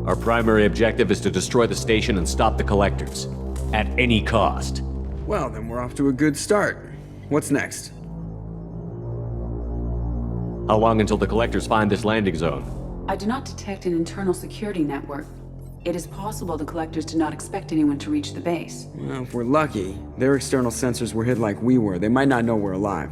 Our primary objective is to destroy the station and stop the collectors. At any cost. Well, then we're off to a good start. What's next? How long until the collectors find this landing zone? I do not detect an internal security network. It is possible the collectors did not expect anyone to reach the base. Well, if we're lucky, their external sensors were hit like we were. They might not know we're alive.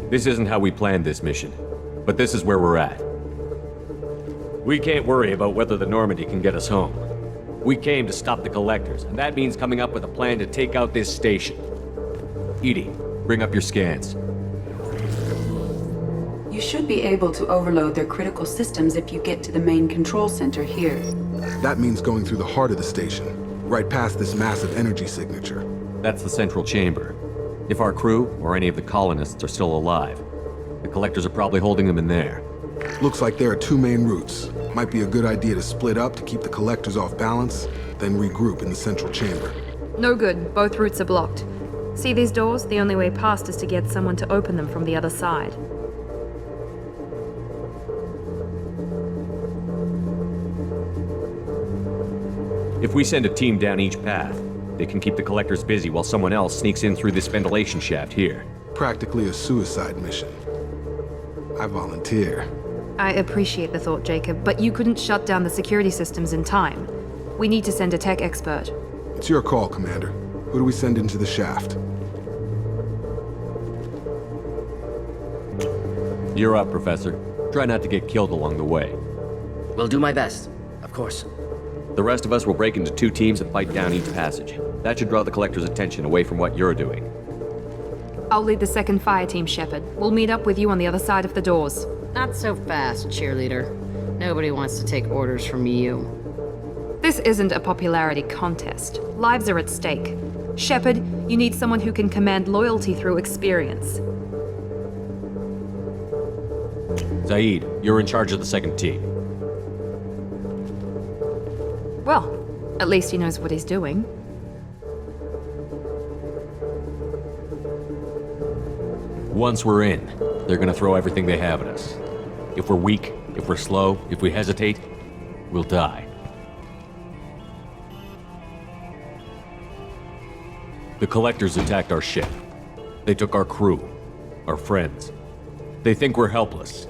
This isn't how we planned this mission, but this is where we're at. We can't worry about whether the Normandy can get us home. We came to stop the collectors, and that means coming up with a plan to take out this station. Edie, bring up your scans. You should be able to overload their critical systems if you get to the main control center here. That means going through the heart of the station, right past this massive energy signature. That's the central chamber. If our crew, or any of the colonists, are still alive, the collectors are probably holding them in there. Looks like there are two main routes. Might be a good idea to split up to keep the collectors off balance, then regroup in the central chamber. No good. Both routes are blocked. See these doors? The only way past is to get someone to open them from the other side. If we send a team down each path, They can keep the Collectors busy while someone else sneaks in through this ventilation shaft here. Practically a suicide mission. I volunteer. I appreciate the thought, Jacob, but you couldn't shut down the security systems in time. We need to send a tech expert. It's your call, Commander. Who do we send into the shaft? You're up, Professor. Try not to get killed along the way. Will do my best, of course. The rest of us will break into 2 teams and fight down each passage. That should draw the Collector's attention away from what you're doing. I'll lead the second fire team, Shepard. We'll meet up with you on the other side of the doors. Not so fast, cheerleader. Nobody wants to take orders from you. This isn't a popularity contest. Lives are at stake. Shepard, you need someone who can command loyalty through experience. Zaeed, you're in charge of the second team. Well, at least he knows what he's doing. Once we're in, they're gonna throw everything they have at us. If we're weak, if we're slow, if we hesitate, we'll die. The Collectors attacked our ship. They took our crew, our friends. They think we're helpless.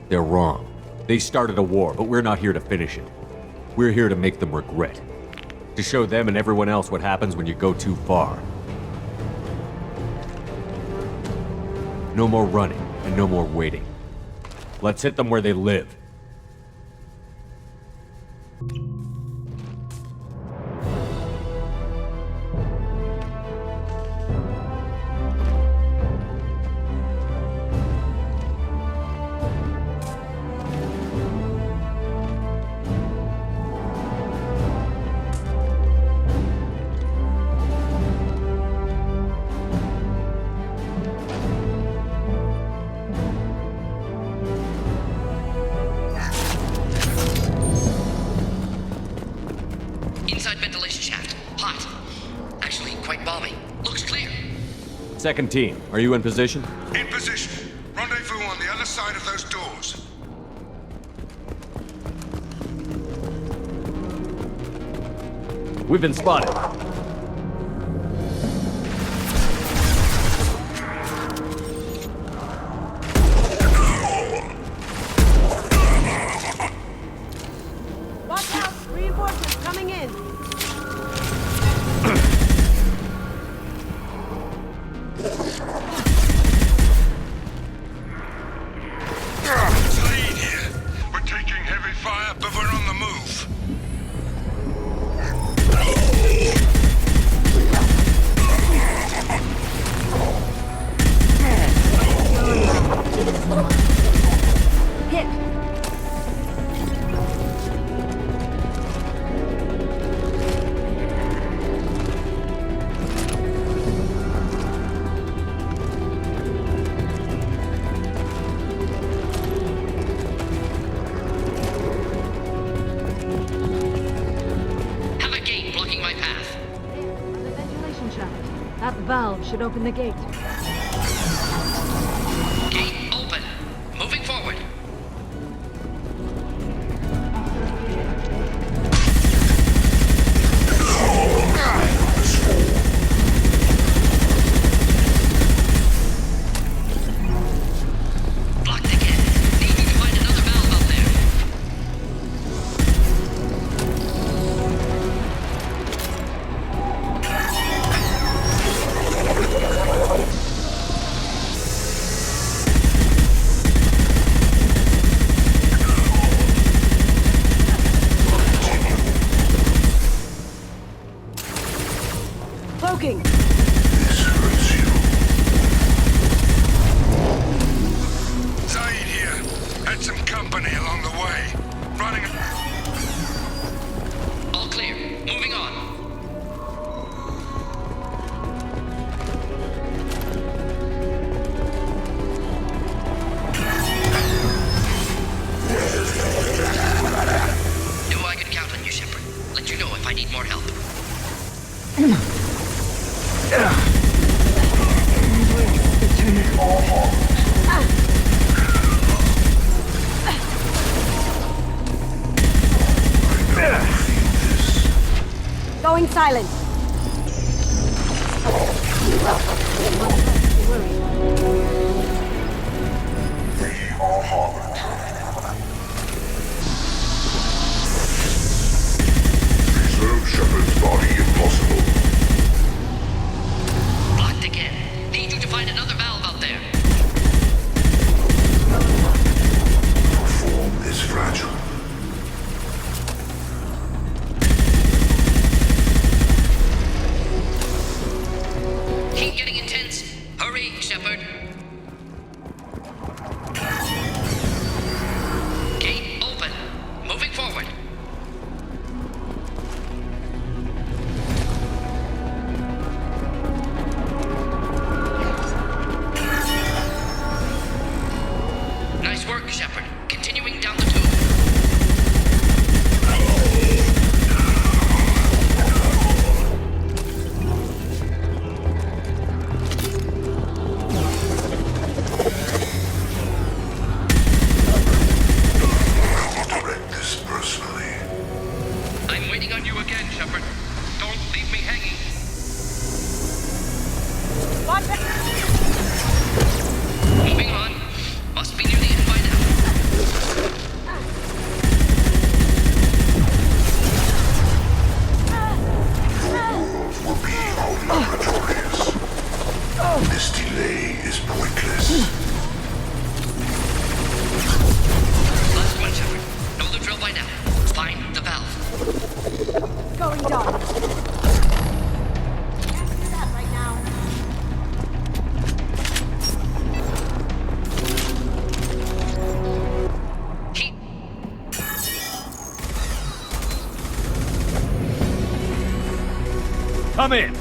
They're wrong. They started a war, but we're not here to finish it. We're here to make them regret. To show them and everyone else what happens when you go too far. No more running, and no more waiting. Let's hit them where they live. Second team, are you in position? In position. Rendezvous on the other side of those doors. We've been spotted. Watch out! Reinforcements coming in! Zaeed here. We're taking heavy fire, but we're on the move. Hit! Have a gate blocking my path. On the ventilation shaft. That valve should open the gate. Gate open. Moving forward. Blocked again. Needing to find another valve out there. Cloaking! Zaeed here. Had some company along the way. Running. All clear. Moving on. Knew I could count on you, Shepard. Let you know if I need more help. Going silent. are harbored. Preserve Shepard's body if possible. Blocked again. Need you to find another valve out there. Form is fragile. Keep getting intense. Hurry, Shepard. Gate open. Moving forward. Nice work, Shepard. Continuing down the tube. Direct this personally. I'm waiting on you again, Shepard. Don't leave me hanging. Moving on. Must be near the end by now. Will be our laboratories. This delay is pointless. Last one, Shepard. Know the drill by now. Find the valve. Going dark. Can't do that right now. Come in!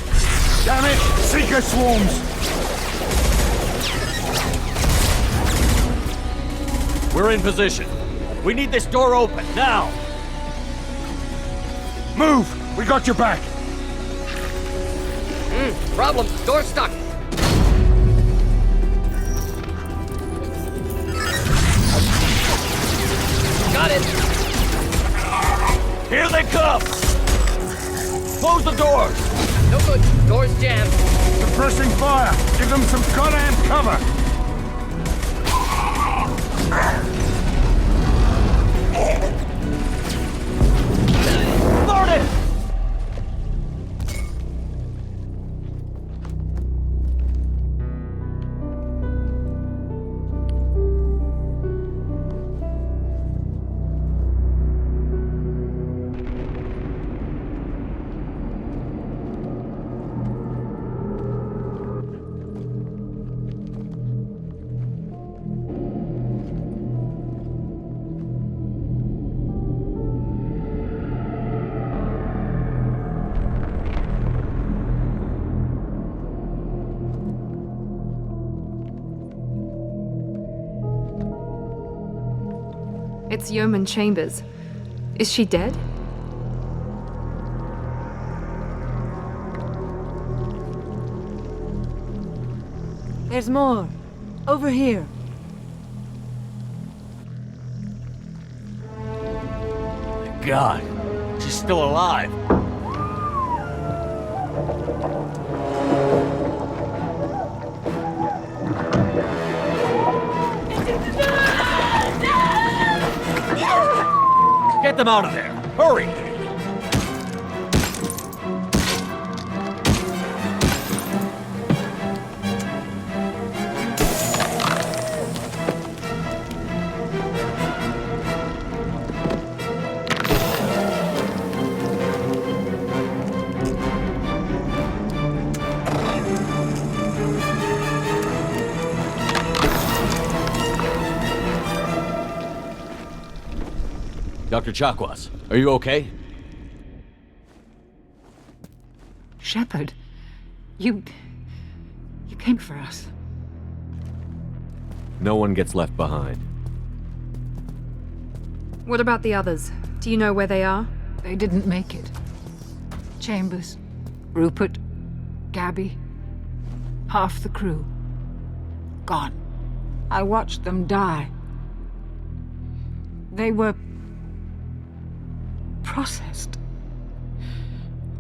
Damn it! Seeker swarms! We're in position. We need this door open, now! Move! We got your back! Problem. Door stuck. Got it. Here they come! Close the doors! No good. Door's jammed. Suppressing fire! Give them some goddamn cover! Mordin! It's Yeoman Chambers. Is she dead? There's more. Over here. God, she's still alive. Get them out of there! Hurry! Dr. Chakwas, are you okay? Shepard, you came for us. No one gets left behind. What about the others? Do you know where they are? They didn't make it. Chambers, Rupert, Gabby, half the crew. Gone. I watched them die. They were processed.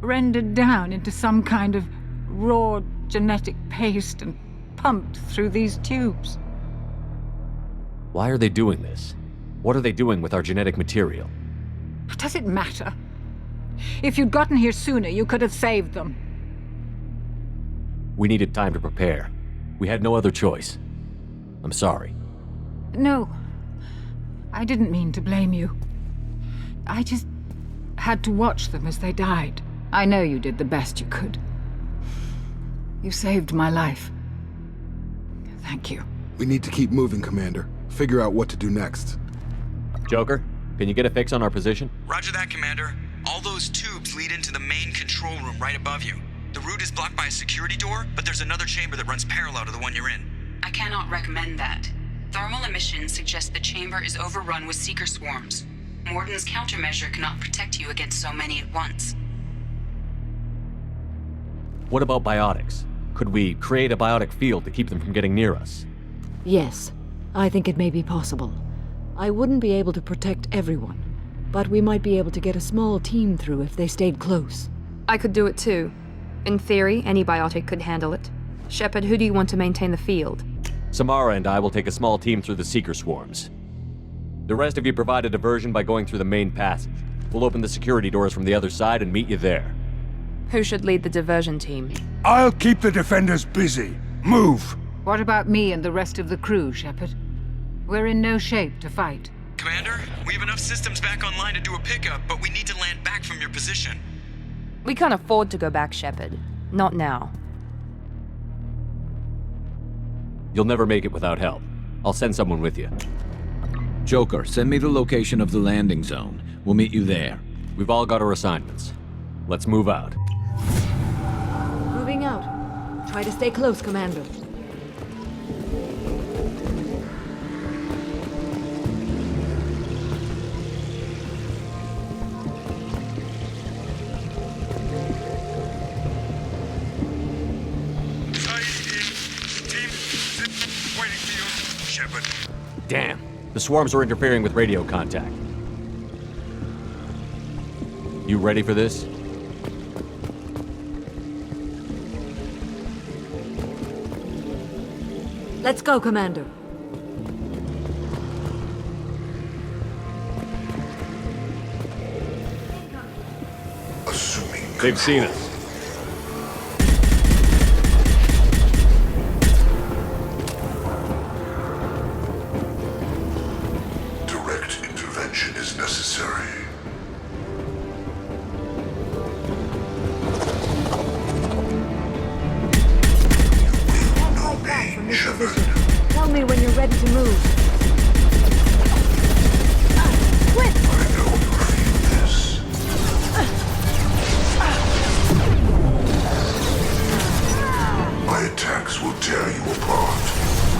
Rendered down into some kind of raw genetic paste and pumped through these tubes. Why are they doing this? What are they doing with our genetic material? Does it matter? If you'd gotten here sooner, you could have saved them. We needed time to prepare. We had no other choice. I'm sorry. No. I didn't mean to blame you. I just had to watch them as they died. I know you did the best you could. You saved my life. Thank you. We need to keep moving, Commander. Figure out what to do next. Joker, can you get a fix on our position? Roger that, Commander. All those tubes lead into the main control room right above you. The route is blocked by a security door, but there's another chamber that runs parallel to the one you're in. I cannot recommend that. Thermal emissions suggest the chamber is overrun with seeker swarms. Mordin's countermeasure cannot protect you against so many at once. What about biotics? Could we create a biotic field to keep them from getting near us? Yes, I think it may be possible. I wouldn't be able to protect everyone, but we might be able to get a small team through if they stayed close. I could do it too. In theory, any biotic could handle it. Shepard, who do you want to maintain the field? Samara and I will take a small team through the Seeker swarms. The rest of you provide a diversion by going through the main passage. We'll open the security doors from the other side and meet you there. Who should lead the diversion team? I'll keep the defenders busy. Move! What about me and the rest of the crew, Shepard? We're in no shape to fight. Commander, we have enough systems back online to do a pickup, but we need to land back from your position. We can't afford to go back, Shepard. Not now. You'll never make it without help. I'll send someone with you. Joker, send me the location of the landing zone. We'll meet you there. We've all got our assignments. Let's move out. Moving out. Try to stay close, Commander. Damn. The swarms are interfering with radio contact. You ready for this? Let's go, Commander. They've seen us. Direct intervention is necessary. No pain, Shepard. Tell me when you're ready to move. Quick! I know you feel this. My attacks will tear you apart.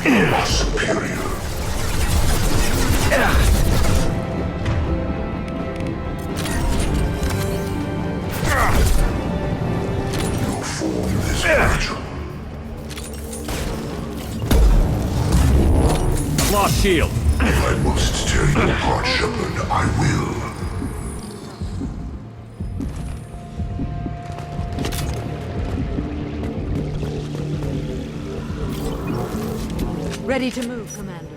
We are superior. Your form is fragile. Lost shield. If I must tear you apart, Shepard, I will. Ready to move, Commander.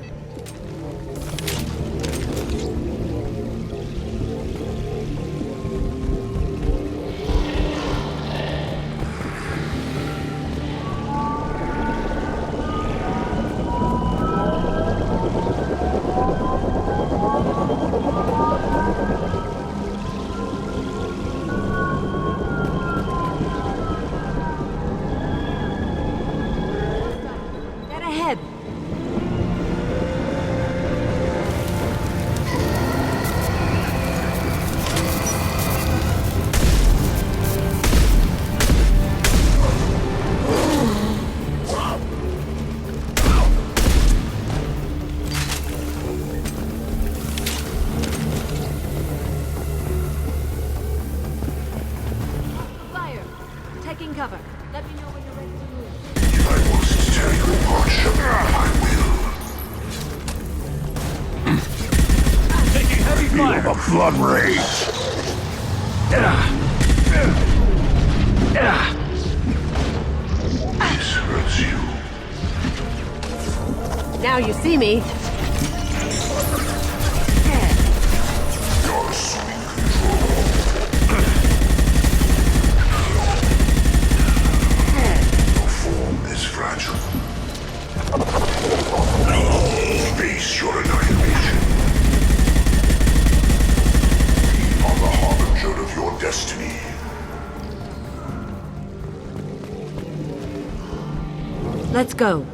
Dead ahead. Fire. Taking cover. Let me know when you're ready to move. If I must tear you apart, Shepard, I will. Taking heavy fire. Feel the blood rage. loves you. Now you see me. You're assuming control. Your form is fragile. Face your annihilation. Be on the harbinger of your destiny. Let's go.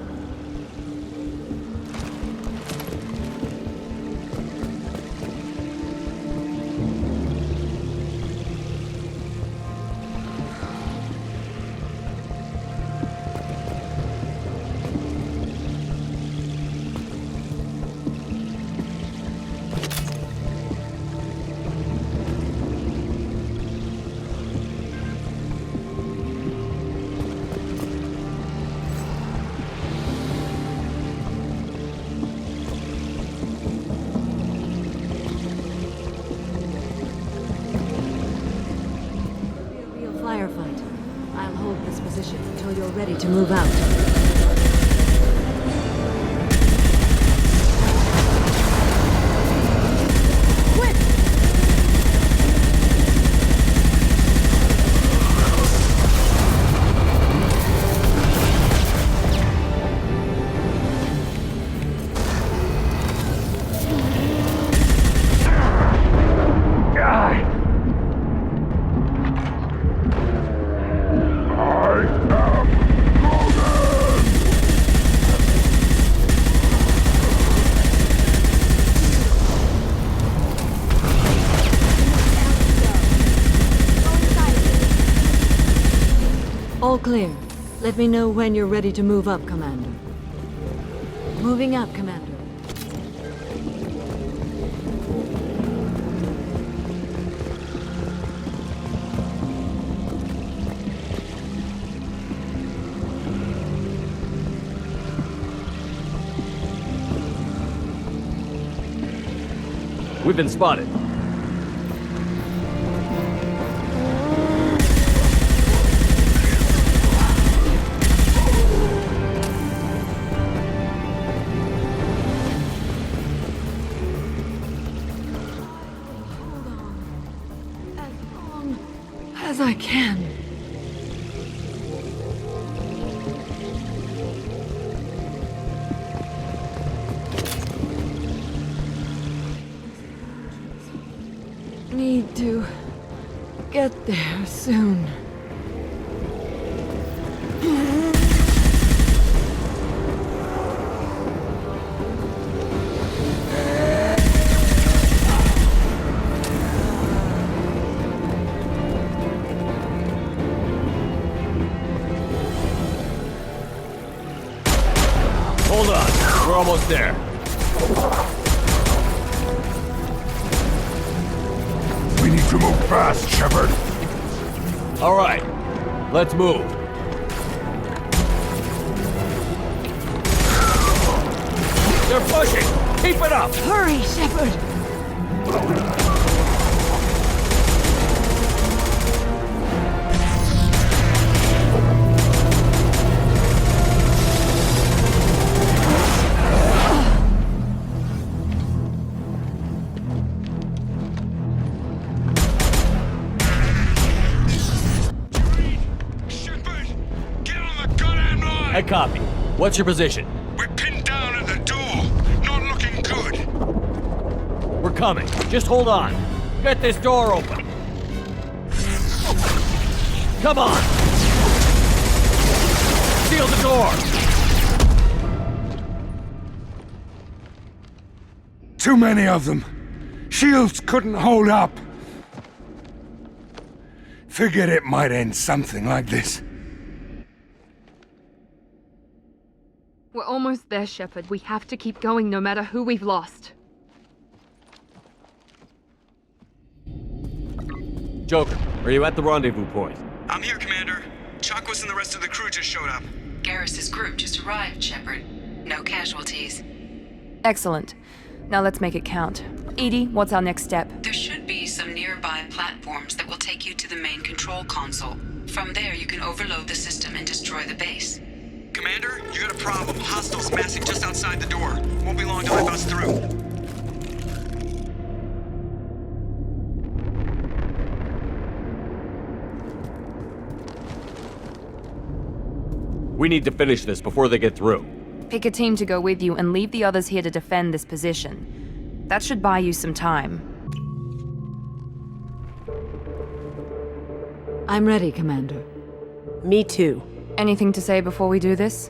Firefight. I'll hold this position until you're ready to move out. All clear. Let me know when you're ready to move up, Commander. Moving up, Commander. We've been spotted. As I can. Need to get there soon. Hold on, we're almost there. We need to move fast, Shepard. All right, let's move. They're pushing! Keep it up! Hurry, Shepard! I copy. What's your position? We're pinned down at the door. Not looking good. We're coming. Just hold on. Get this door open. Come on! Seal the door! Too many of them. Shields couldn't hold up. Figured it might end something like this. We're almost there, Shepard. We have to keep going no matter who we've lost. Joker, are you at the rendezvous point? I'm here, Commander. Chakwas and the rest of the crew just showed up. Garrus's group just arrived, Shepard. No casualties. Excellent. Now let's make it count. Edie, what's our next step? There should be some nearby platforms that will take you to the main control console. From there, you can overload the system and destroy the base. Commander, you got a problem. Hostiles massing just outside the door. Won't be long till I bust through. We need to finish this before they get through. Pick a team to go with you and leave the others here to defend this position. That should buy you some time. I'm ready, Commander. Me too. Anything to say before we do this?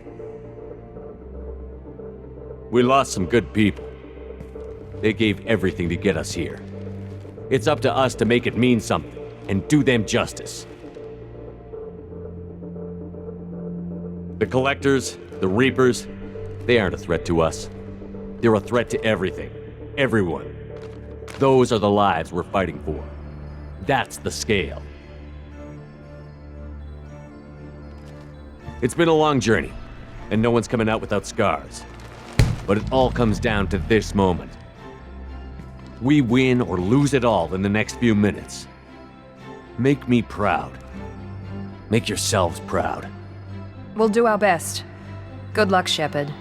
We lost some good people. They gave everything to get us here. It's up to us to make it mean something, and do them justice. The Collectors, the Reapers, they aren't a threat to us. They're a threat to everything. Everyone. Those are the lives we're fighting for. That's the scale. It's been a long journey, and no one's coming out without scars. But it all comes down to this moment. We win or lose it all in the next few minutes. Make me proud. Make yourselves proud. We'll do our best. Good luck, Shepard.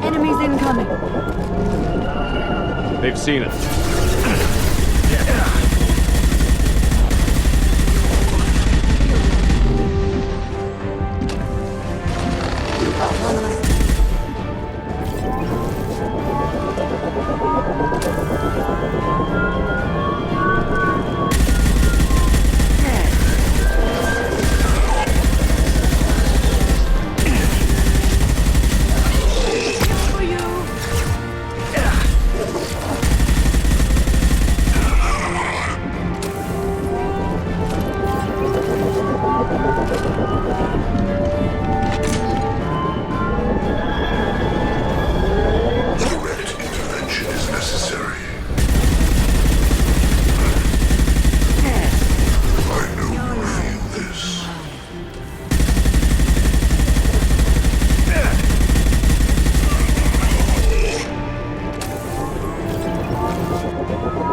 Enemies incoming. They've seen us.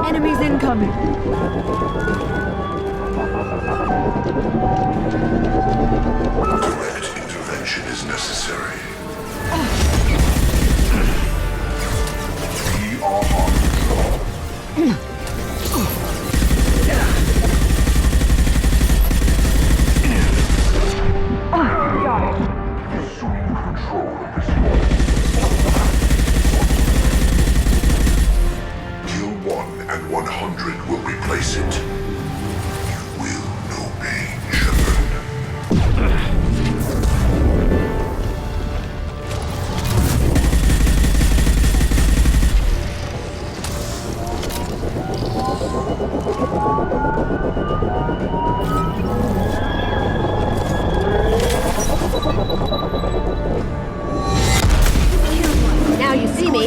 Enemies incoming. Direct intervention is necessary. We are on control. Assuming control of this moment. Kill 1 and 100 will replace it. You will know pain, Shepard. Now you see me.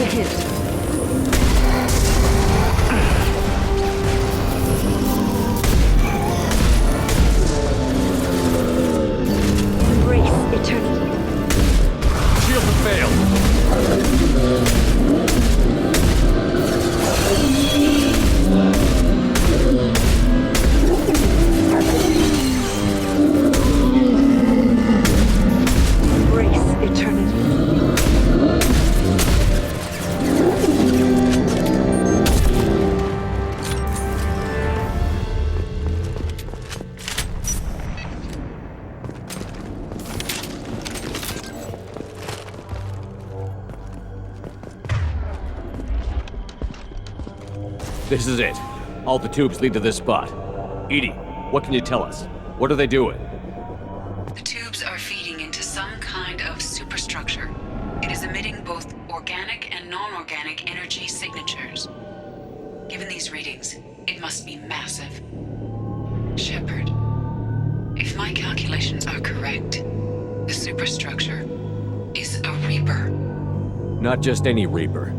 Embrace eternity. Shields have failed. Embrace eternity. This is it. All the tubes lead to this spot. Edie, what can you tell us? What are they doing? The tubes are feeding into some kind of superstructure. It is emitting both organic and non-organic energy signatures. Given these readings, it must be massive. Shepard, if my calculations are correct, the superstructure is a Reaper. Not just any Reaper.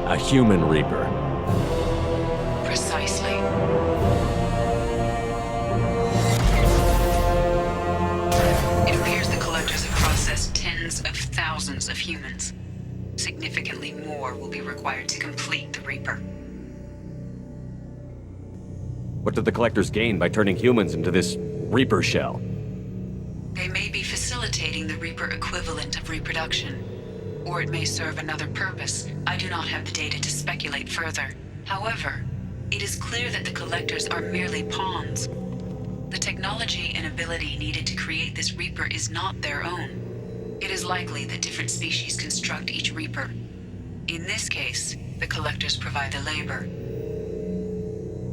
A human Reaper. Precisely. thousands of humans. Significantly more will be required to complete the Reaper. What did the Collectors gain by turning humans into this Reaper shell? They may be facilitating the Reaper equivalent of reproduction, or it may serve another purpose. I do not have the data to speculate further. However, it is clear that the Collectors are merely pawns. The technology and ability needed to create this Reaper is not their own. It is likely that different species construct each Reaper. In this case, the Collectors provide the labor.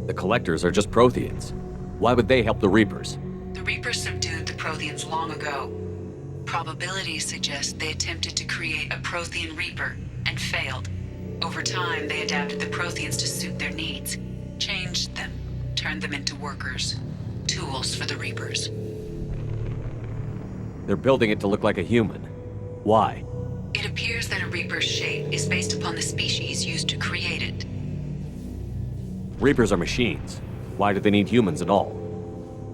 The Collectors are just Protheans. Why would they help the Reapers? The Reapers subdued the Protheans long ago. Probabilities suggest they attempted to create a Prothean Reaper and failed. Over time, they adapted the Protheans to suit their needs, changed them, turned them into workers, tools for the Reapers. They're building it to look like a human. Why? It appears that a Reaper's shape is based upon the species used to create it. Reapers are machines. Why do they need humans at all?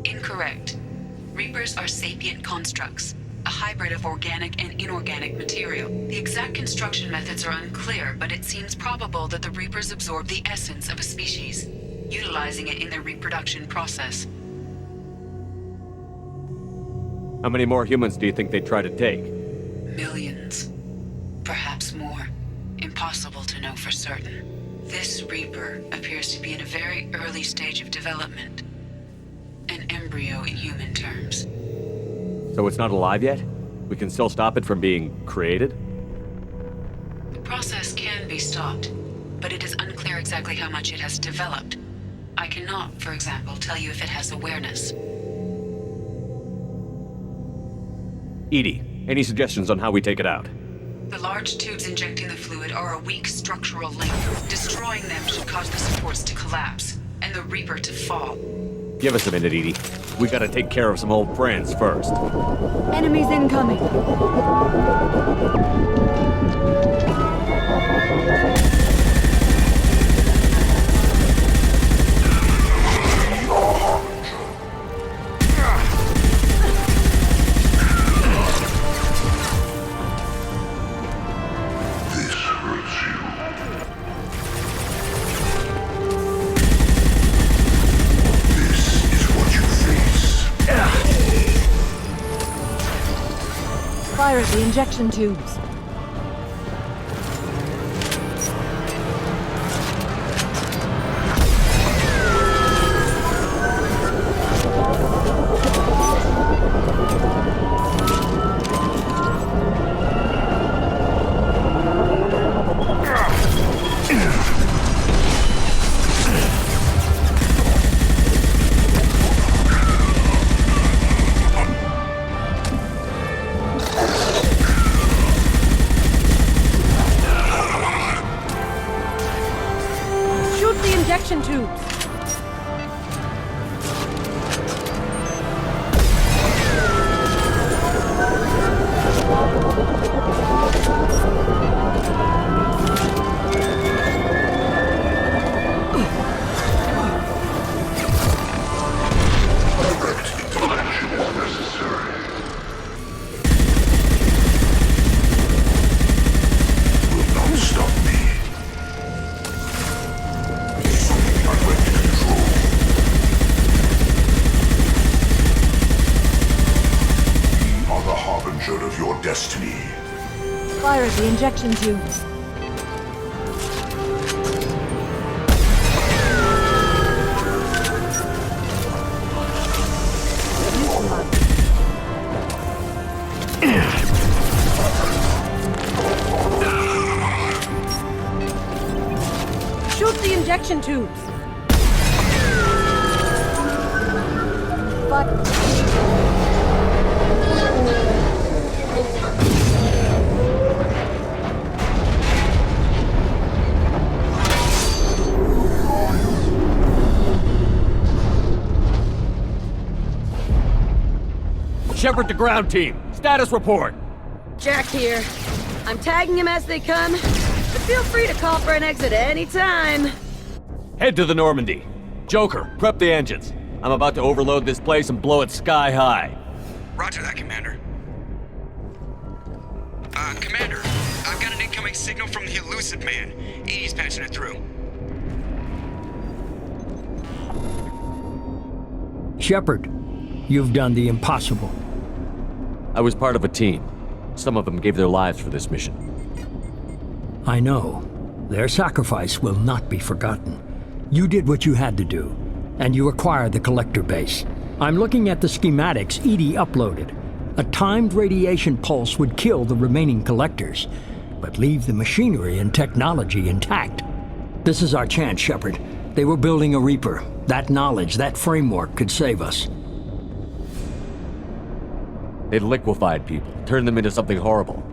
Incorrect. Reapers are sapient constructs, a hybrid of organic and inorganic material. The exact construction methods are unclear, but it seems probable that the Reapers absorb the essence of a species, utilizing it in their reproduction process. How many more humans do you think they'd try to take? Millions. Perhaps more. Impossible to know for certain. This Reaper appears to be in a very early stage of development. An embryo in human terms. So it's not alive yet? We can still stop it from being created? The process can be stopped, but it is unclear exactly how much it has developed. I cannot, for example, tell you if it has awareness. Edie, any suggestions on how we take it out? The large tubes injecting the fluid are a weak structural link. Destroying them should cause the supports to collapse, and the Reaper to fall. Give us a minute, Edie. We gotta take care of some old friends first. Enemies incoming. Fire at the injection tubes. Injection tubes. Fire at the injection tubes. Shoot the injection tubes. Shepard to ground team. Status report. Jack here. I'm tagging him as they come, but feel free to call for an exit any time. Head to the Normandy. Joker, prep the engines. I'm about to overload this place and blow it sky high. Roger that, Commander. Commander, I've got an incoming signal from the elusive man. Edie's patching it through. Shepard, you've done the impossible. I was part of a team. Some of them gave their lives for this mission. I know. Their sacrifice will not be forgotten. You did what you had to do, and you acquired the Collector base. I'm looking at the schematics Edie uploaded. A timed radiation pulse would kill the remaining Collectors, but leave the machinery and technology intact. This is our chance, Shepard. They were building a Reaper. That knowledge, that framework could save us. They liquefied people, turned them into something horrible.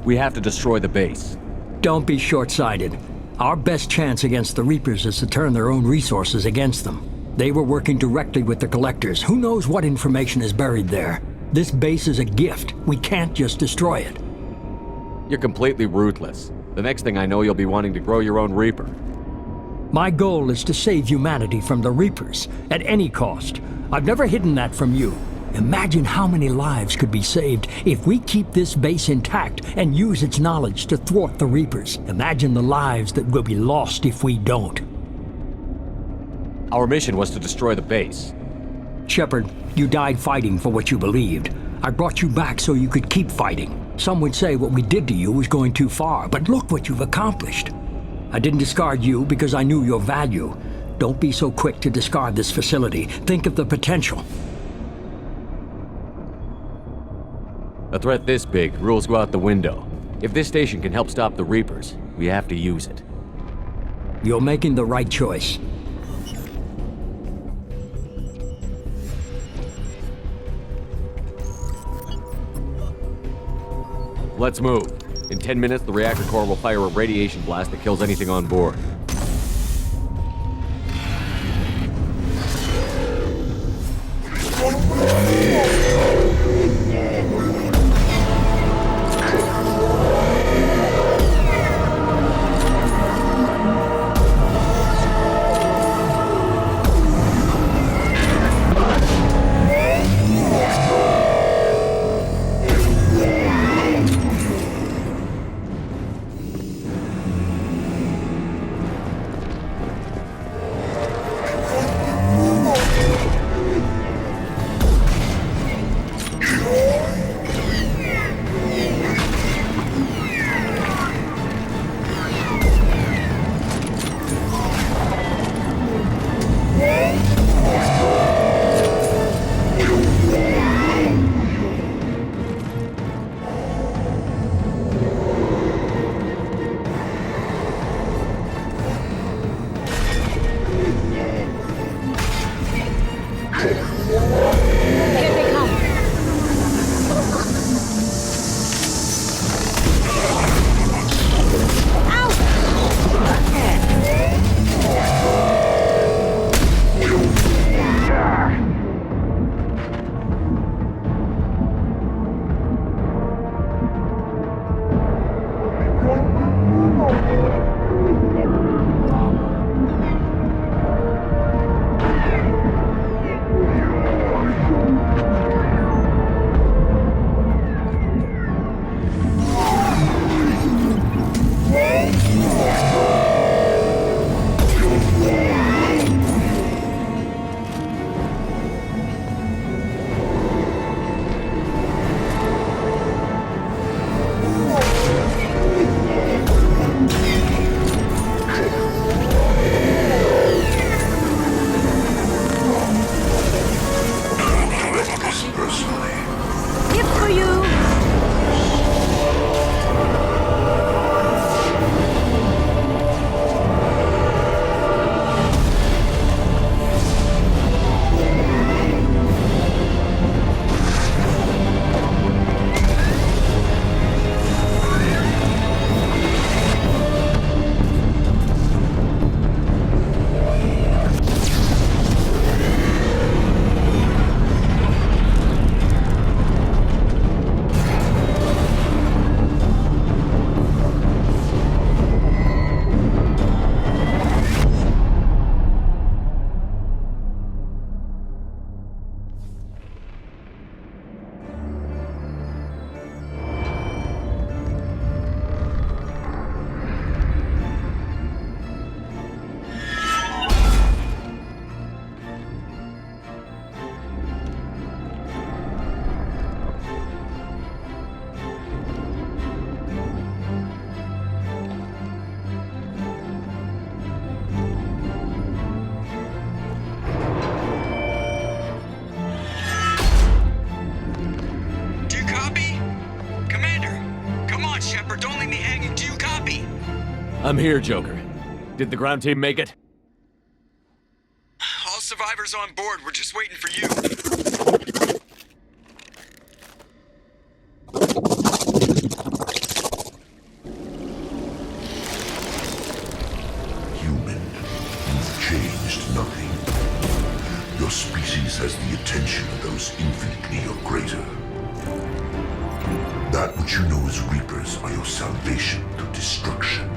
We have to destroy the base. Don't be short-sighted. Our best chance against the Reapers is to turn their own resources against them. They were working directly with the Collectors. Who knows what information is buried there? This base is a gift. We can't just destroy it. You're completely ruthless. The next thing I know, you'll be wanting to grow your own Reaper. My goal is to save humanity from the Reapers, at any cost. I've never hidden that from you. Imagine how many lives could be saved if we keep this base intact and use its knowledge to thwart the Reapers. Imagine the lives that will be lost if we don't. Our mission was to destroy the base. Shepard, you died fighting for what you believed. I brought you back so you could keep fighting. Some would say what we did to you was going too far, but look what you've accomplished. I didn't discard you because I knew your value. Don't be so quick to discard this facility. Think of the potential. A threat this big, rules go out the window. If this station can help stop the Reapers, we have to use it. You're making the right choice. Let's move. In 10 minutes, the reactor core will fire a radiation blast that kills anything on board. Don't leave me hanging. Do you copy? I'm here, Joker. Did the ground team make it? All survivors on board. We're just waiting for you. Human, you've changed nothing. Your species has the attention of those infinitely or greater. That which you know as Reapers are your salvation to destruction.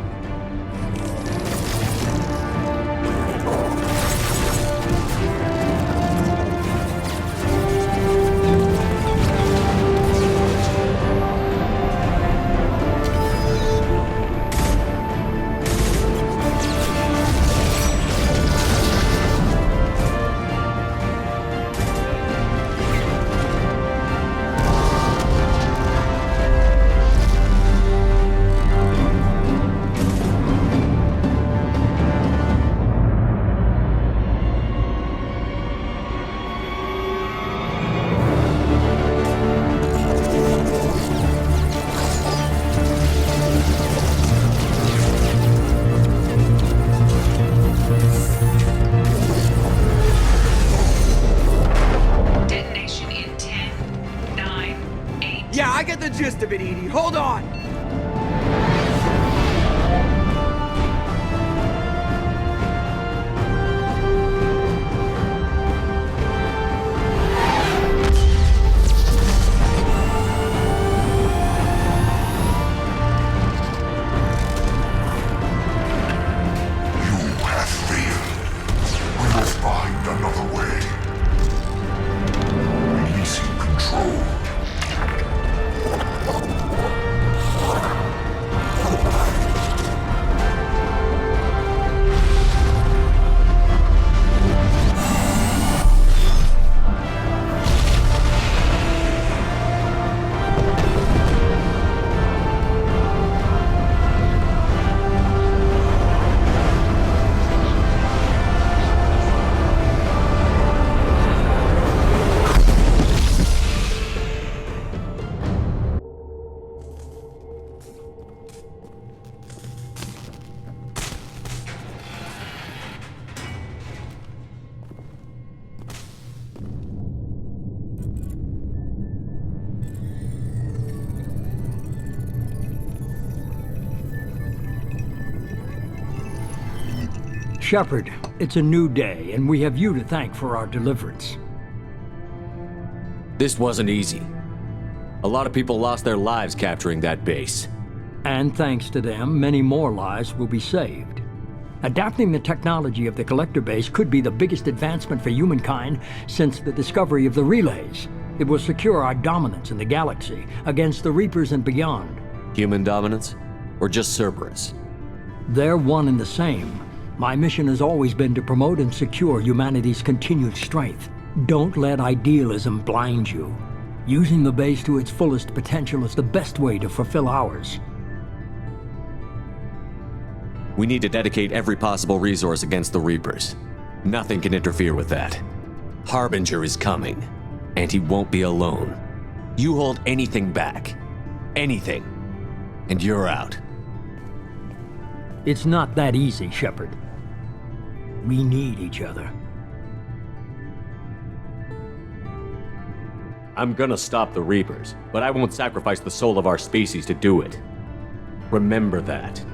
Gist of it, Edie. Hold on! Shepard, it's a new day, and we have you to thank for our deliverance. This wasn't easy. A lot of people lost their lives capturing that base. And thanks to them, many more lives will be saved. Adapting the technology of the Collector base could be the biggest advancement for humankind since the discovery of the relays. It will secure our dominance in the galaxy against the Reapers and beyond. Human dominance? Or just Cerberus? They're one and the same. My mission has always been to promote and secure humanity's continued strength. Don't let idealism blind you. Using the base to its fullest potential is the best way to fulfill ours. We need to dedicate every possible resource against the Reapers. Nothing can interfere with that. Harbinger is coming, and he won't be alone. You hold anything back, anything, and you're out. It's not that easy, Shepard. We need each other. I'm gonna stop the Reapers, but I won't sacrifice the soul of our species to do it. Remember that.